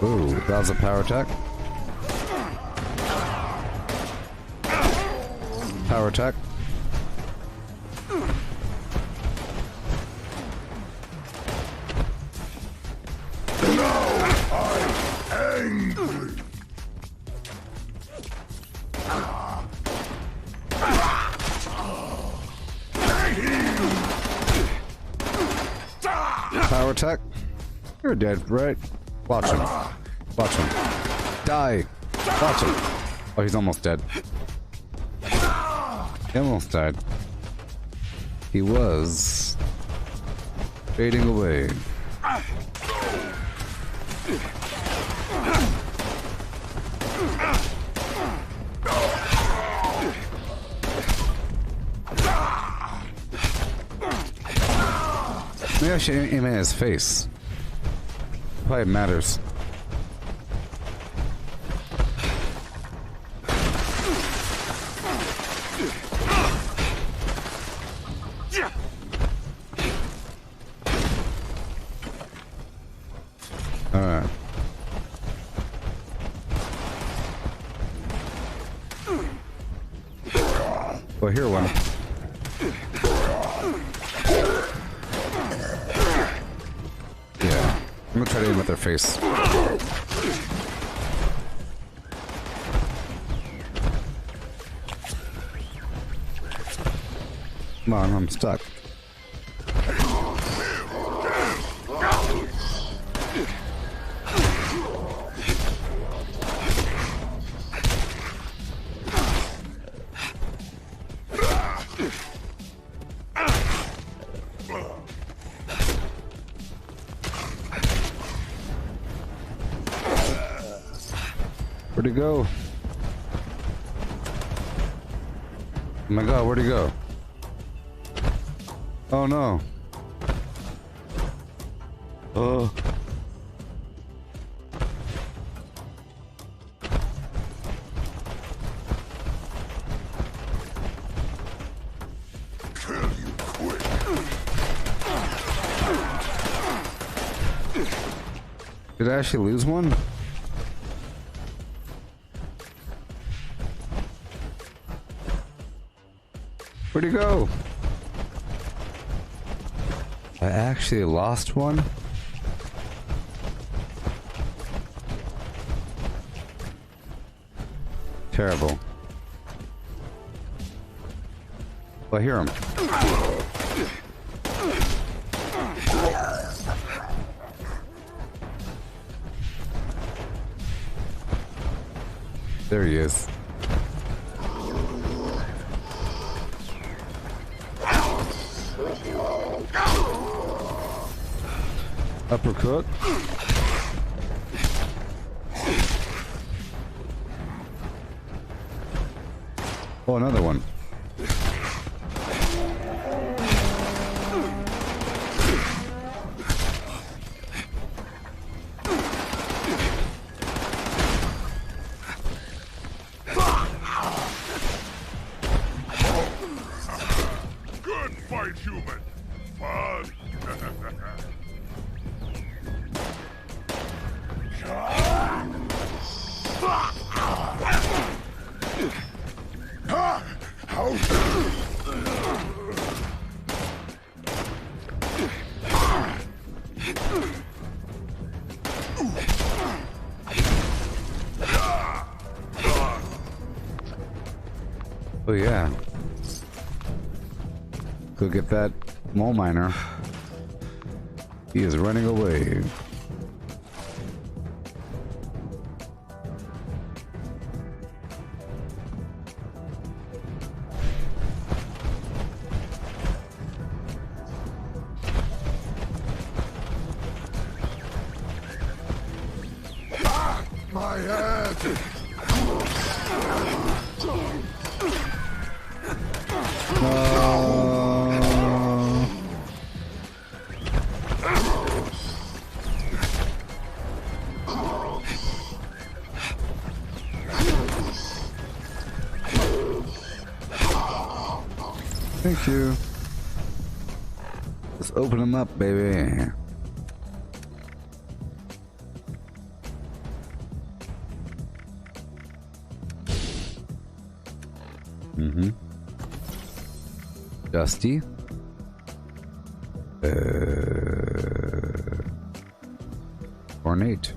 Speaker 1: Ooh. that was a power attack. Power attack. Power attack. You're dead, right? Watch him. Watch him. Die. Watch him. Oh, he's almost dead. He almost died. He was fading away. Maybe I should aim at his face. Probably matters. Alright. Well, here one. Yeah. I'm gonna try to aim at their face. Come on, I'm stuck. Where'd he go? Oh my god, where'd he go? Oh no. Oh.
Speaker 3: Kill you quick.
Speaker 1: Did I actually lose one? Where'd he go? I actually lost one? Terrible. Well, I hear him. There he is. Uppercut. Oh, another one.
Speaker 3: Good fight, human. Fun.
Speaker 1: Oh yeah. Go get that mole miner. He is running away.
Speaker 3: My head.
Speaker 1: Thank you. Let's open them up, baby. Mm-hmm. Dusty. Ornate.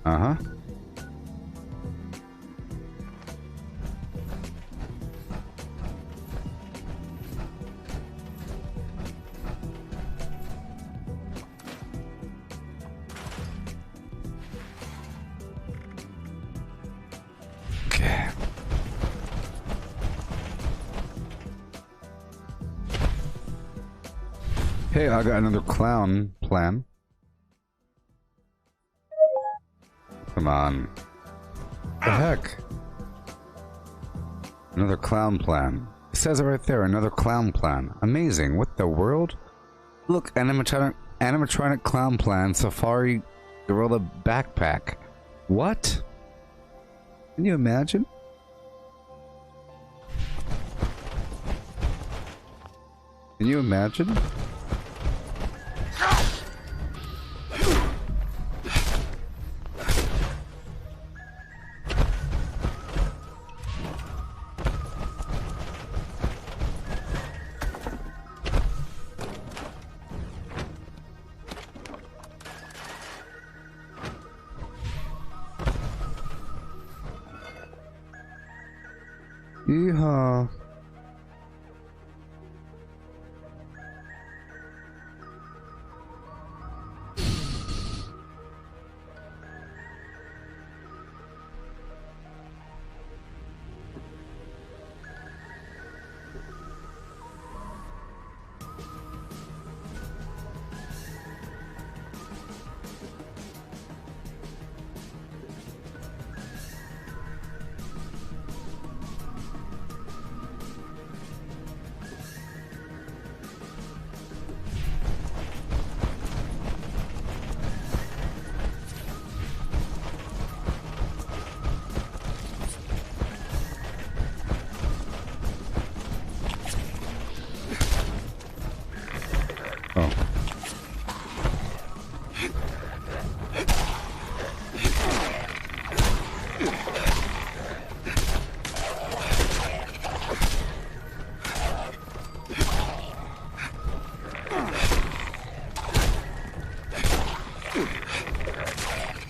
Speaker 1: Uh-huh. Okay. Hey, I got another clown plan. Come on. What the heck? Another clown plan. It says it right there, another clown plan. Amazing. What the world? Look, animatronic clown plan, safari gorilla backpack. What? Can you imagine? Can you imagine? Yeehaw.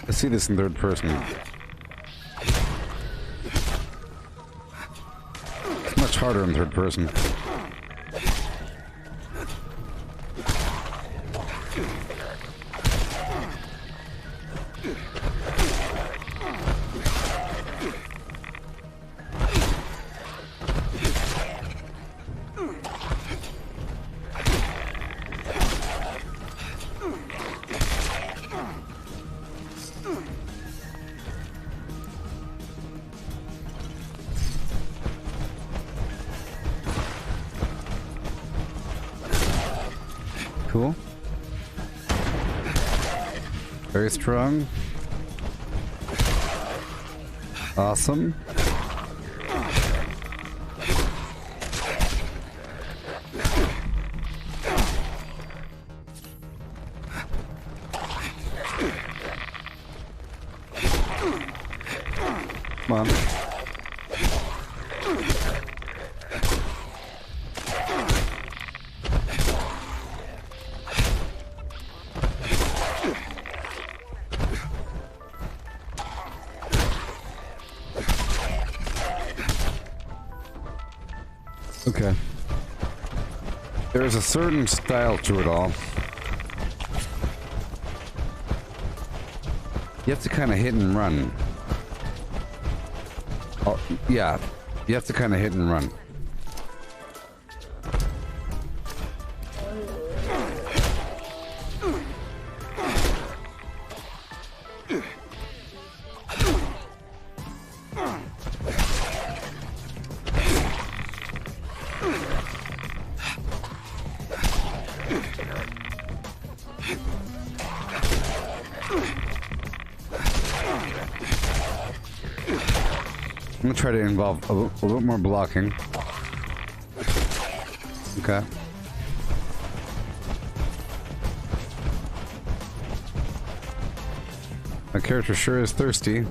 Speaker 1: I see this in third person. It's much harder in third person. Cool. Very strong. Awesome. Come on. Okay. There's a certain style to it all. You have to kind of hit and run. Oh, yeah. You have to kind of hit and run. I'm gonna try to involve a little bit more blocking. Okay. My character sure is thirsty.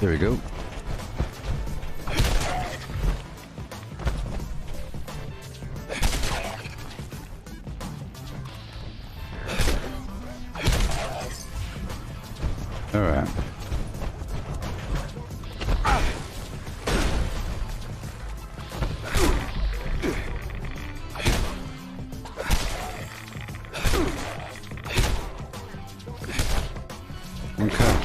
Speaker 1: There we go. All right. Okay.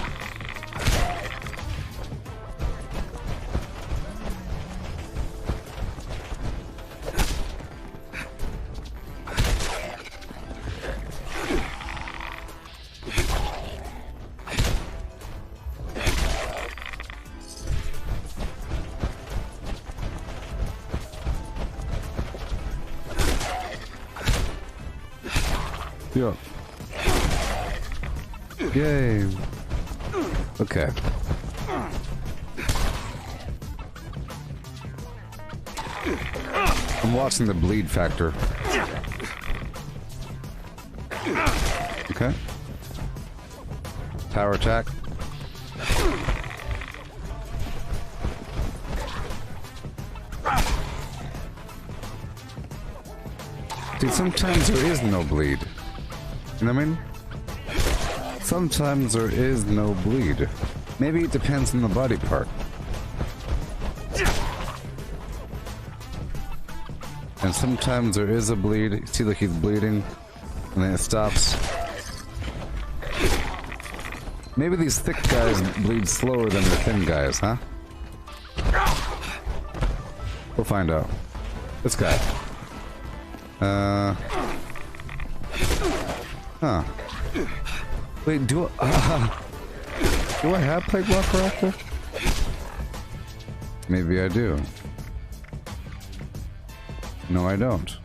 Speaker 1: Yeah. Yay. Okay. I'm watching the bleed factor. Okay. Power attack. Dude, sometimes there is no bleed. You know what I mean? Sometimes there is no bleed. Maybe it depends on the body part. And sometimes there is a bleed. You see like he's bleeding, and then it stops. Maybe these thick guys bleed slower than the thin guys, huh? We'll find out. This guy. Huh. Wait, do I have Plague Walker active? Maybe I do. No, I don't.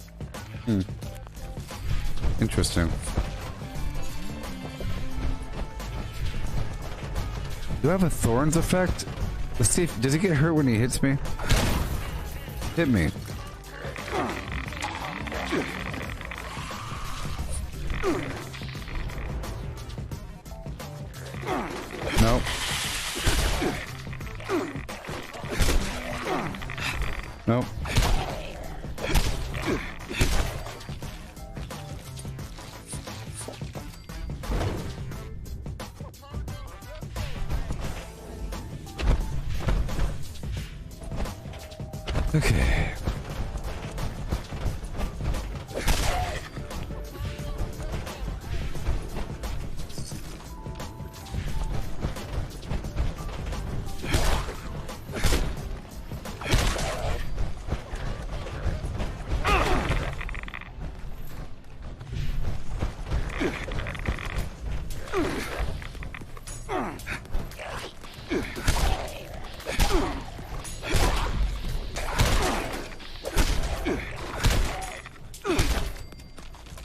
Speaker 1: Interesting. Do I have a Thorns effect? Let's see if, does he get hurt when he hits me? Hit me. Nope. Nope. Okay.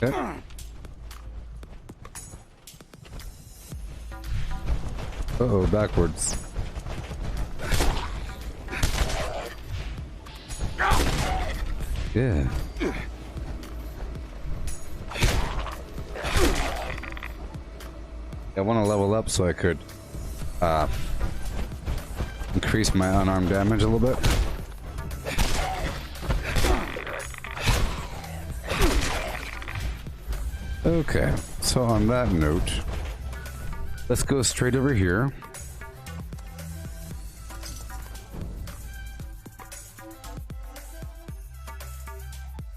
Speaker 1: Okay. Uh-oh, backwards. Yeah. I want to level up so I could increase my unarmed damage a little bit. Okay, so on that note, let's go straight over here.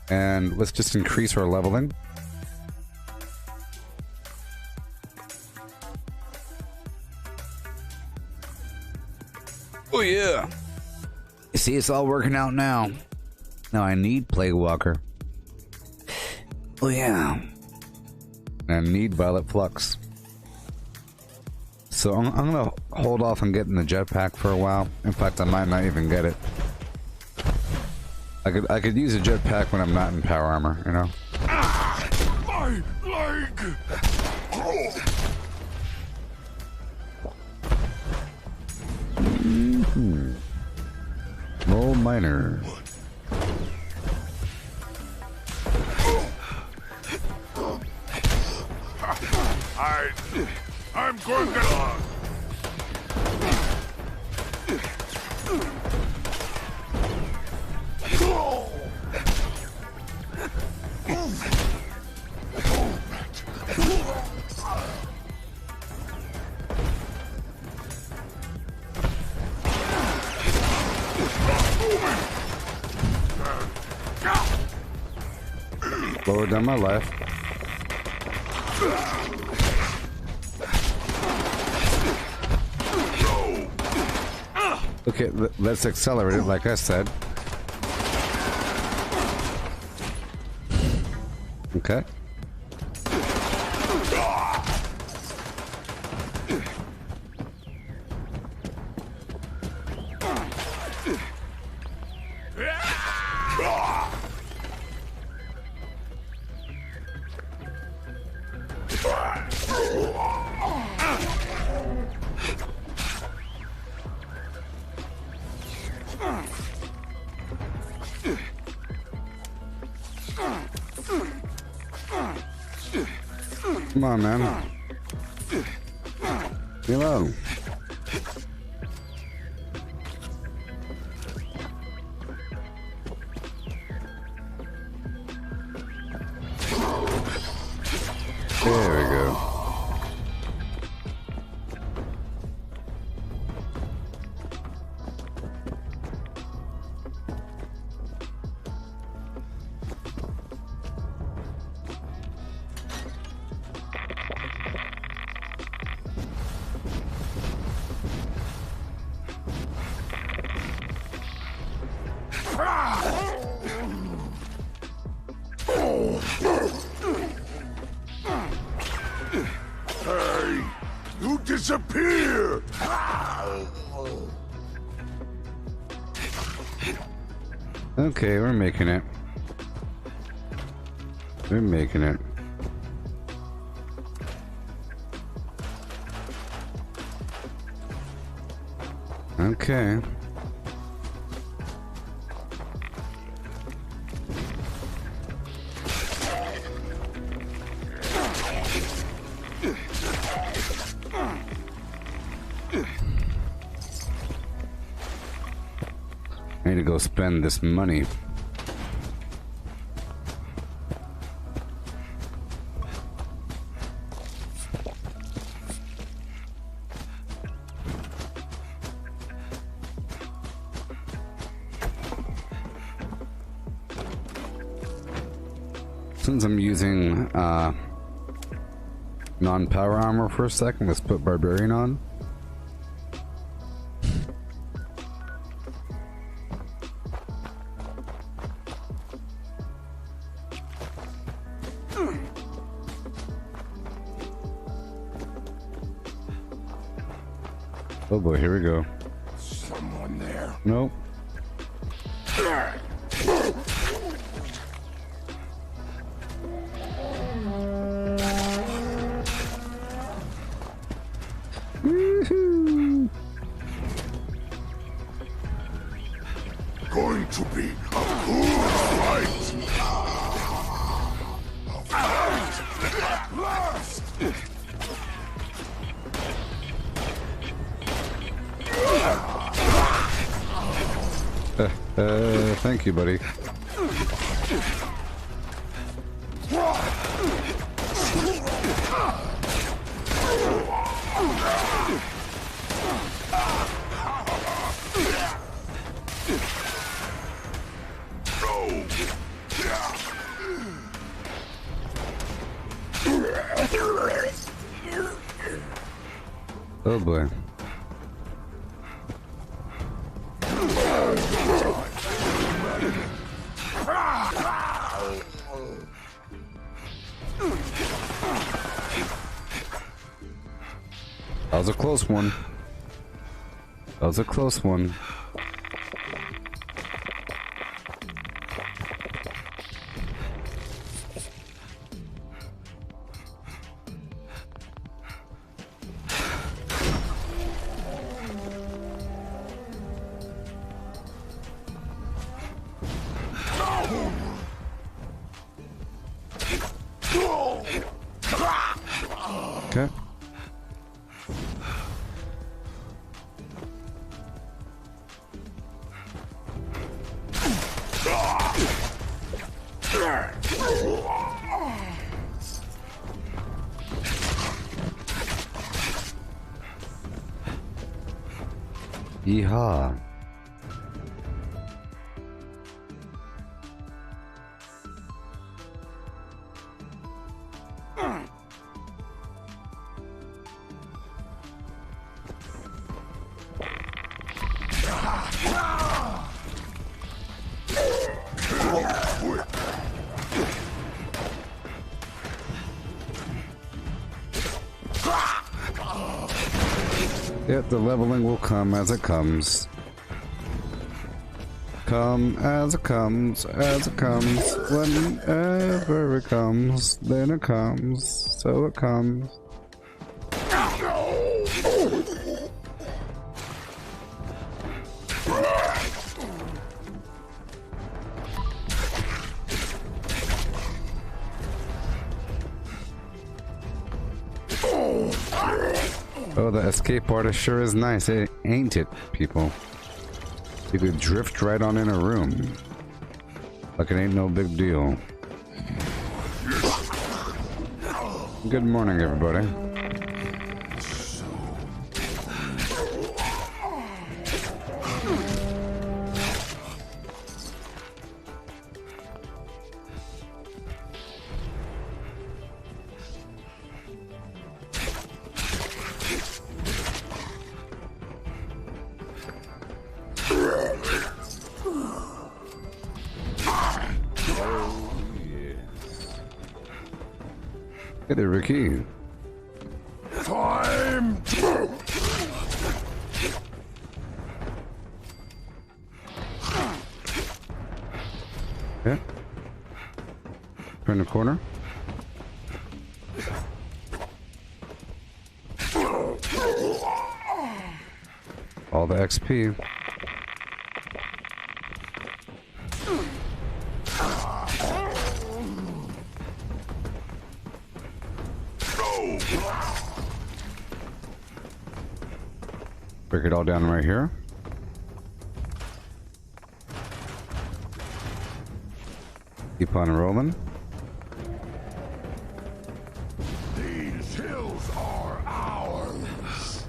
Speaker 1: And let's just increase our leveling. Oh yeah! You see, it's all working out now. Now I need Plague Walker. Oh yeah. And I need Violet Flux. So I'm gonna hold off on getting the jetpack for a while. In fact, I might not even get it. I could use a jetpack when I'm not in power armor, you know?
Speaker 3: My leg!
Speaker 1: Roll minor. Lower down my life. Okay, let's accelerate it like I said. Okay. Come on, man. Leave me alone. There we go.
Speaker 3: Hey, you disappear!
Speaker 1: Okay, we're making it. We're making it. Okay. I need to go spend this money. Since I'm using non-power armor for a second, let's put Barbarian on. Oh boy, here we go.
Speaker 3: Someone there.
Speaker 1: Nope. Woohoo!
Speaker 3: Going to be a good fight. A fight at last.
Speaker 1: Thank you, buddy. Oh boy. That was a close one. That was a close one. Okay. Yeehaw. Yep, the leveling will come as it comes. Come as it comes, as it comes. Whenever it comes, then it comes. So it comes. Oh, the escape artist sure is nice, ain't it, people? You could drift right on in a room. Like it ain't no big deal. Good morning, everybody. Hey there, Ricky.
Speaker 3: Time.
Speaker 1: Yeah. Turn the corner. All the XP. Break it all down right here. Keep on rolling.
Speaker 3: These hills are ours.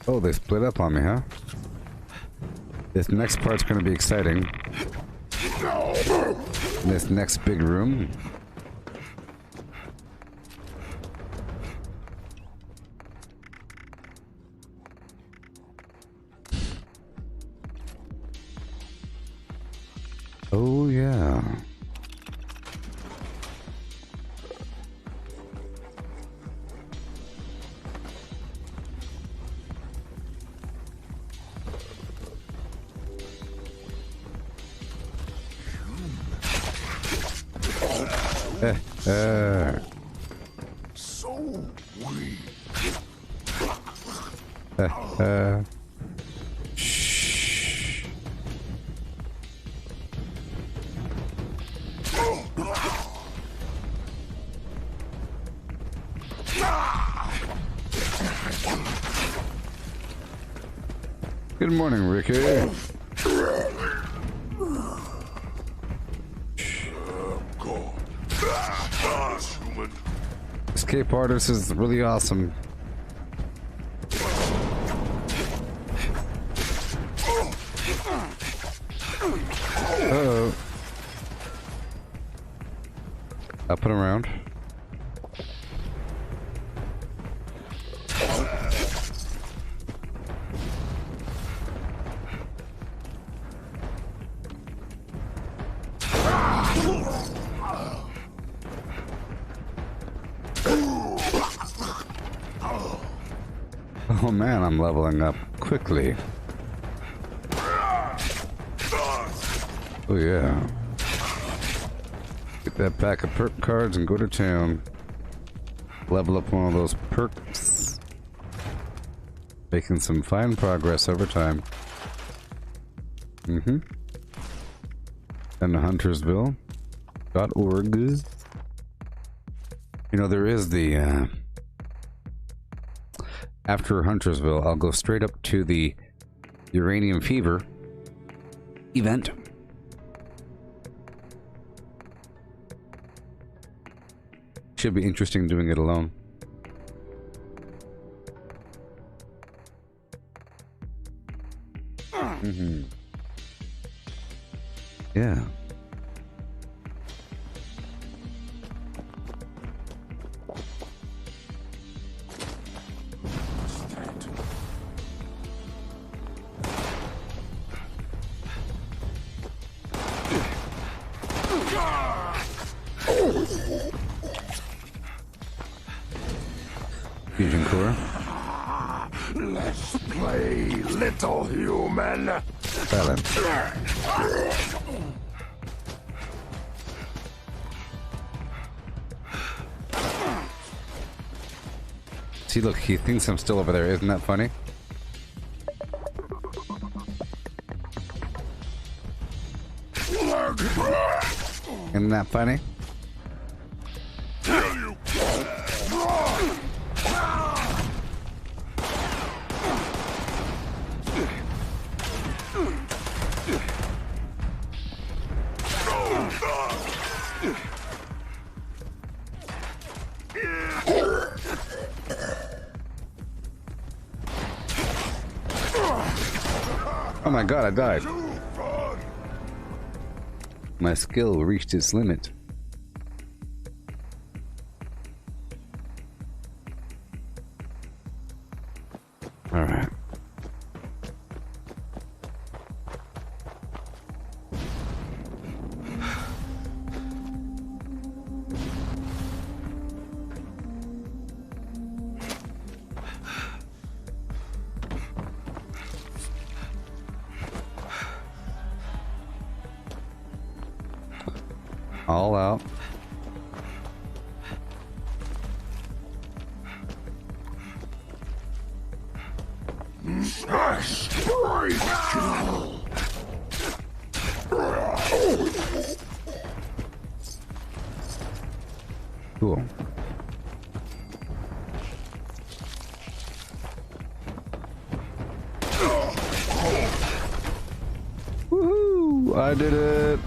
Speaker 1: Oh, they split up on me, huh? This next part's gonna be exciting. This next big room. Oh, yeah.
Speaker 3: So weak.
Speaker 1: Shh. Good morning, Ricky. Escape artist is really awesome. Uh-oh. Up and around. Oh man, I'm leveling up quickly. Oh yeah. Get that pack of perk cards and go to town. Level up one of those perks. Making some fine progress over time. And the Huntersville.org. You know, there is the after Huntersville, I'll go straight up to the Uranium Fever event. should be interesting doing it alone. Yeah. Fusion core.
Speaker 3: Let's play, little human.
Speaker 1: Balance. See, look, he thinks I'm still over there. Isn't that funny? Isn't that funny? Oh my god, I died. My skill reached its limit. Alright. All out. Cool. Woohoo! I did it.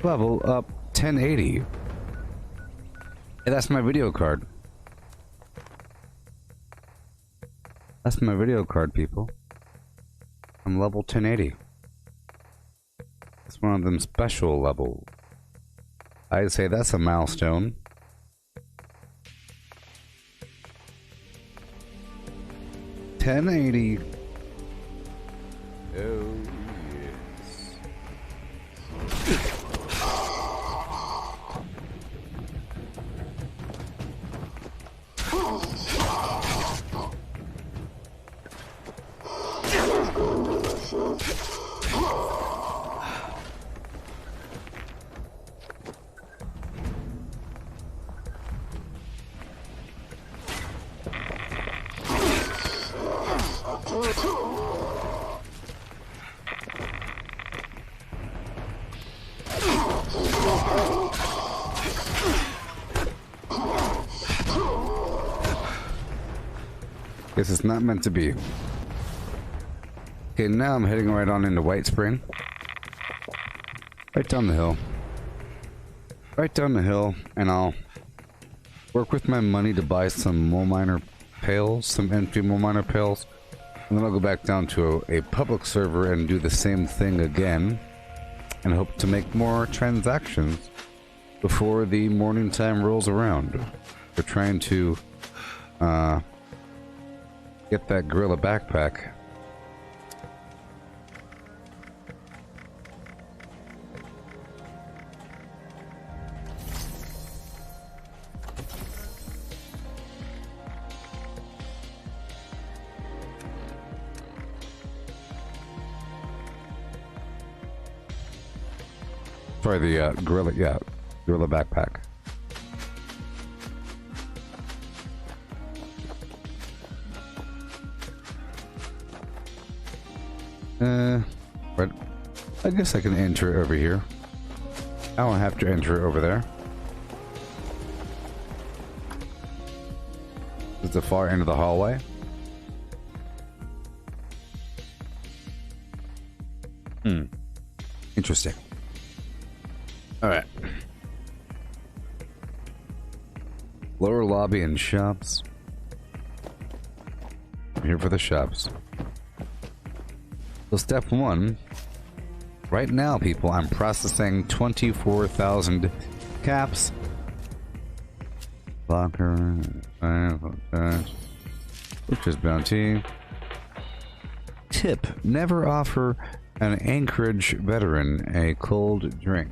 Speaker 1: Level up 1080. Hey, that's my video card. That's my video card, people. I'm level 1080. It's one of them special levels. I'd say that's a milestone. $10.80. Oh yes. Guess it's not meant to be. Okay, now I'm heading right on into White Spring. Right down the hill. Right down the hill, and I'll work with my money to buy some mole miner pails, some empty mole miner pails, and then I'll go back down to a public server and do the same thing again, and hope to make more transactions before the morning time rolls around. We're trying to get that gorilla backpack. Sorry, the gorilla, yeah, gorilla backpack. But I guess I can enter it over here. I don't have to enter it over there. This is the far end of the hallway. Interesting. Alright. Lower lobby and shops. I'm here for the shops. So step 1. Right now, people, I'm processing 24,000 caps. Blocker. Purchase bounty. Tip. Never offer an Anchorage veteran a cold drink.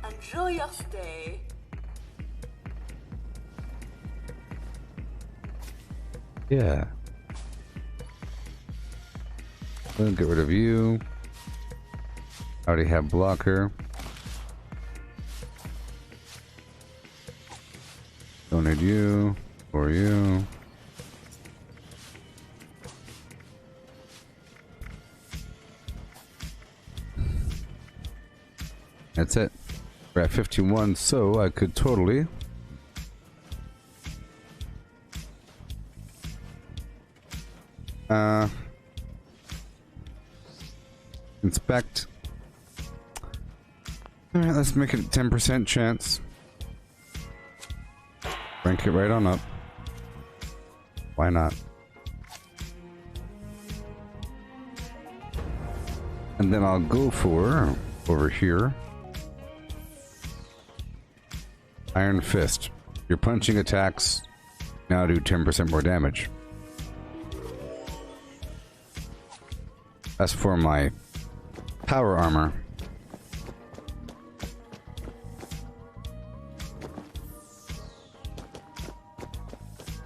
Speaker 5: Enjoy your stay.
Speaker 1: Yeah. We'll get rid of you. I already have blocker. Don't need you or you. That's it. We're at 51, so I could totally inspect. Alright, let's make it a 10% chance. Rank it right on up. Why not? And then I'll go for over here. Iron Fist. Your punching attacks now do 10% more damage. As for my power armor,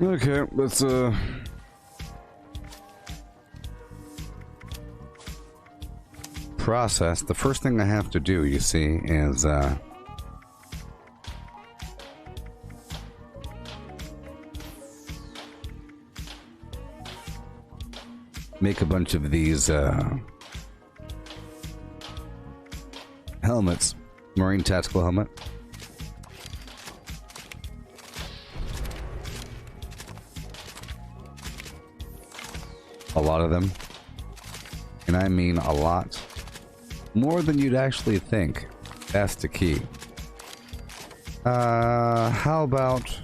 Speaker 1: okay, let's process. The first thing I have to do, you see, is make a bunch of these helmets. Marine tactical helmet. A lot of them. And I mean a lot. More than you'd actually think. That's the key. How about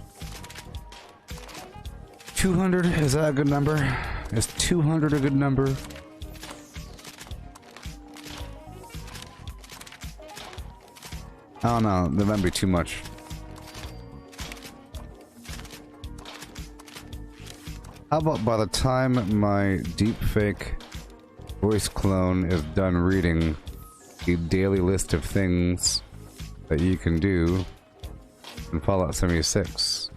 Speaker 1: 200? Is that a good number? Is 200 a good number? I don't know. That might be too much. How about by the time my deepfake voice clone is done reading the daily list of things that you can do in Fallout 76?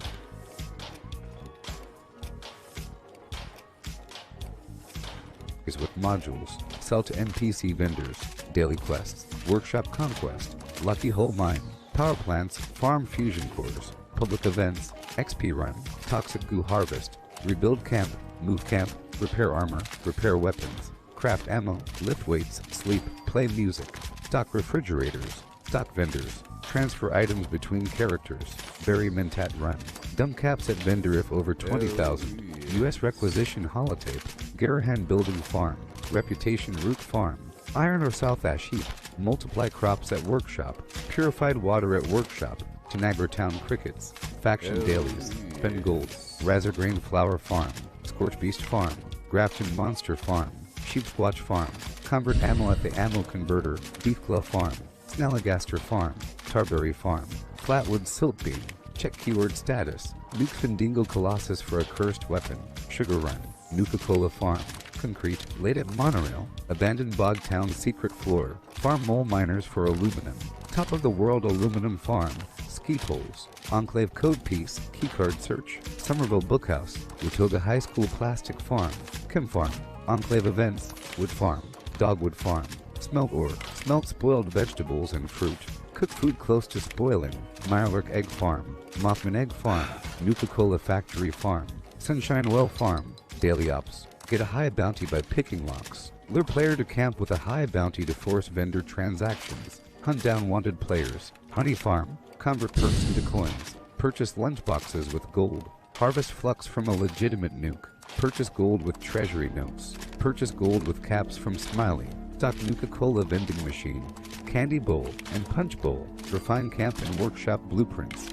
Speaker 1: Is with modules, sell to NPC vendors, daily quests, workshop conquest, lucky hole mine, power plants, farm fusion cores, public events, XP run, toxic goo harvest, rebuild camp, move camp, repair armor, repair weapons, craft ammo, lift weights, sleep, play music, stock refrigerators, stock vendors, transfer items between characters, bury Mentat run, dump caps at vendor if over 20,000, US requisition holotape, Garahan building farm, reputation root farm, iron or south ash heap, multiply crops at workshop, purified water at workshop, Tanagra town crickets, faction dailies, spend gold, Razorgrain flower farm, Scorch beast farm, Grafton monster farm, Sheepsquatch farm, Convert ammo at the ammo converter, Beefclaw farm, Snalligaster farm, Tarberry farm, Flatwood silt beam, check keyword status, Nuke Findingo Colossus for a cursed weapon, Sugar Run, Nuka-Cola farm, Concrete, laid at monorail, abandoned bog town secret floor, farm mole miners for aluminum, top of the world aluminum farm, ski poles, Enclave code piece, keycard search, Somerville bookhouse, Watoga High School plastic farm, Chem farm, Enclave events, wood farm, dogwood farm, smelt ore, smelt spoiled vegetables and fruit, cook food close to spoiling, Mirelurk egg farm, Mothman egg farm, Nuka-Cola factory farm, Sunshine well farm, daily ops, get a high bounty by picking locks, lure player to camp with a high bounty to force vendor transactions, hunt down wanted players, honey farm, convert perks into coins, purchase lunchboxes with gold, harvest flux from a legitimate nuke, purchase gold with treasury notes, purchase gold with caps from Smiley, stock Nuka-Cola vending machine, candy bowl, and punch bowl, refined camp and workshop blueprints.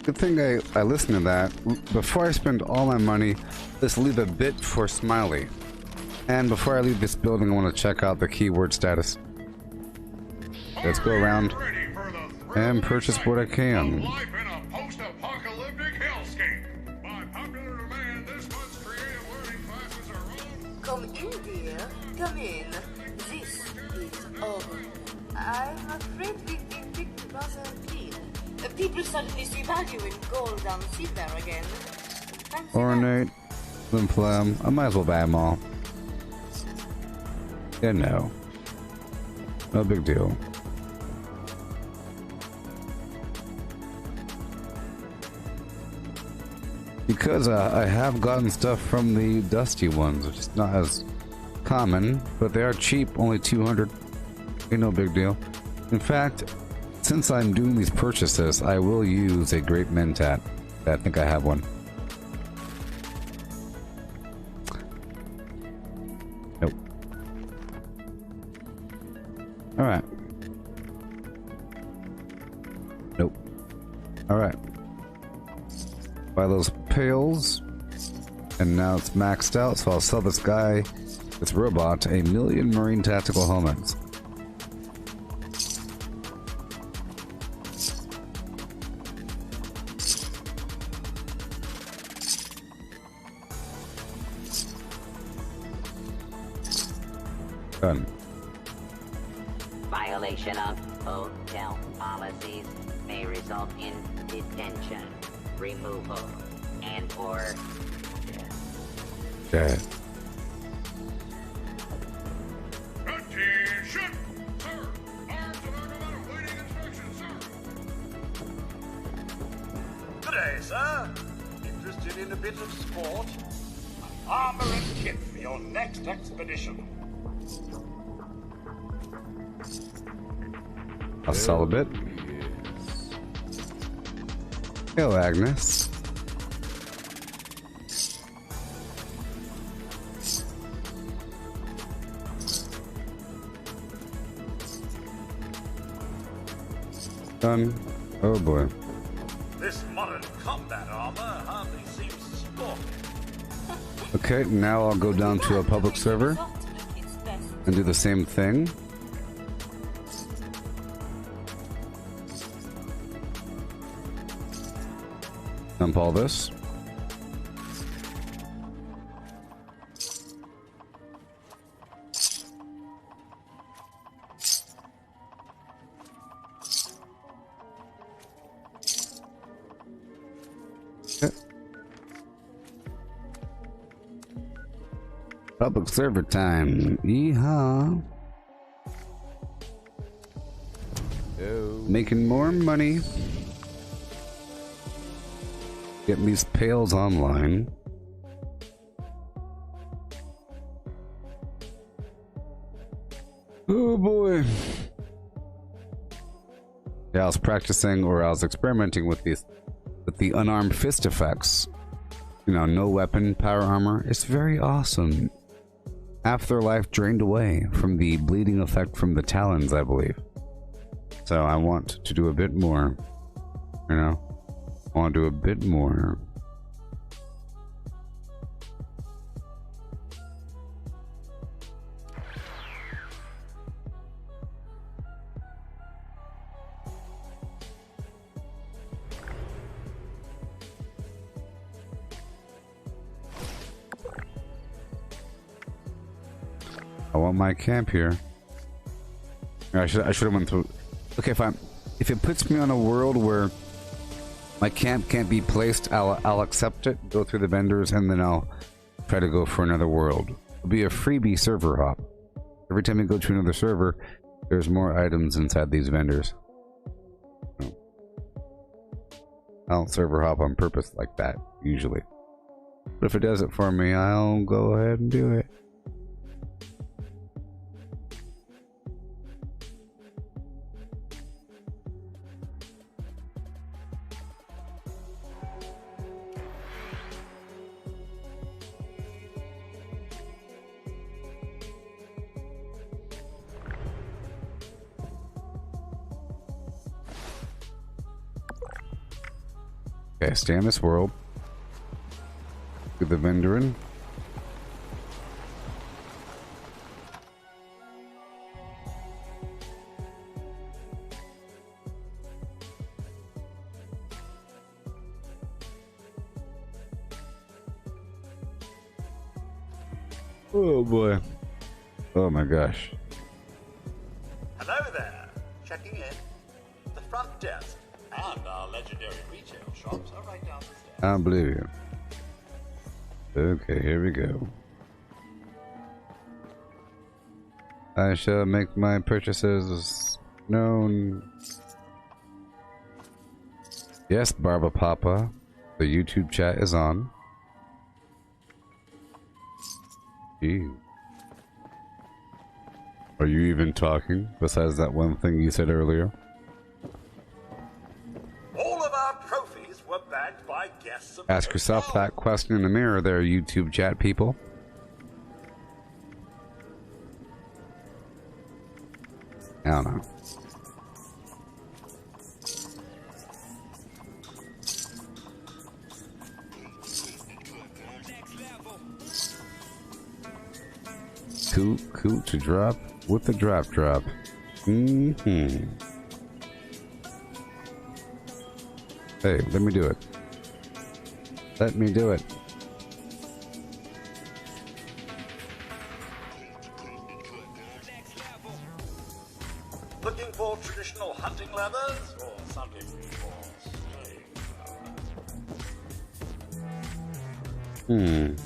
Speaker 1: Good thing I listened to that. Before I spend all my money, let's leave a bit for Smiley. And before I leave this building, I want to check out the keyword status. Let's go around and purchase what I can.
Speaker 8: Life in a post-apocalyptic hellscape. By popular demand, this month's creative learning classes are on.
Speaker 10: Come in, dear. Come in. This is over. I'm afraid we've been picked rather clean. People suddenly see value in gold and silver again. Fancy
Speaker 1: Ornate, Slim Flam. I might as well buy them all. Yeah, no. No big deal. Because I have gotten stuff from the dusty ones, which is not as common, but they are cheap, only 200. Ain't no big deal. In fact, since I'm doing these purchases, I will use a Great Mentat. I think I have one. Nope. Alright. Nope. Alright. Buy those pails. And now it's maxed out, so I'll sell this guy, this robot, 1,000,000 Marine Tactical Helmets. Done.
Speaker 6: Violation of hotel policies may result in detention, removal, and or death.
Speaker 1: Death.
Speaker 8: Attention, sir. Arms and automatic waiting instructions, sir.
Speaker 3: Good day, sir. Interested in a bit of sport? Armor and kit for your next expedition.
Speaker 1: I'll sell a bit. Hello, Agnes. Done. Oh boy.
Speaker 3: This modern combat armor hardly seems sporty.
Speaker 1: Okay, now I'll go down to a public server and do the same thing. Dump all this. Okay. Public server time. Yeehaw. Making more money. Getting these pails online. Oh boy. Yeah, I was practicing, or I was experimenting with the unarmed fist effects. You know, no weapon, power armor. It's very awesome. Afterlife drained away from the bleeding effect from the talons, I believe. So I want to do a bit more. You know? I want to do a bit more. I want my camp here. I should have went through. Okay, if it puts me on a world where my camp can't be placed, I'll accept it, go through the vendors, and then I'll try to go for another world. It'll be a freebie server hop. Every time you go to another server, there's more items inside these vendors. I don't server hop on purpose like that, usually. But if it does it for me, I'll go ahead and do it. Okay, stay in this world. Do the vendoring. Oh boy. Oh my gosh.
Speaker 3: Hello there. Checking in. The front desk and our legendary retail shops are right down the stairs.
Speaker 1: I don't believe you. Okay, here we go. I shall make my purchases known. Yes, Barba Papa. The YouTube chat is on. Gee. Are you even talking, besides that one thing you said earlier?
Speaker 3: All of our trophies were bagged by guests of the
Speaker 1: Ask yourself
Speaker 3: hotel.
Speaker 1: that question in the mirror there, YouTube chat people. I don't know. Cool to drop with the drop. Mm-hmm. Hey, let me do it. Let me do it.
Speaker 3: Looking for traditional hunting leathers or something more strange?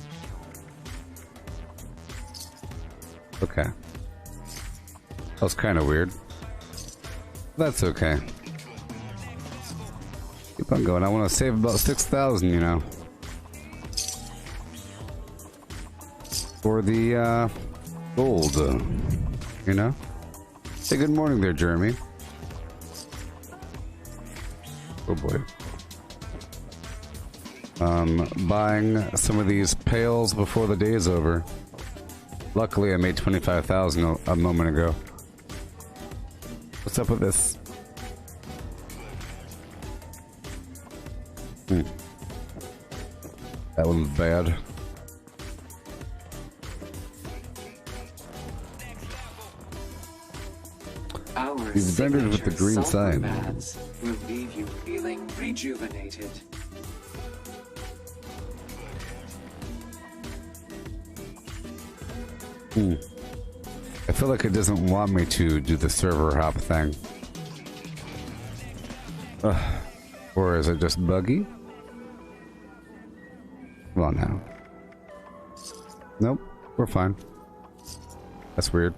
Speaker 1: Okay. That was kind of weird. That's okay. Keep on going. I want to save about 6,000, you know. For the, gold, you know? Hey, good morning there, Jeremy. Oh boy. Buying some of these pails before the day is over. Luckily, I made 25,000 a moment ago. What's up with this? That one's bad. These vendors with the green sign.
Speaker 11: Will leave you feeling rejuvenated.
Speaker 1: I feel like it doesn't want me to do the server hop thing. Or is it just buggy? Come on now. Nope, we're fine. That's weird.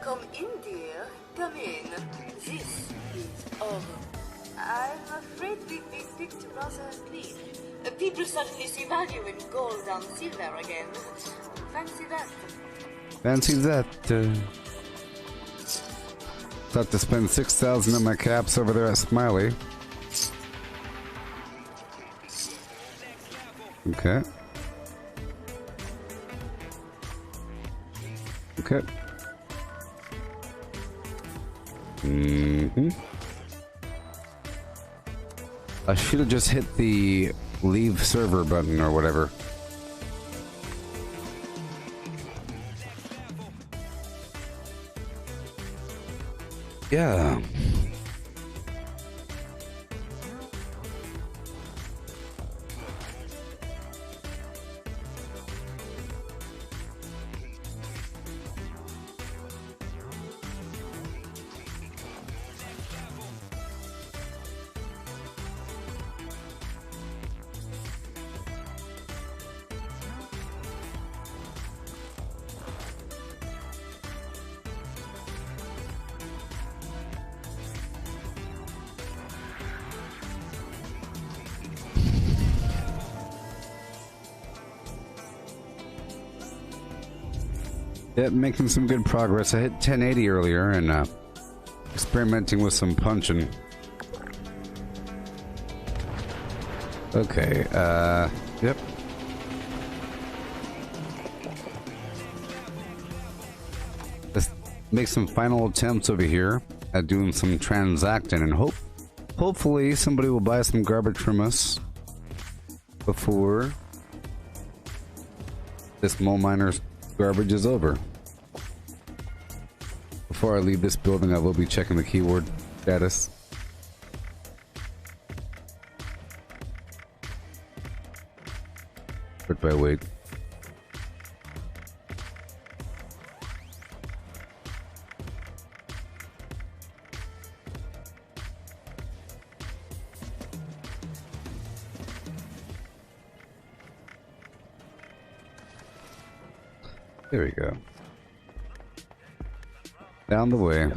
Speaker 10: Come in, dear. Come in. This is over. I'm afraid we've been picked rather clean. People suddenly see value in gold and silver again. Fancy that.
Speaker 1: Fancy that. Thought to spend 6,000 on my caps over there at Smiley. Okay. Okay. I should have just hit the leave server button or whatever. Yeah. Yep, making some good progress. I hit 1080 earlier and experimenting with some punching. Okay, yep. make some final attempts over here at doing some transacting, and hopefully somebody will buy some garbage from us before this mole miner's garbage is over. Before I leave this building, I will be checking the keyword status. But by wait. There we go. Down the way.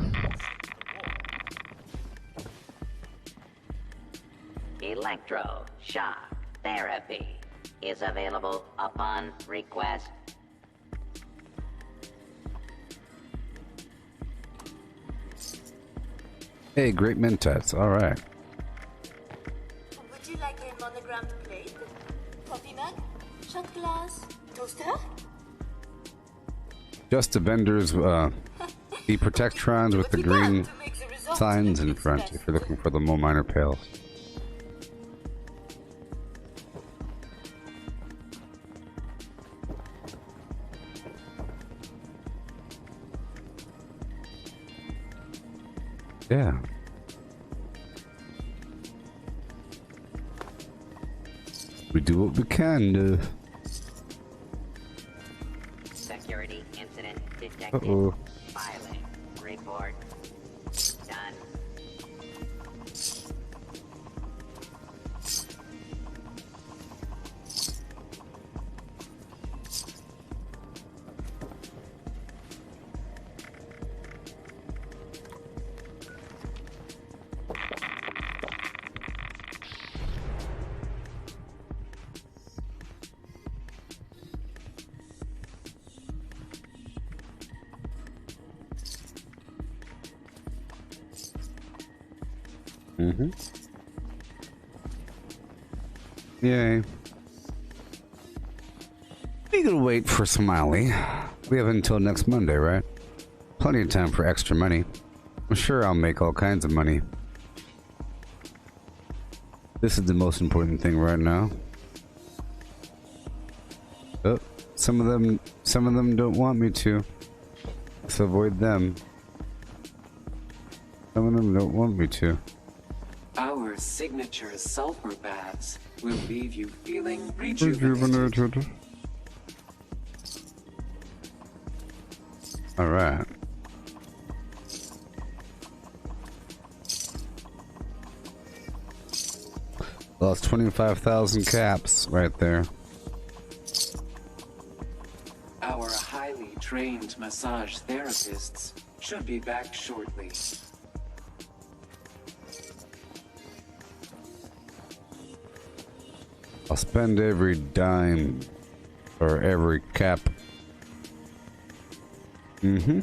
Speaker 6: Electro-shock therapy is available upon request.
Speaker 1: Hey, great mentats. All right.
Speaker 10: Would you like a monogrammed plate? Coffee mug? Shot glass? Toaster?
Speaker 1: Just the vendors, the protectrons with the green signs in front if you're looking for the mole miner pails. Yeah. We do what we can to...
Speaker 6: Security incident detected.
Speaker 1: Uh-oh.
Speaker 6: Filing report done.
Speaker 1: Mm-hmm. Yay. We gotta wait for Smiley. We have until next Monday, right? Plenty of time for extra money. I'm sure I'll make all kinds of money. This is the most important thing right now. Oh, some of them don't want me to. Let's avoid them. Some of them don't want me to.
Speaker 11: Our signature sulfur baths will leave you feeling rejuvenated.
Speaker 1: Alright. Lost 25,000 caps right there.
Speaker 11: Our highly trained massage therapists should be back shortly.
Speaker 1: I'll spend every dime or every cap. Mm-hmm.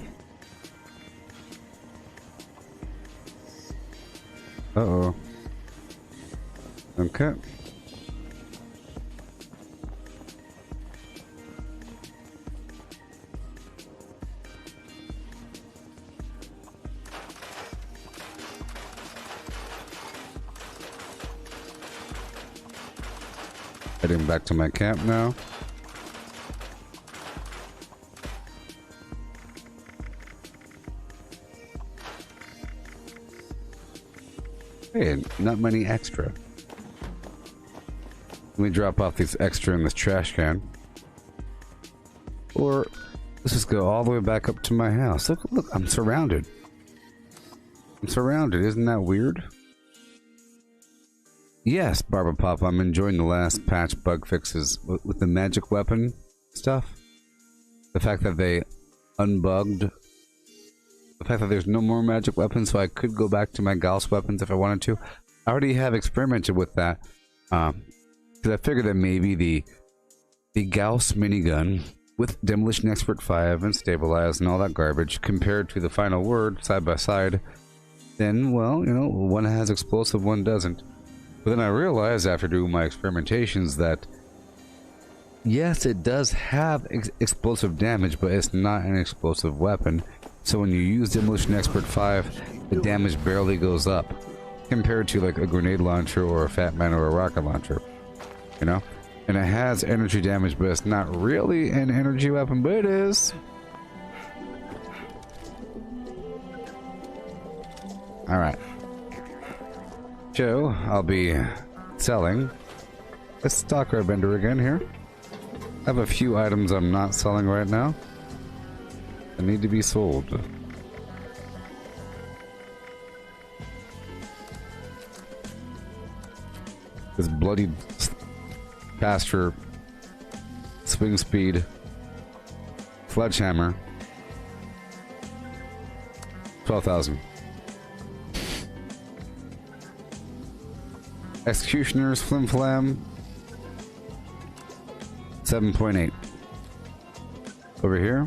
Speaker 1: Uh-oh. Okay. Heading back to my camp now. Hey, not many extra. Let me drop off these extra in this trash can. Or let's just go all the way back up to my house. Look, look, I'm surrounded. I'm surrounded. Isn't that weird? Yes, Barba Pop, I'm enjoying the last patch bug fixes with the magic weapon stuff. The fact that they unbugged. The fact that there's no more magic weapons, so I could go back to my Gauss weapons if I wanted to. I already have experimented with that. Because I figured that maybe the Gauss minigun with Demolition Expert 5 and Stabilize and all that garbage compared to the Final Word side by side, then, well, you know, one has explosive, one doesn't. But then I realized after doing my experimentations that yes, it does have explosive damage, but it's not an explosive weapon. So when you use Demolition Expert 5, the damage barely goes up compared to like a grenade launcher or a Fat Man or a rocket launcher, you know? And it has energy damage, but it's not really an energy weapon, but it is. Alright. So, I'll be selling. Let's stock our vendor again here. I have a few items I'm not selling right now that need to be sold. This bloody faster swing speed sledgehammer. 12,000. Executioner's flim flam. 7.8. Over here.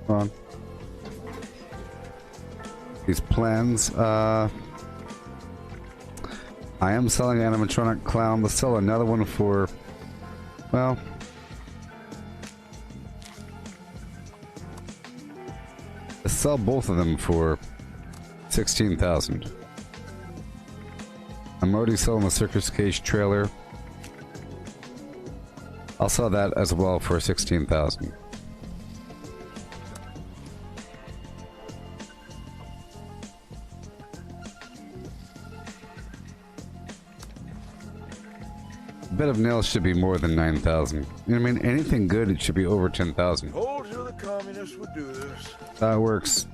Speaker 1: Hold on. These plans, I am selling animatronic clown. Let's sell another one for, well, let's sell both of them for 16,000. I'm already selling the circus cage trailer. I'll sell that as well for 16,000. Bed of nails should be more than 9,000. I mean, anything good, it should be over 10,000.
Speaker 3: Told you the communists would do this.
Speaker 1: That works.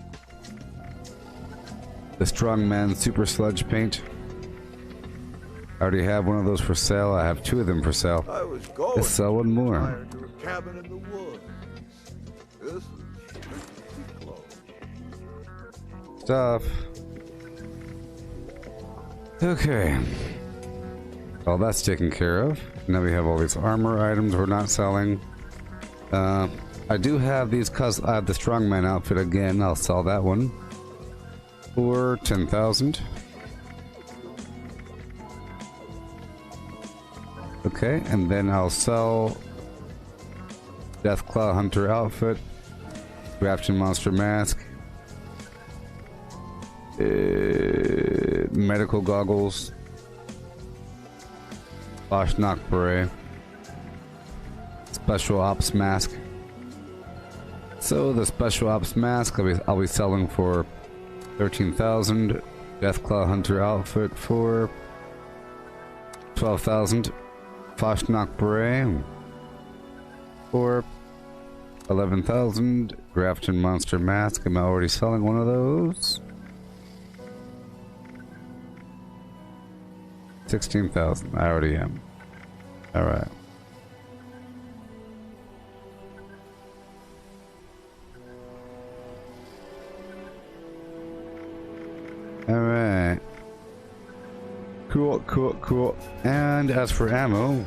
Speaker 1: The Strongman Super Sludge Paint. I already have one of those for sale. I have two of them for sale.
Speaker 3: I was going
Speaker 1: Let's sell one more.
Speaker 3: to a cabin in the woods. This is pretty close.
Speaker 1: Stuff. Okay. Well, that's taken care of. Now we have all these armor items we're not selling. I do have these cause I have the Strongman outfit again. I'll sell that one for 10,000. Okay, and then I'll sell Deathclaw Hunter outfit, Grafton Monster mask, medical goggles, Boschnock beret, special ops mask. So the special ops mask I'll be selling for 13,000. Deathclaw Hunter outfit for 12,000. Boschnock beret for 11,000. Grafton Monster mask. Am I already selling one of those? 16,000. I already am. Alright. Alright. Cool, cool, cool. And as for ammo,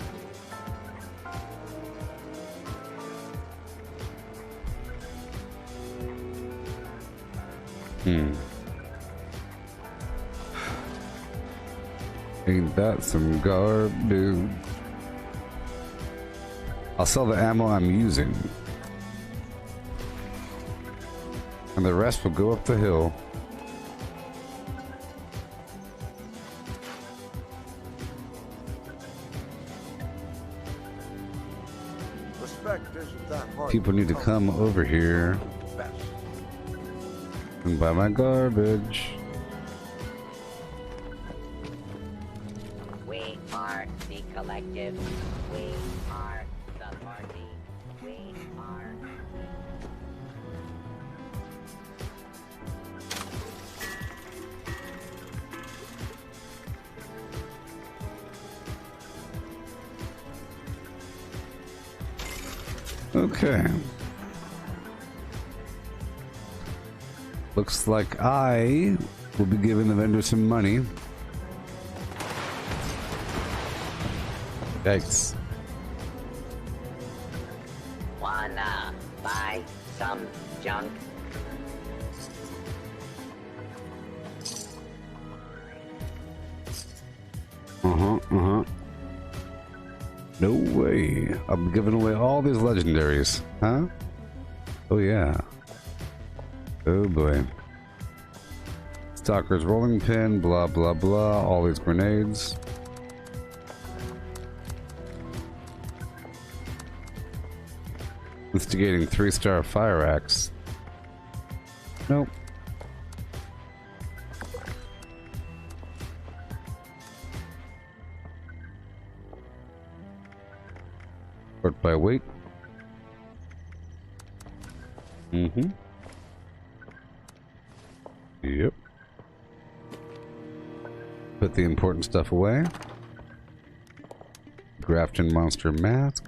Speaker 1: ain't that some garbage? I'll sell the ammo I'm using, and the rest will go up the hill. People need to come over here and buy my garbage.
Speaker 6: We are the collective. We are the party. We are.
Speaker 1: Okay. Looks like I will be giving the vendor some money. Yikes.
Speaker 6: Wanna buy some junk?
Speaker 1: No way. I'm giving away all these legendaries. Huh? Oh yeah. Oh boy. Stalker's rolling pin, blah blah blah, all these grenades. Instigating 3-star fire axe. Nope. Sort by weight. Mm-hmm. Yep. Put the important stuff away. Grafton monster mask.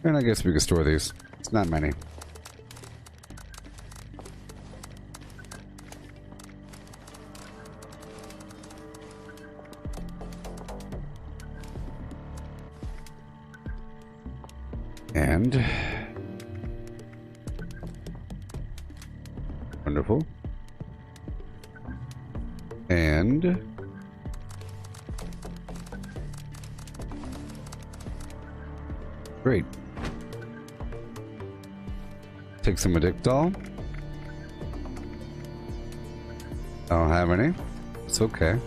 Speaker 1: And I guess we can store these. It's not many. And wonderful. And great. Take some Addictol. I don't have any. It's okay.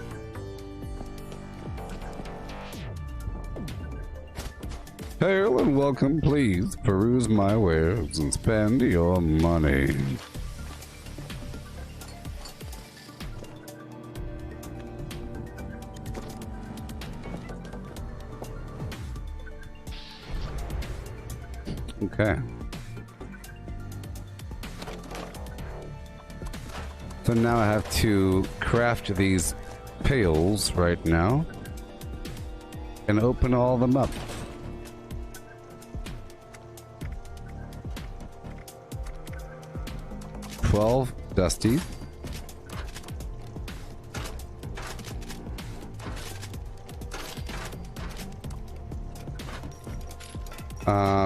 Speaker 1: Hail and welcome, please. Peruse my wares and spend your money. Okay. So now I have to craft these pails right now and open all of them up. Dusty.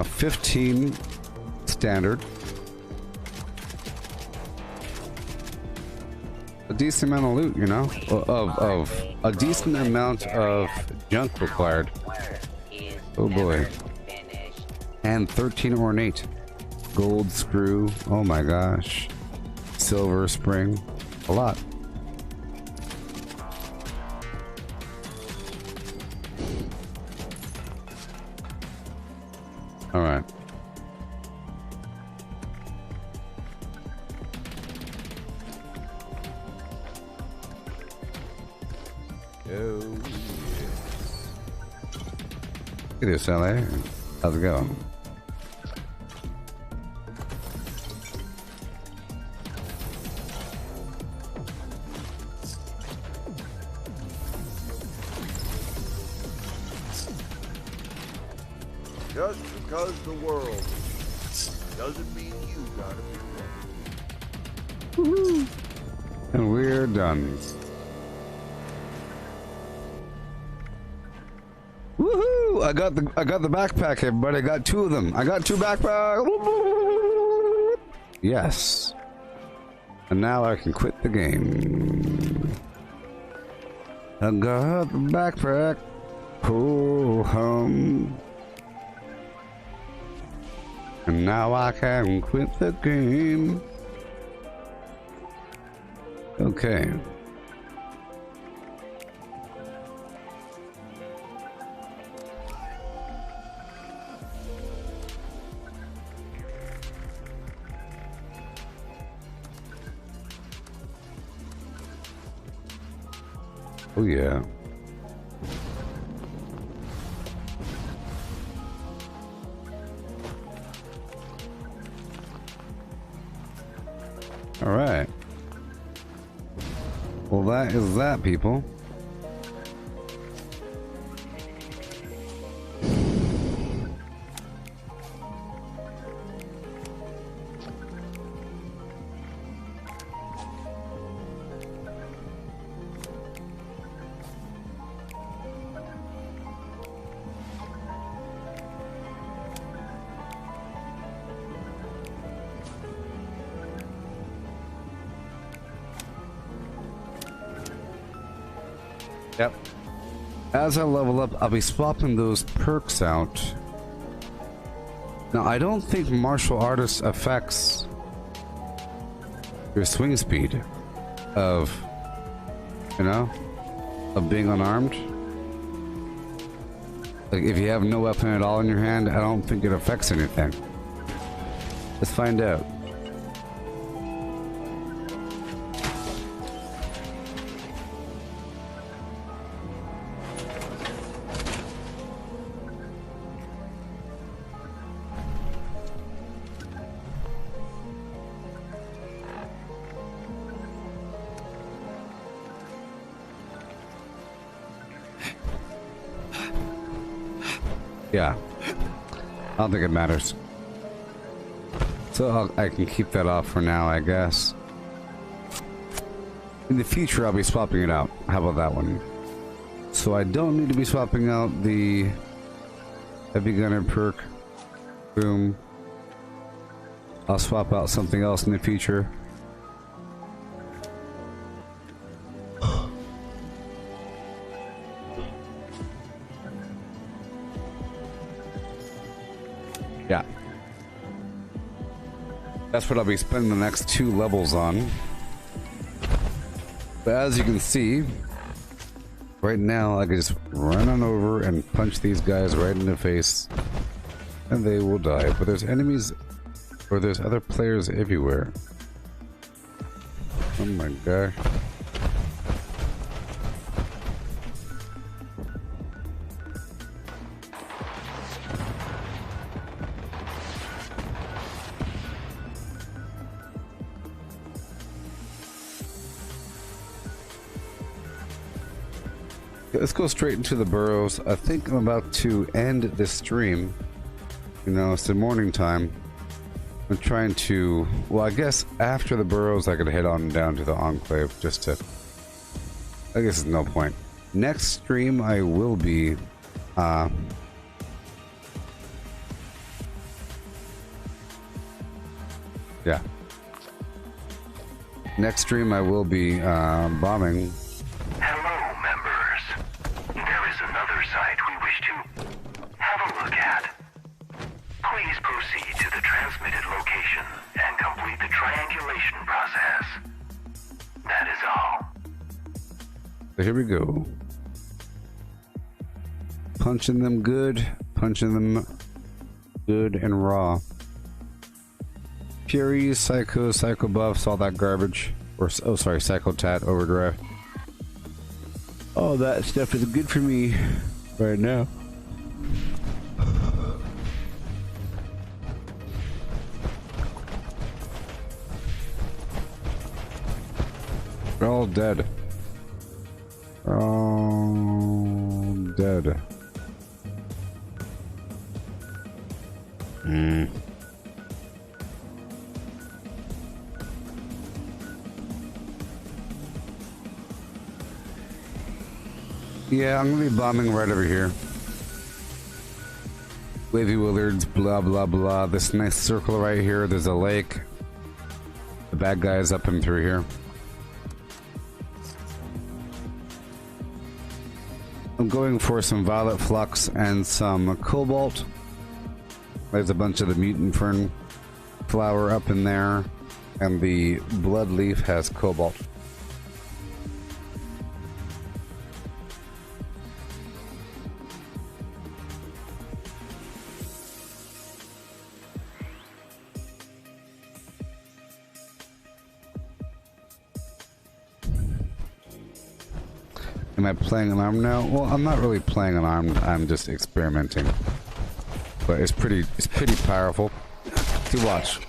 Speaker 1: 15 standard. A decent amount of loot, you know, of a decent amount of junk required. Oh boy. And 13 ornate. Gold screw. Oh my gosh. Silver spring. A lot. All right. Oh, yes. It is, LA. How's it going?
Speaker 3: Just because the world doesn't mean you gotta be
Speaker 1: wrong. And we're done. Woohoo! I got the backpack, everybody. I got 2 of them. I got 2 backpacks. Yes. And now I can quit the game. I got the backpack. Oh, and now I can quit the game. Okay. Oh yeah. All right. Well, that is that, people. Yep. as I level up, I'll be swapping those perks out. Now, I don't think martial artist affects your swing speed of, you know, of being unarmed. Like, if you have no weapon at all in your hand, I don't think it affects anything. Let's find out. Yeah, I don't think it matters. So I can keep that off for now, I guess. In the future, I'll be swapping it out. How about that one? So I don't need to be swapping out the heavy gunner perk. Boom. I'll swap out something else in the future. Yeah. That's what I'll be spending the next 2 levels on. But as you can see, right now I can just run on over and punch these guys right in the face and they will die. But there's enemies, or there's other players everywhere. Oh my gosh. Let's go straight into the burrows. I think I'm about to end this stream. You know, it's the morning time. I'm trying to... Well, I guess after the burrows I could head on down to the Enclave just to... I guess there's no point. Next stream I will be... Yeah. Next stream I will be bombing...
Speaker 4: Hello, members. There is another site we wish to have a look at. Please proceed to the transmitted location and complete the triangulation process. That is all.
Speaker 1: So here we go. Punching them good, punching them good and raw. Furies, Psychos, Psycho Buffs, all that garbage. Or, oh sorry, Psycho Tat, Overdrive. All that stuff is good for me right now. They're all dead. All dead. Yeah, I'm gonna be bombing right over here. Wavy Willards, blah blah blah. This nice circle right here, there's a lake. The bad guys up and through here. I'm going for some Violet Flux and some Cobalt. There's a bunch of the Mutant Fern flower up in there, and the Blood Leaf has Cobalt. Am I playing an arm now? Well, I'm not really playing an arm. I'm just experimenting. But it's pretty powerful to watch.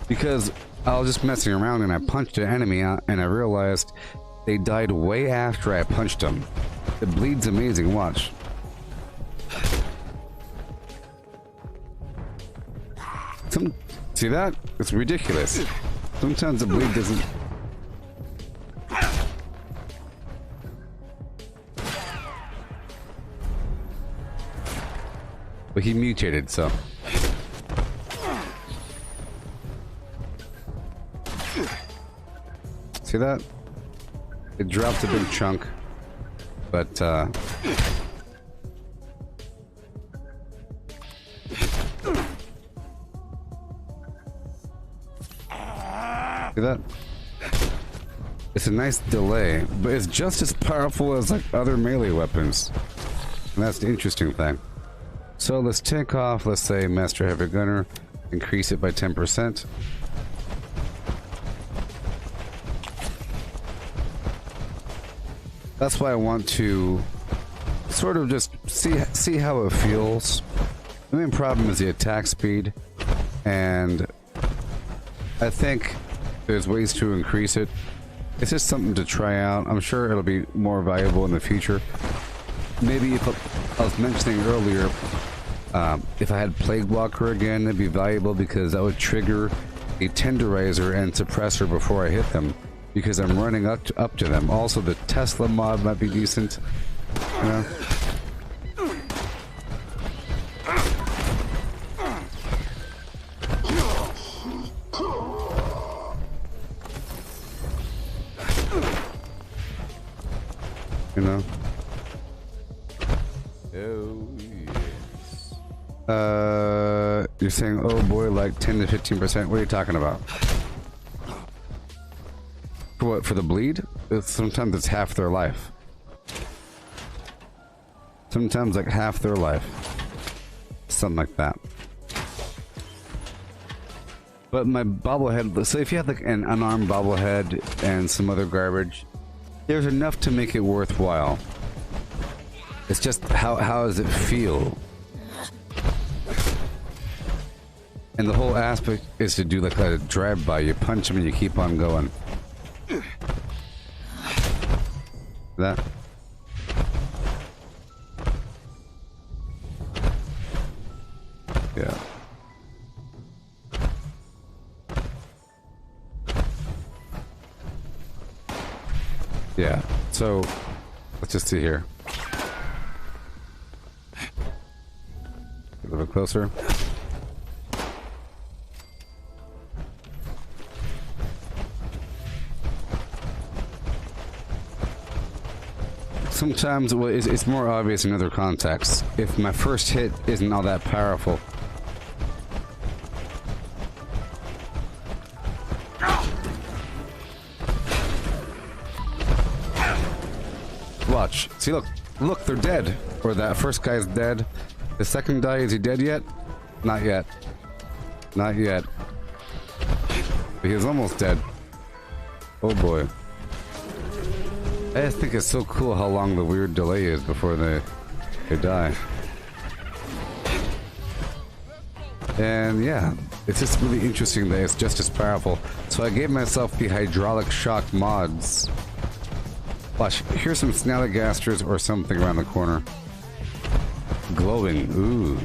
Speaker 1: Because I was just messing around and I punched an enemy out and I realized they died way after I punched them. It bleeds amazing. Watch. See that? It's ridiculous. Sometimes the bleed doesn't... But he mutated, so... See that? It drops a big chunk, but see that? It's a nice delay, but it's just as powerful as like other melee weapons. And that's the interesting thing. So let's take off, let's say Master Heavy Gunner, increase it by 10%. That's why I want to sort of just see how it feels. The main problem is the attack speed, and I think there's ways to increase it. It's just something to try out. I'm sure it'll be more valuable in the future. Maybe if I was mentioning earlier, if I had Plague Walker again, it'd be valuable because that would trigger a tenderizer and suppressor before I hit them, because I'm running up to them. Also, the Tesla mod might be decent, you know? You know? Oh, yes. You're saying, oh boy, like 10 to 15%? What are you talking about? For what? For the bleed? Sometimes it's half their life. Sometimes like half their life. Something like that. But my bobblehead, so if you have like an unarmed bobblehead and some other garbage, there's enough to make it worthwhile. It's just how does it feel? And the whole aspect is to do like a drive-by. You punch them and you keep on going. That. Yeah. Yeah. So let's just see here. A little bit closer. Sometimes it's more obvious in other contexts. If my first hit isn't all that powerful. Watch. See, look, they're dead. Or that first guy's dead. The second guy, is he dead yet? Not yet. Not yet. But he was almost dead. Oh boy. I just think it's so cool how long the weird delay is before they die. And yeah, it's just really interesting that it's just as powerful. So I gave myself the hydraulic shock mods. Watch, here's some snallygasters or something around the corner. Glowing, ooh.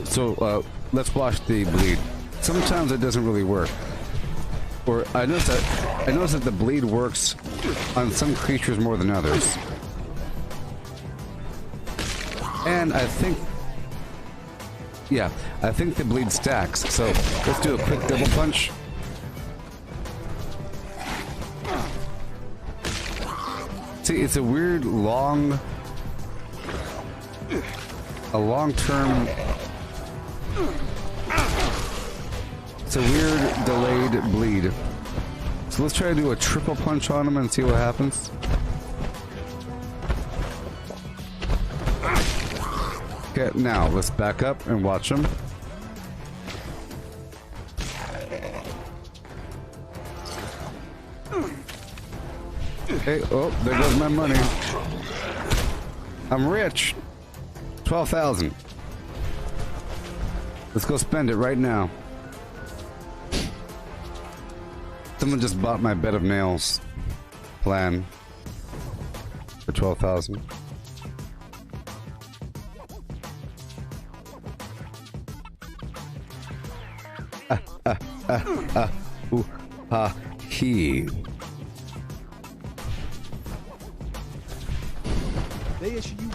Speaker 1: So let's watch the bleed. Sometimes it doesn't really work. Or I noticed that the bleed works on some creatures more than others. And I think, yeah, I think the bleed stacks. So let's do a quick double punch. See, it's a weird long-term. It's a weird delayed bleed. So let's try to do a triple punch on him and see what happens. Okay, now let's back up and watch him. Okay, oh, there goes my money. I'm rich. 12,000. Let's go spend it right now. Someone just bought my bed of nails plan for 12,000. Ooh, ha, he.
Speaker 12: They issue you.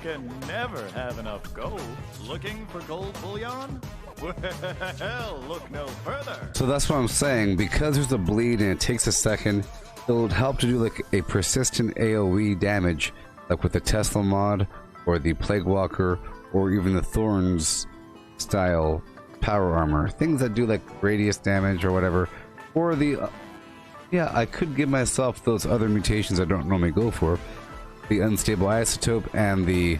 Speaker 9: can never have enough gold. Looking for gold bullion? Well, look no further.
Speaker 1: So that's what I'm saying. Because there's a bleed and it takes a second, it would help to do like a persistent AoE damage, like with the Tesla mod, or the Plague Walker, or even the Thorns style power armor. Things that do like radius damage or whatever. Or the... yeah, I could give myself those other mutations I don't normally go for. The Unstable Isotope and the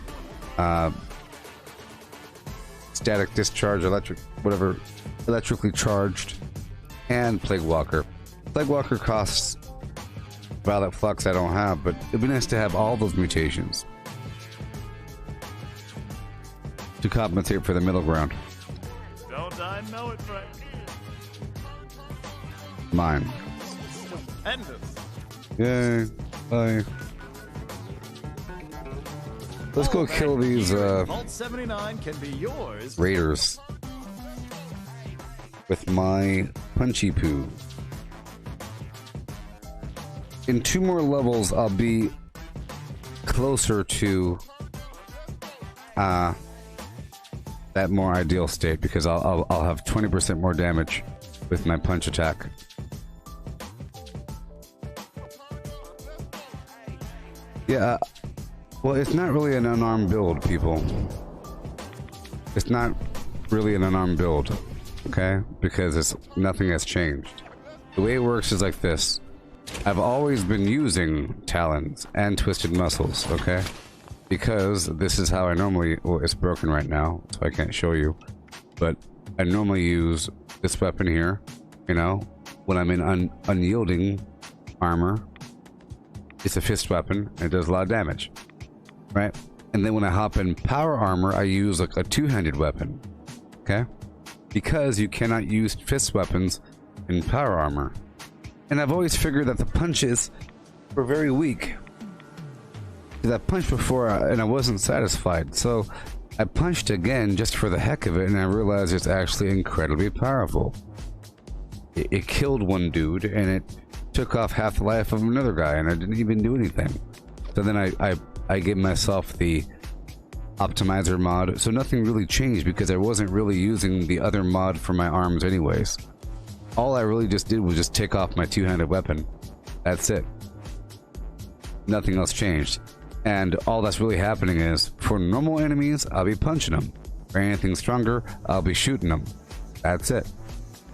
Speaker 1: Static Discharge, electrically charged, and Plague Walker. Plague Walker costs Violet Flux I don't have, but it'd be nice to have all those mutations to compensate for the middle ground.
Speaker 9: Don't I know it, Frank?
Speaker 1: Mine.
Speaker 9: Stupendous.
Speaker 1: Yay. Bye. Let's go kill these
Speaker 9: Vault 79 can be yours.
Speaker 1: raiders with my punchy poo. In 2 more levels, I'll be closer to that more ideal state because I'll have 20% more damage with my punch attack. Yeah. Well, it's not really an unarmed build, people. It's not really an unarmed build, okay? Because nothing has changed. The way it works is like this. I've always been using talons and twisted muscles, okay? Because this is how I normally... well, it's broken right now, so I can't show you. But I normally use this weapon here, you know, when I'm in unyielding armor. It's a fist weapon, and it does a lot of damage. Right? And then when I hop in power armor, I use like a 2-handed weapon. Okay? Because you cannot use fist weapons in power armor. And I've always figured that the punches were very weak. Because I punched before and I wasn't satisfied. So I punched again just for the heck of it, and I realized it's actually incredibly powerful. It killed one dude, and it took off half the life of another guy, and I didn't even do anything. So then I gave myself the optimizer mod, so nothing really changed because I wasn't really using the other mod for my arms anyways. All I really just did was just take off my 2-handed weapon. That's it. Nothing else changed. And all that's really happening is, for normal enemies, I'll be punching them. For anything stronger, I'll be shooting them. That's it.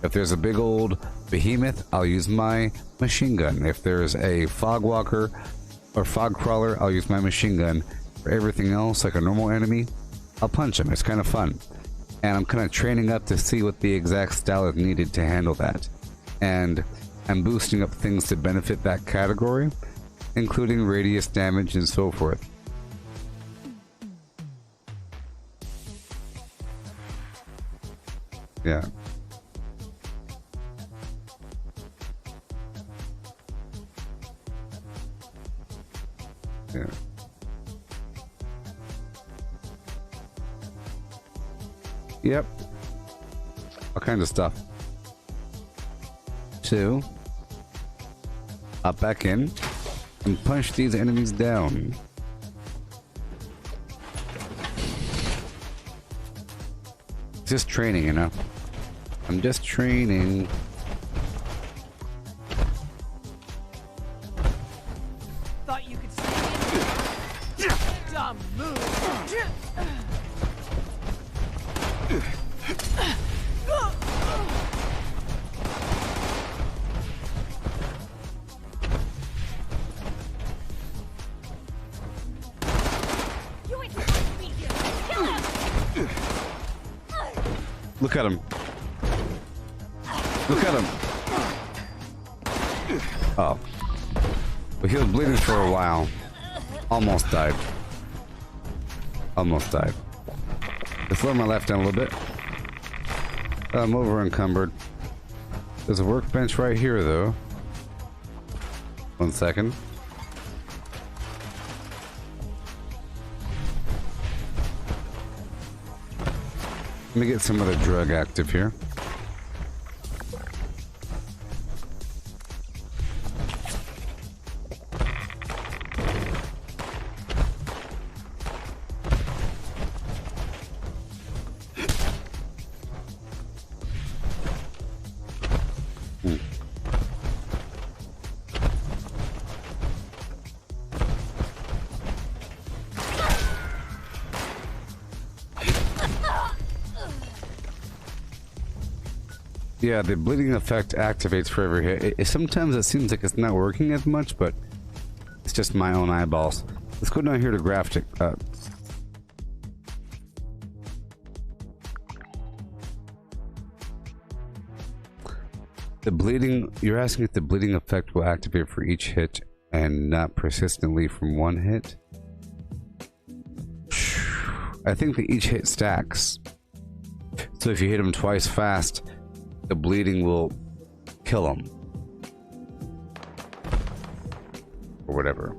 Speaker 1: If there's a big old behemoth, I'll use my machine gun. If there's a fog walker or fog crawler, I'll use my machine gun. For everything else, like a normal enemy, I'll punch them. It's kind of fun. And I'm kind of training up to see what the exact style is needed to handle that. And I'm boosting up things to benefit that category, including radius damage and so forth. Yeah. Yeah. Yep. All kinds of stuff. 2. Hop back in and punch these enemies down. Just training, you know. I'm just training.
Speaker 5: Thought you could see it? Dumb move.
Speaker 7: You ain't supposed to be here. Kill him!
Speaker 1: Look at him. Look at him. Oh. But he was bleeding for a while. Almost died. Almost died. Let's lower my life down a little bit. I'm over encumbered. There's a workbench right here, though. 1 second. Let me get some other drug active here. Yeah, the bleeding effect activates for every hit. Sometimes it seems like it's not working as much, but it's just my own eyeballs. Let's go down here to graphic. The bleeding, you're asking if the bleeding effect will activate for each hit and not persistently from one hit? I think that each hit stacks. So if you hit him twice fast, the bleeding will kill him. Or whatever.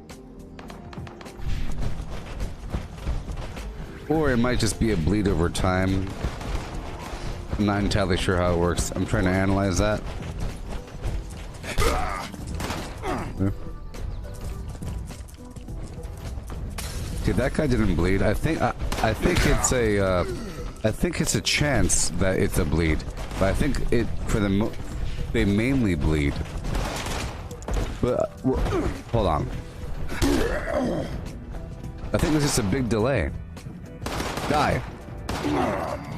Speaker 1: Or it might just be a bleed over time. I'm not entirely sure how it works. I'm trying to analyze that. See, that guy didn't bleed. I think it's a I think it's a chance that it's a bleed, but I think it they mainly bleed. But hold on, I think there's just a big delay. Die.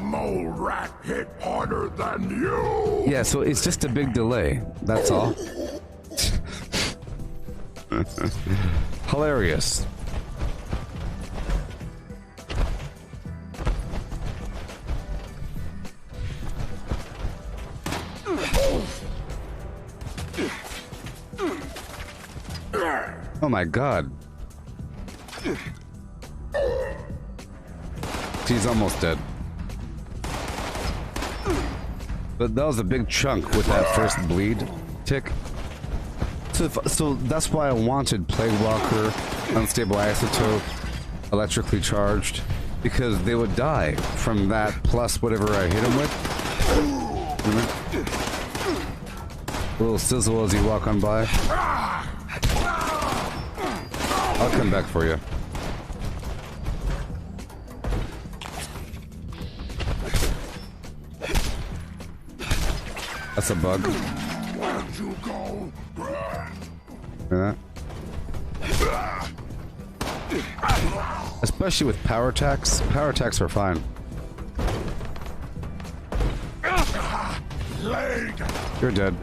Speaker 8: Mole rat hit harder than you.
Speaker 1: Yeah, so it's just a big delay. That's all. Hilarious. Oh my god. He's almost dead. But that was a big chunk with that first bleed tick. So that's why I wanted Plague Walker, Unstable Isotope, Electrically Charged, because they would die from that plus whatever I hit them with. A little sizzle as you walk on by. I'll come back for you. That's a bug.
Speaker 8: Where'd you go?
Speaker 1: Yeah. Especially with power attacks. Power attacks are fine.
Speaker 8: Leg.
Speaker 1: You're dead.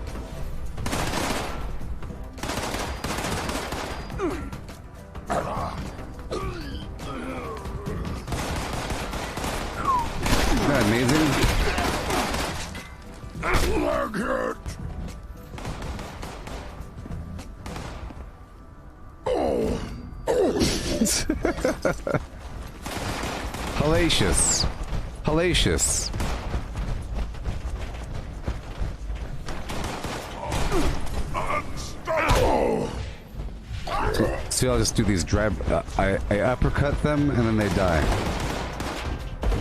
Speaker 1: Isn't that amazing?
Speaker 8: Leg hit.
Speaker 1: Hellacious. Hellacious. See, I'll just do these drive. I uppercut them and then they die.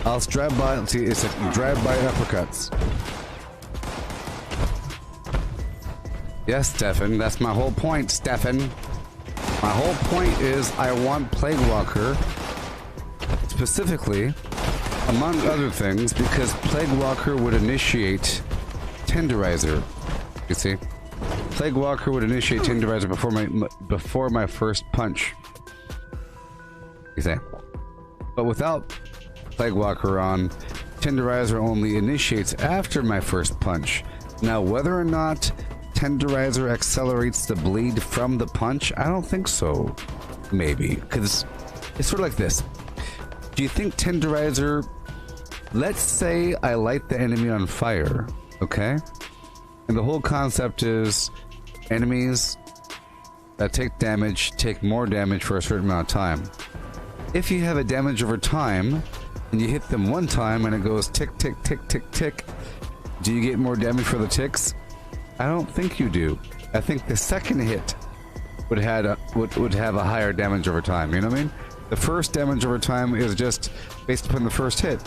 Speaker 1: I'll drive by. See, it's a drive-by uppercuts. Yes, Stefan. That's my whole point, Stefan. My whole point is I want Plague Walker specifically, among other things, because Plague Walker would initiate Tenderizer. You see? Plague Walker would initiate Tenderizer before my first punch. You see? But without Plague Walker on, Tenderizer only initiates after my first punch. Now, whether or not Tenderizer accelerates the bleed from the punch, I don't think so. Maybe. Because it's sort of like this. Do you think Tenderizer... Let's say I light the enemy on fire, okay? And the whole concept is enemies that take damage take more damage for a certain amount of time. If you have a damage over time, and you hit them one time and it goes tick, tick, tick, tick, tick, do you get more damage for the ticks? I don't think you do. I think the second hit would have a higher damage over time, you know what I mean? The first damage over time is just based upon the first hit.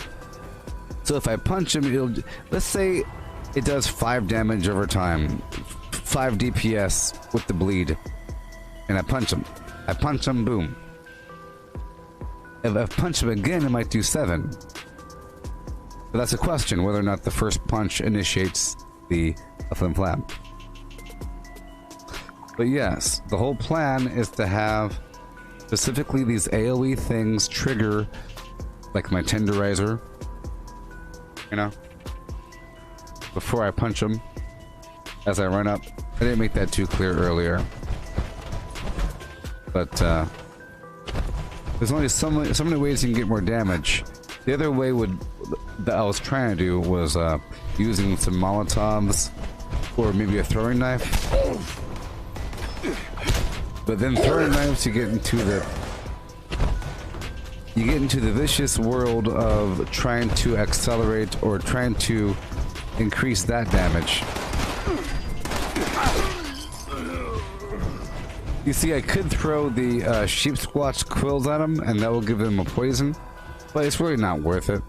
Speaker 1: So if I punch him, let's say it does 5 damage over time, 5 DPS with the bleed, and I punch him. I punch him, boom. If I punch him again, it might do 7. But that's a question, whether or not the first punch initiates the flim flam. But yes, the whole plan is to have specifically these AoE things trigger, like my Tenderizer, you know? before I punch them as I run up. I didn't make that too clear earlier. But there's only so many ways you can get more damage. The other way that I was trying to do was using some Molotovs or maybe a throwing knife. But then throwing knives, you get into the vicious world of trying to accelerate or trying to increase that damage. You see, I could throw the sheep squatch quills at them, and that will give them a poison, but it's really not worth it.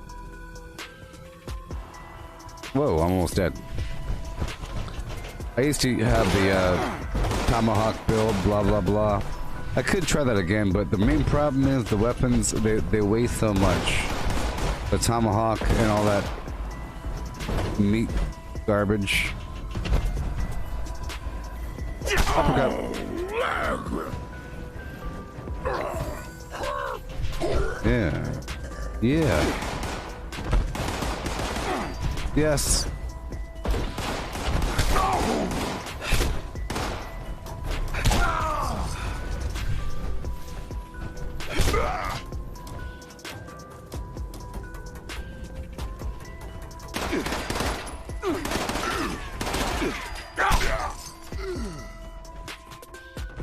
Speaker 1: Whoa, I'm almost dead. I used to have the tomahawk build, blah blah blah. I could try that again, but the main problem is the weapons, they weigh so much. The tomahawk and all that meat garbage. Uppercut. Yeah. Yeah. Yes.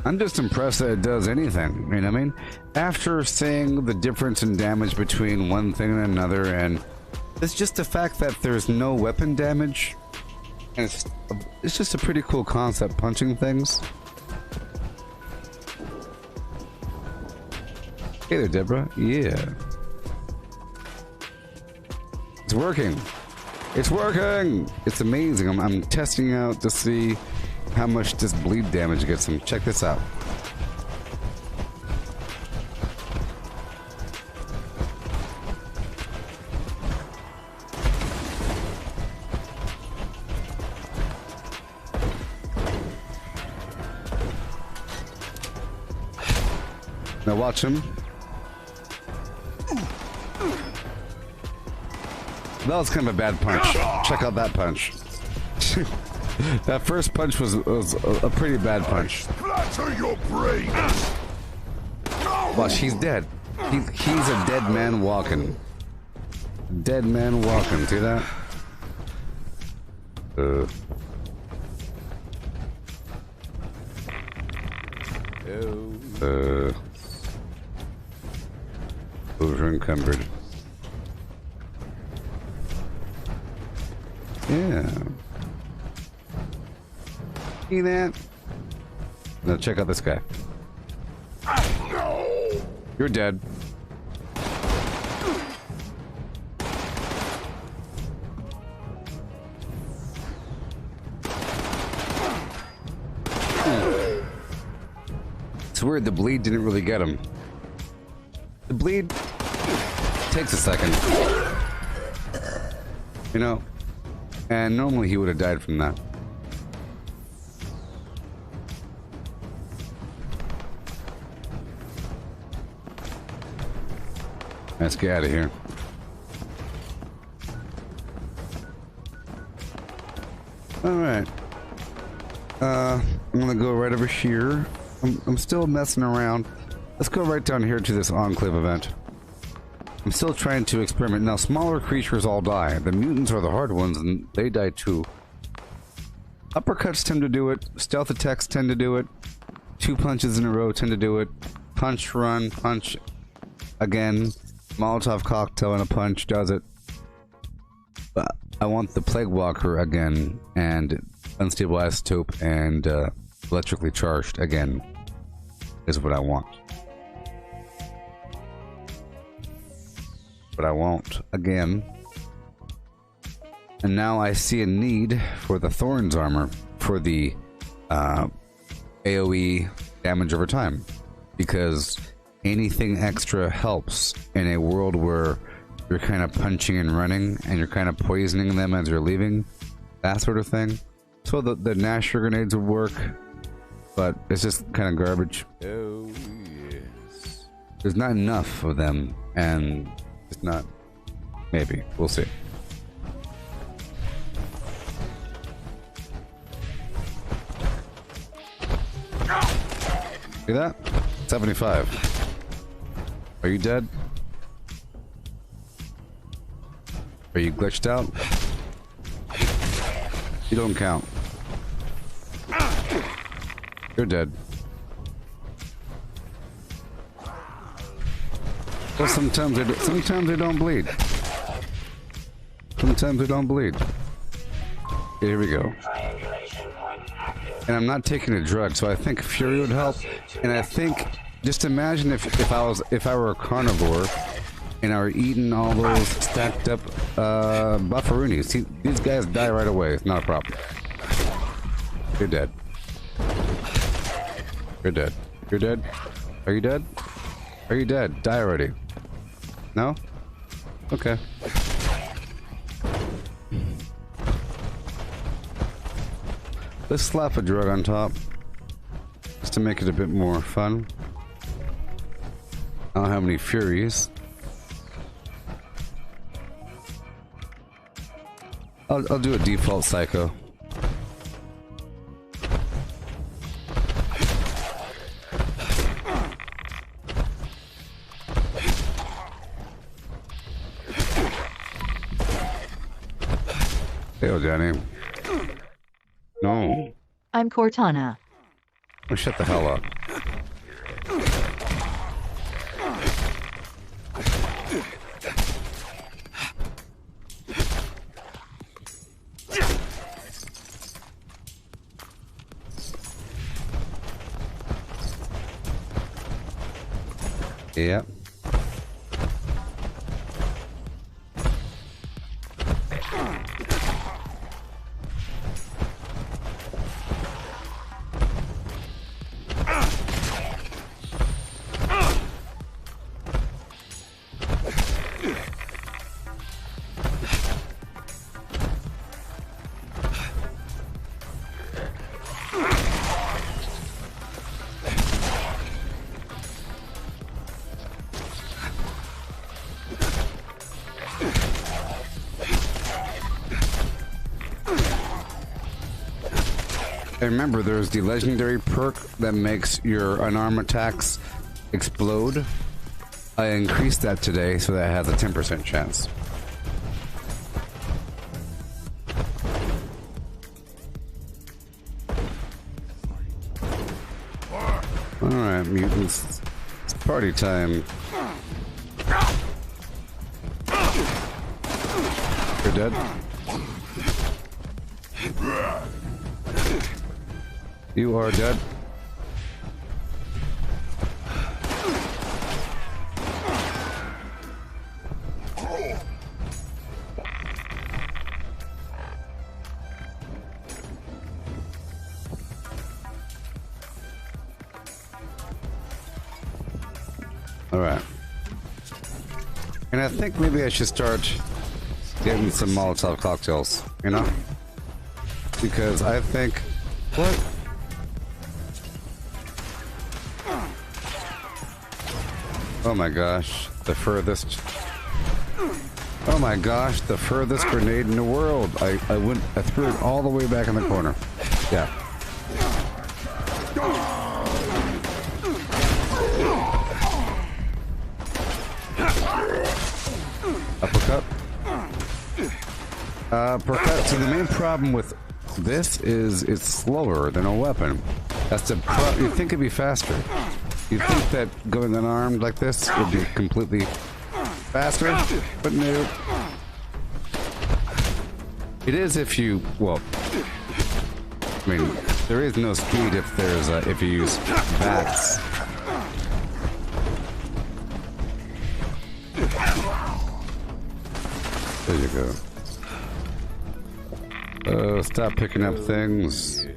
Speaker 1: I'm just impressed that it does anything, you know what I mean? After seeing the difference in damage between one thing and another, and it's just the fact that there's no weapon damage, and it's just a pretty cool concept, punching things. Hey there, Deborah. Yeah. It's working. It's working! It's amazing. I'm testing out to see how much this bleed damage gets him. Check this out. Now watch him. That was kind of a bad punch. Check out that punch. That first punch was a pretty bad punch.
Speaker 8: Splatter your brain.
Speaker 1: Watch, he's dead. He's a dead man walking. Dead man walking. See that? Over encumbered. Yeah. See that? Now check out this guy. You're dead. It's weird, the bleed didn't really get him. The bleed takes a second. You know? And normally he would have died from that. Let's get out of here. Alright. I'm gonna go right over here. I'm still messing around. Let's go right down here to this Enclave event. I'm still trying to experiment. Now, smaller creatures all die. The mutants are the hard ones, and they die too. Uppercuts tend to do it. Stealth attacks tend to do it. 2 punches in a row tend to do it. Punch, run, punch again. Molotov cocktail and a punch does it. But I want the Plague Walker again, and Unstable Isotope, and Electrically Charged again, is what I want. But I won't again. And now I see a need for the Thorns armor for the AoE damage over time, because anything extra helps in a world where you're kind of punching and running and you're kind of poisoning them as you're leaving, that sort of thing. So the Nasher grenades would work, but it's just kind of garbage. Oh yes. There's not enough of them, and it's not. Maybe we'll see. See that? 75. Are you dead? Are you glitched out? You don't count. You're dead. Well, sometimes they don't bleed. Sometimes they don't bleed. Okay, here we go. And I'm not taking a drug, so I think Fury would help. And I think, just imagine if I were a carnivore and I were eating all those stacked up bufferoonies. See, these guys die right away. It's not a problem. You're dead. You're dead. You're dead. Are you dead? Are you dead? Die already. No? Okay. Let's slap a drug on top. Just to make it a bit more fun. I don't have any furies. I'll do a default psycho. Hey, Danny. No.
Speaker 12: I'm Cortana.
Speaker 1: Oh, shut the hell up. Yep. And remember, there's the legendary perk that makes your unarmed attacks explode. I increased that today so that it has a 10% chance. Alright, mutants. It's party time. You're dead? You are dead. All right. And I think maybe I should start getting some Molotov cocktails, you know? Because I think... What? Oh my gosh, the furthest... Oh my gosh, the furthest grenade in the world. I threw it all the way back in the corner. Yeah. Uppercut. Uppercut. So the main problem with this is it's slower than a weapon. That's the you'd think it'd be faster. You'd think that going unarmed like this would be completely faster, but no. It is if you, well, I mean, there is no speed if there's if you use bats. There you go. Oh, stop picking up things.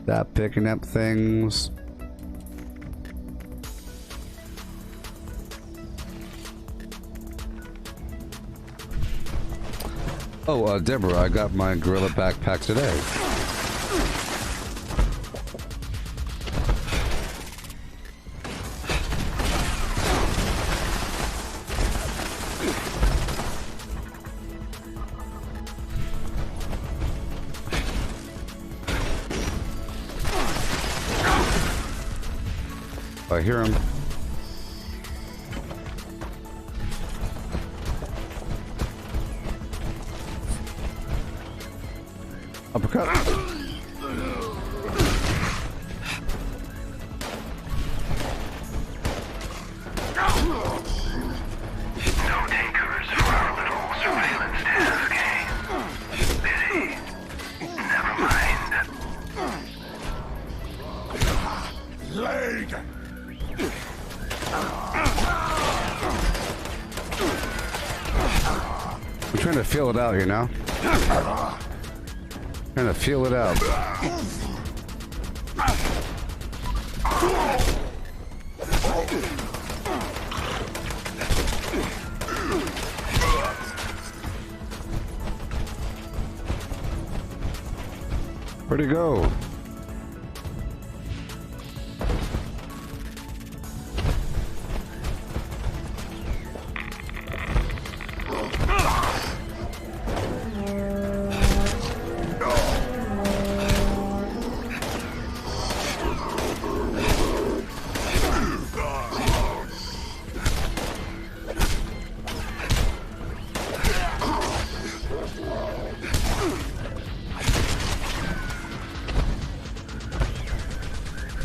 Speaker 1: Stop picking up things. Oh, Deborah, I got my gorilla backpack today. I hear him. Uppercut.
Speaker 4: No takers for our little surveillance task, eh? Pity. Never mind.
Speaker 3: Leg!
Speaker 1: I'm trying to feel it out, you know? Trying to feel it out. Where'd he go?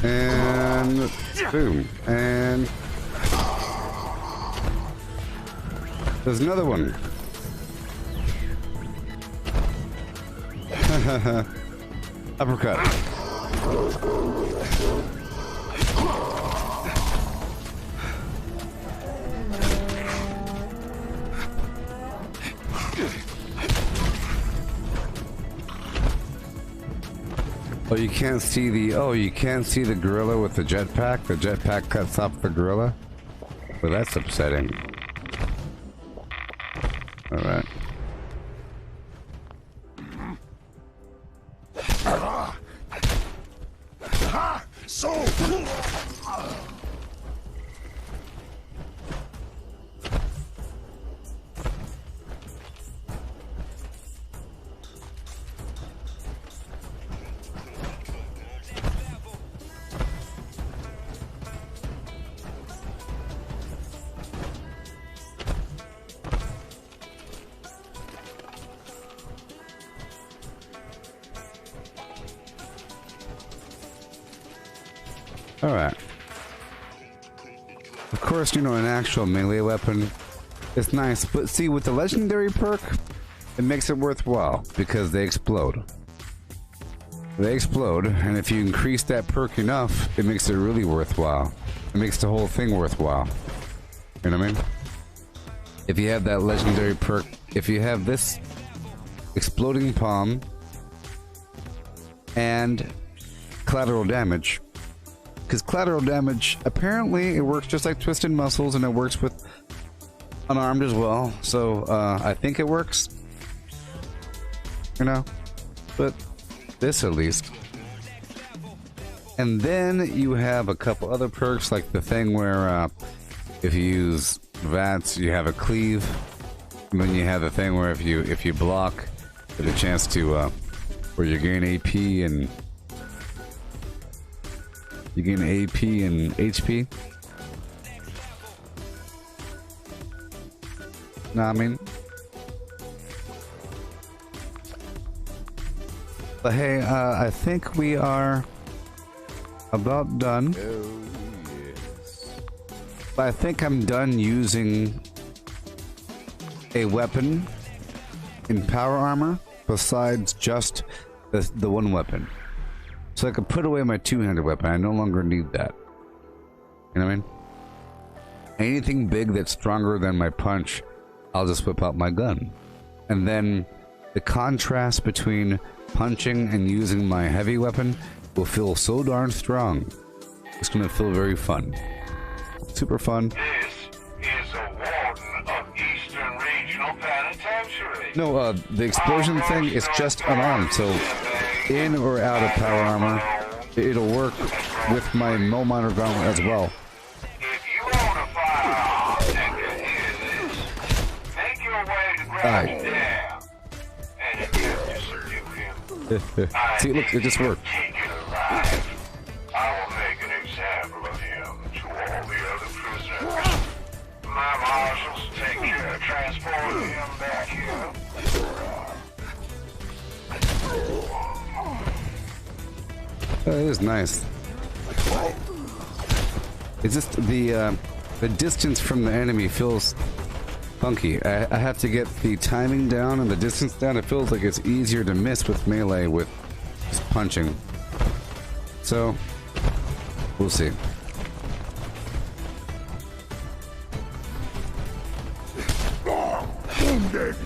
Speaker 1: And boom. And there's another one. Uppercut. Oh, you can't see the gorilla with the jetpack. The jetpack cuts off the gorilla. Well, that's upsetting. All right.
Speaker 3: So.
Speaker 1: All right. Of course, you know, an actual melee weapon is nice, but see, with the legendary perk, it makes it worthwhile because they explode. They explode, and if you increase that perk enough, it makes it really worthwhile. It makes the whole thing worthwhile. You know what I mean? If you have that legendary perk, if you have this exploding palm and collateral damage, because collateral damage, apparently it works just like Twisted Muscles, and it works with unarmed as well. So I think it works, you know, but this at least. And then you have a couple other perks, like the thing where if you use VATS, you have a cleave. And then you have the thing where if you block, you have a chance to where you gain AP and HP. No, I mean, but hey, I think we are about done.
Speaker 9: Oh, yes.
Speaker 1: But I think I'm done using a weapon in power armor besides just the one weapon. So I can put away my two-handed weapon. I no longer need that. You know what I mean? Anything big that's stronger than my punch, I'll just whip out my gun. And then the contrast between punching and using my heavy weapon will feel so darn strong. It's gonna feel very fun. Super fun.
Speaker 8: This is a warden of Eastern Regional Penitentiary.
Speaker 1: No, the explosion thing is just unarmed, so in or out of power armor, it'll work with my Null Miner Gauntlet as well.
Speaker 8: If you own a firearm and can hear this, make your way to Grand Dam and attempt to subdue him.
Speaker 1: See, look, it just worked.
Speaker 8: Take it alive. I will make an example of him him back here.
Speaker 1: It is nice. It's just the distance from the enemy feels funky. I have to get the timing down and the distance down. It feels like it's easier to miss with melee with just punching. So, we'll see.
Speaker 3: Wounded.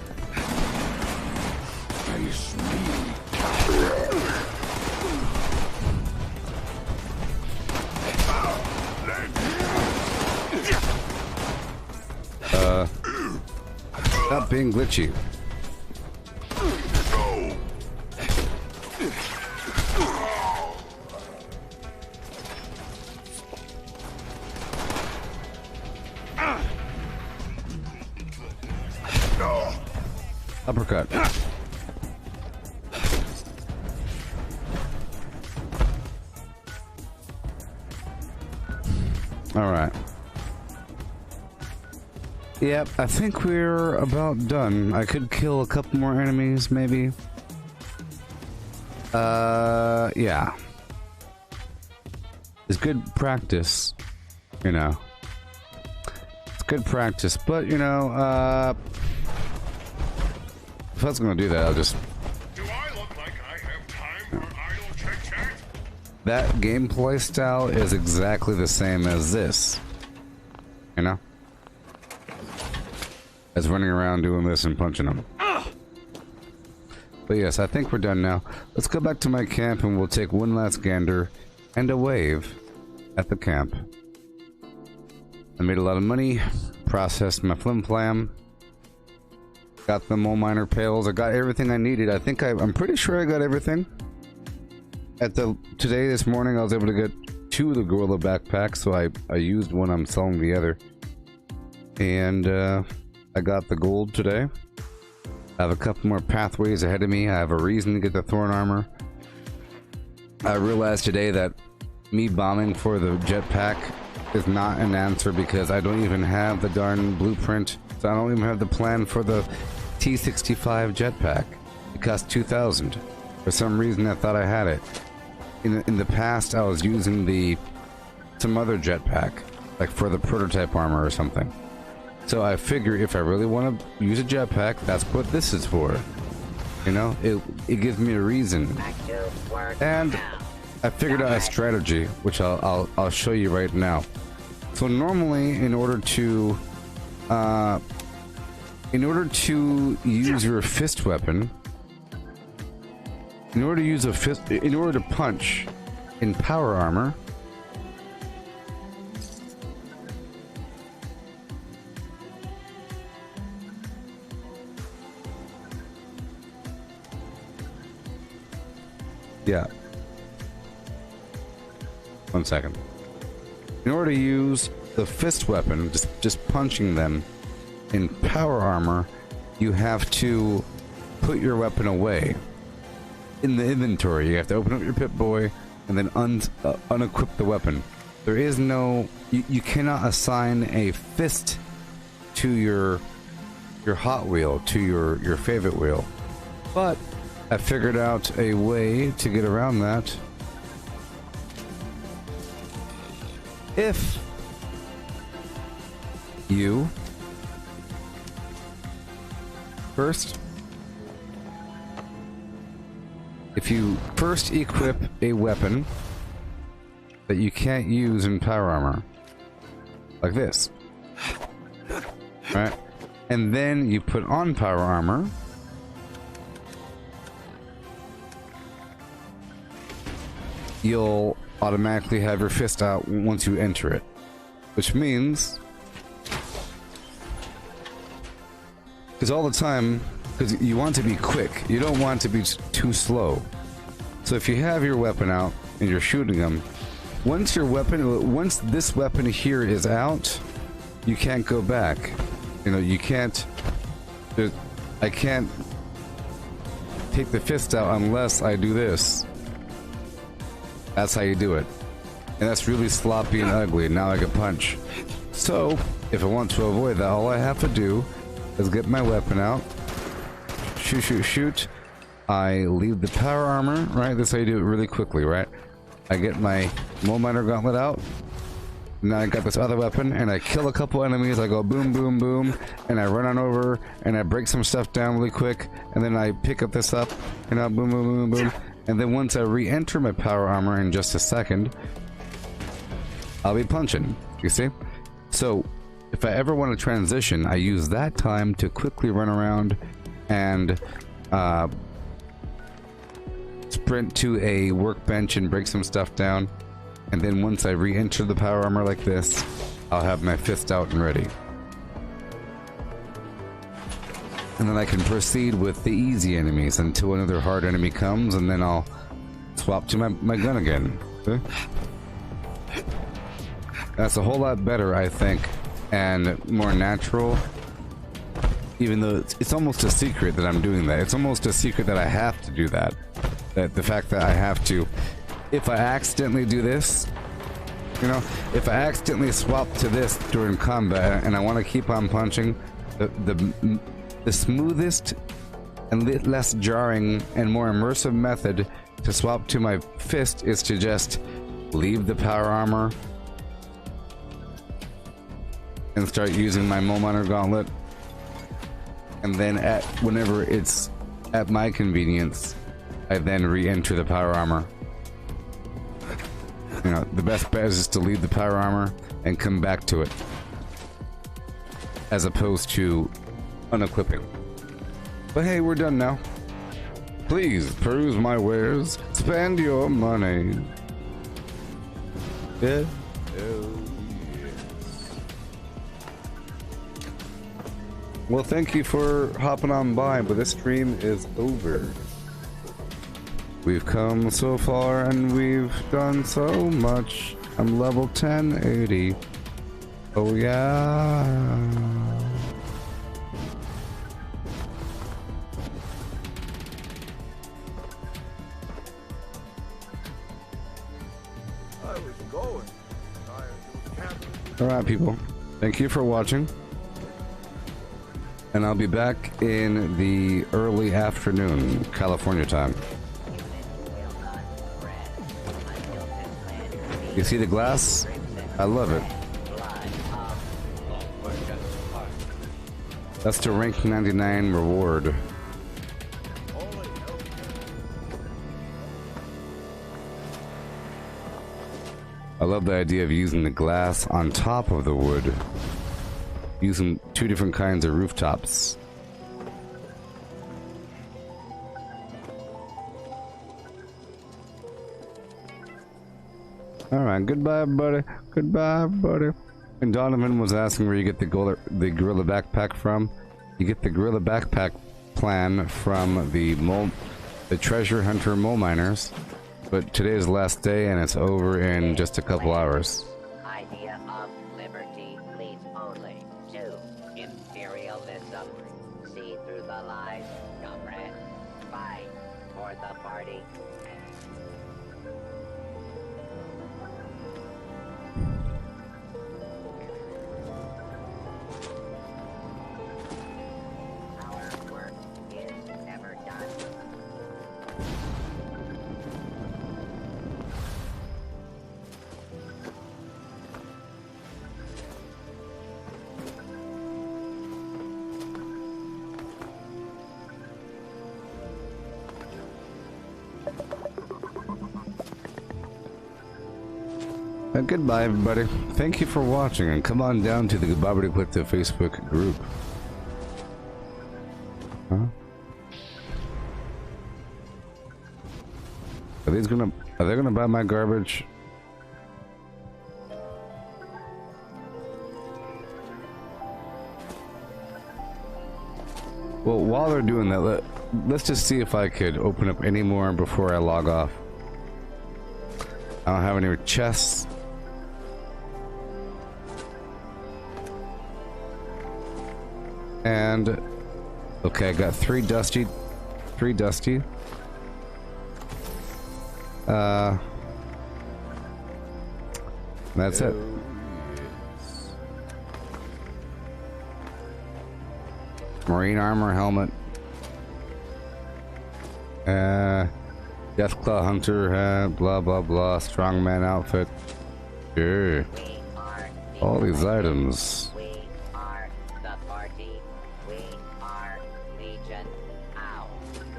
Speaker 3: Face me.
Speaker 1: Stop being glitchy. Uppercut. All right. Yep, I think we're about done. I could kill a couple more enemies, maybe. Yeah. It's good practice, you know. It's good practice, but, you know, if I was gonna do that, I'll just...
Speaker 3: Do I look like I have time for idle chit-chat?
Speaker 1: That gameplay style is exactly the same as this. You know? As running around doing this and punching them. But yes, I think we're done now. Let's go back to my camp and we'll take one last gander and a wave at the camp. I made a lot of money, processed my flim-flam, got the mole miner pails, I got everything I needed. I think I'm pretty sure I got everything. Today, this morning, I was able to get 2 of the gorilla backpacks, so I used one, I'm selling the other. And, I got the gold today. I have a couple more pathways ahead of me. I have a reason to get the thorn armor. I realized today that me bombing for the jetpack is not an answer because I don't even have the darn blueprint. So I don't even have the plan for the T-65 jetpack. It cost 2,000. For some reason I thought I had it. In the past I was using some other jetpack, like for the prototype armor or something. So I figure if I really want to use a jetpack, that's what this is for. You know, it gives me a reason. And I figured out a strategy, which I'll show you right now. So normally, in order to use your fist weapon, in order to punch in power armor, yeah. 1 second. In order to use the fist weapon, just punching them in power armor, you have to put your weapon away in the inventory. You have to open up your Pip-Boy and then unequip the weapon. There is no... You cannot assign a fist to your Hot Wheel, to your favorite wheel. But I figured out a way to get around that. If you first equip a weapon that you can't use in power armor, like this, right? And then you put on power armor, you'll automatically have your fist out once you enter it, which means, because all the time, because you want to be quick, you don't want to be too slow. So if you have your weapon out and you're shooting them, once this weapon here is out, you can't go back. You know, you can't. I can't take the fist out unless I do this. That's how you do it. And that's really sloppy and ugly. Now I can punch. So, if I want to avoid that, all I have to do Let's get my weapon out. Shoot, shoot, shoot. I leave the power armor, right? This is how you do it really quickly, right? I get my Mole Miner Gauntlet out. Now I got this other weapon, and I kill a couple enemies. I go boom, boom, boom, and I run on over, and I break some stuff down really quick, and then I pick up this up, and I boom, boom, boom, boom. And then once I re-enter my power armor in just a second, I'll be punching, you see? So, if I ever want to transition, I use that time to quickly run around and sprint to a workbench and break some stuff down. And then once I re-enter the power armor like this, I'll have my fist out and ready. And then I can proceed with the easy enemies until another hard enemy comes, and then I'll swap to my gun again. Okay? That's a whole lot better, I think, and more natural. Even though it's almost a secret that I'm doing that. It's almost a secret that I have to do that. That the fact that I have to, if I accidentally do this, you know, if I accidentally swap to this during combat and I want to keep on punching, the smoothest and less jarring and more immersive method to swap to my fist is to just leave the power armor and start using my Mole Miner Gauntlet, and then whenever it's at my convenience, I then re-enter the power armor. You know, the best bet is just to leave the power armor and come back to it, as opposed to unequipping. But hey, we're done now. Please peruse my wares. Spend your money. Yeah. Well, thank you for hopping on by, but this stream is over. We've come so far and we've done so much. I'm level 1080. Oh yeah. Alright people, thank you for watching. And I'll be back in the early afternoon, California time. You see the glass? I love it. That's the rank 99 reward. I love the idea of using the glass on top of the wood. Using two different kinds of rooftops. Alright, goodbye buddy. Goodbye buddy. And Donovan was asking where you get the gorilla backpack from. You get the gorilla backpack plan from the treasure hunter mole miners. But today is the last day and it's over in just a couple hours.
Speaker 6: Idea of liberty leads only to imperialism. See through the lies, comrade. Fight for the party. Our work is never done.
Speaker 1: Goodbye everybody. Thank you for watching and come on down to the Gooboberti Collective Facebook group. Huh? Are they gonna buy my garbage? Well, while they're doing that, let's just see if I could open up any more before I log off. I don't have any chests. And okay, I got three dusty. That's it. Marine armor helmet. Deathclaw hunter hat, blah blah blah, strongman outfit. Sure. All these items.
Speaker 6: We are the party. We are Legion. Ow.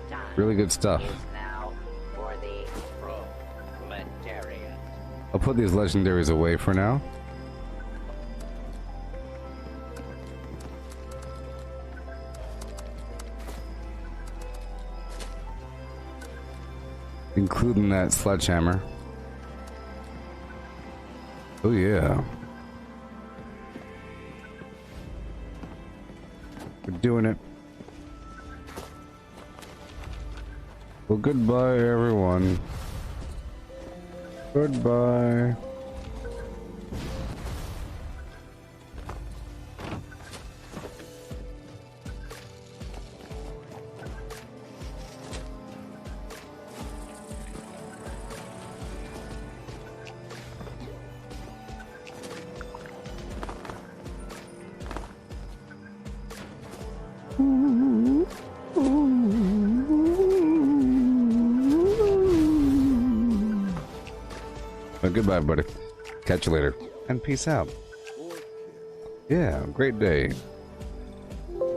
Speaker 6: Time
Speaker 1: Really good stuff.
Speaker 6: is now for the proletariat.
Speaker 1: I'll put these legendaries away for now. Including that sledgehammer. Oh yeah. We're doing it. Well, goodbye everyone. Goodbye. Well, goodbye, buddy. Catch you later. And peace out. Yeah, great day.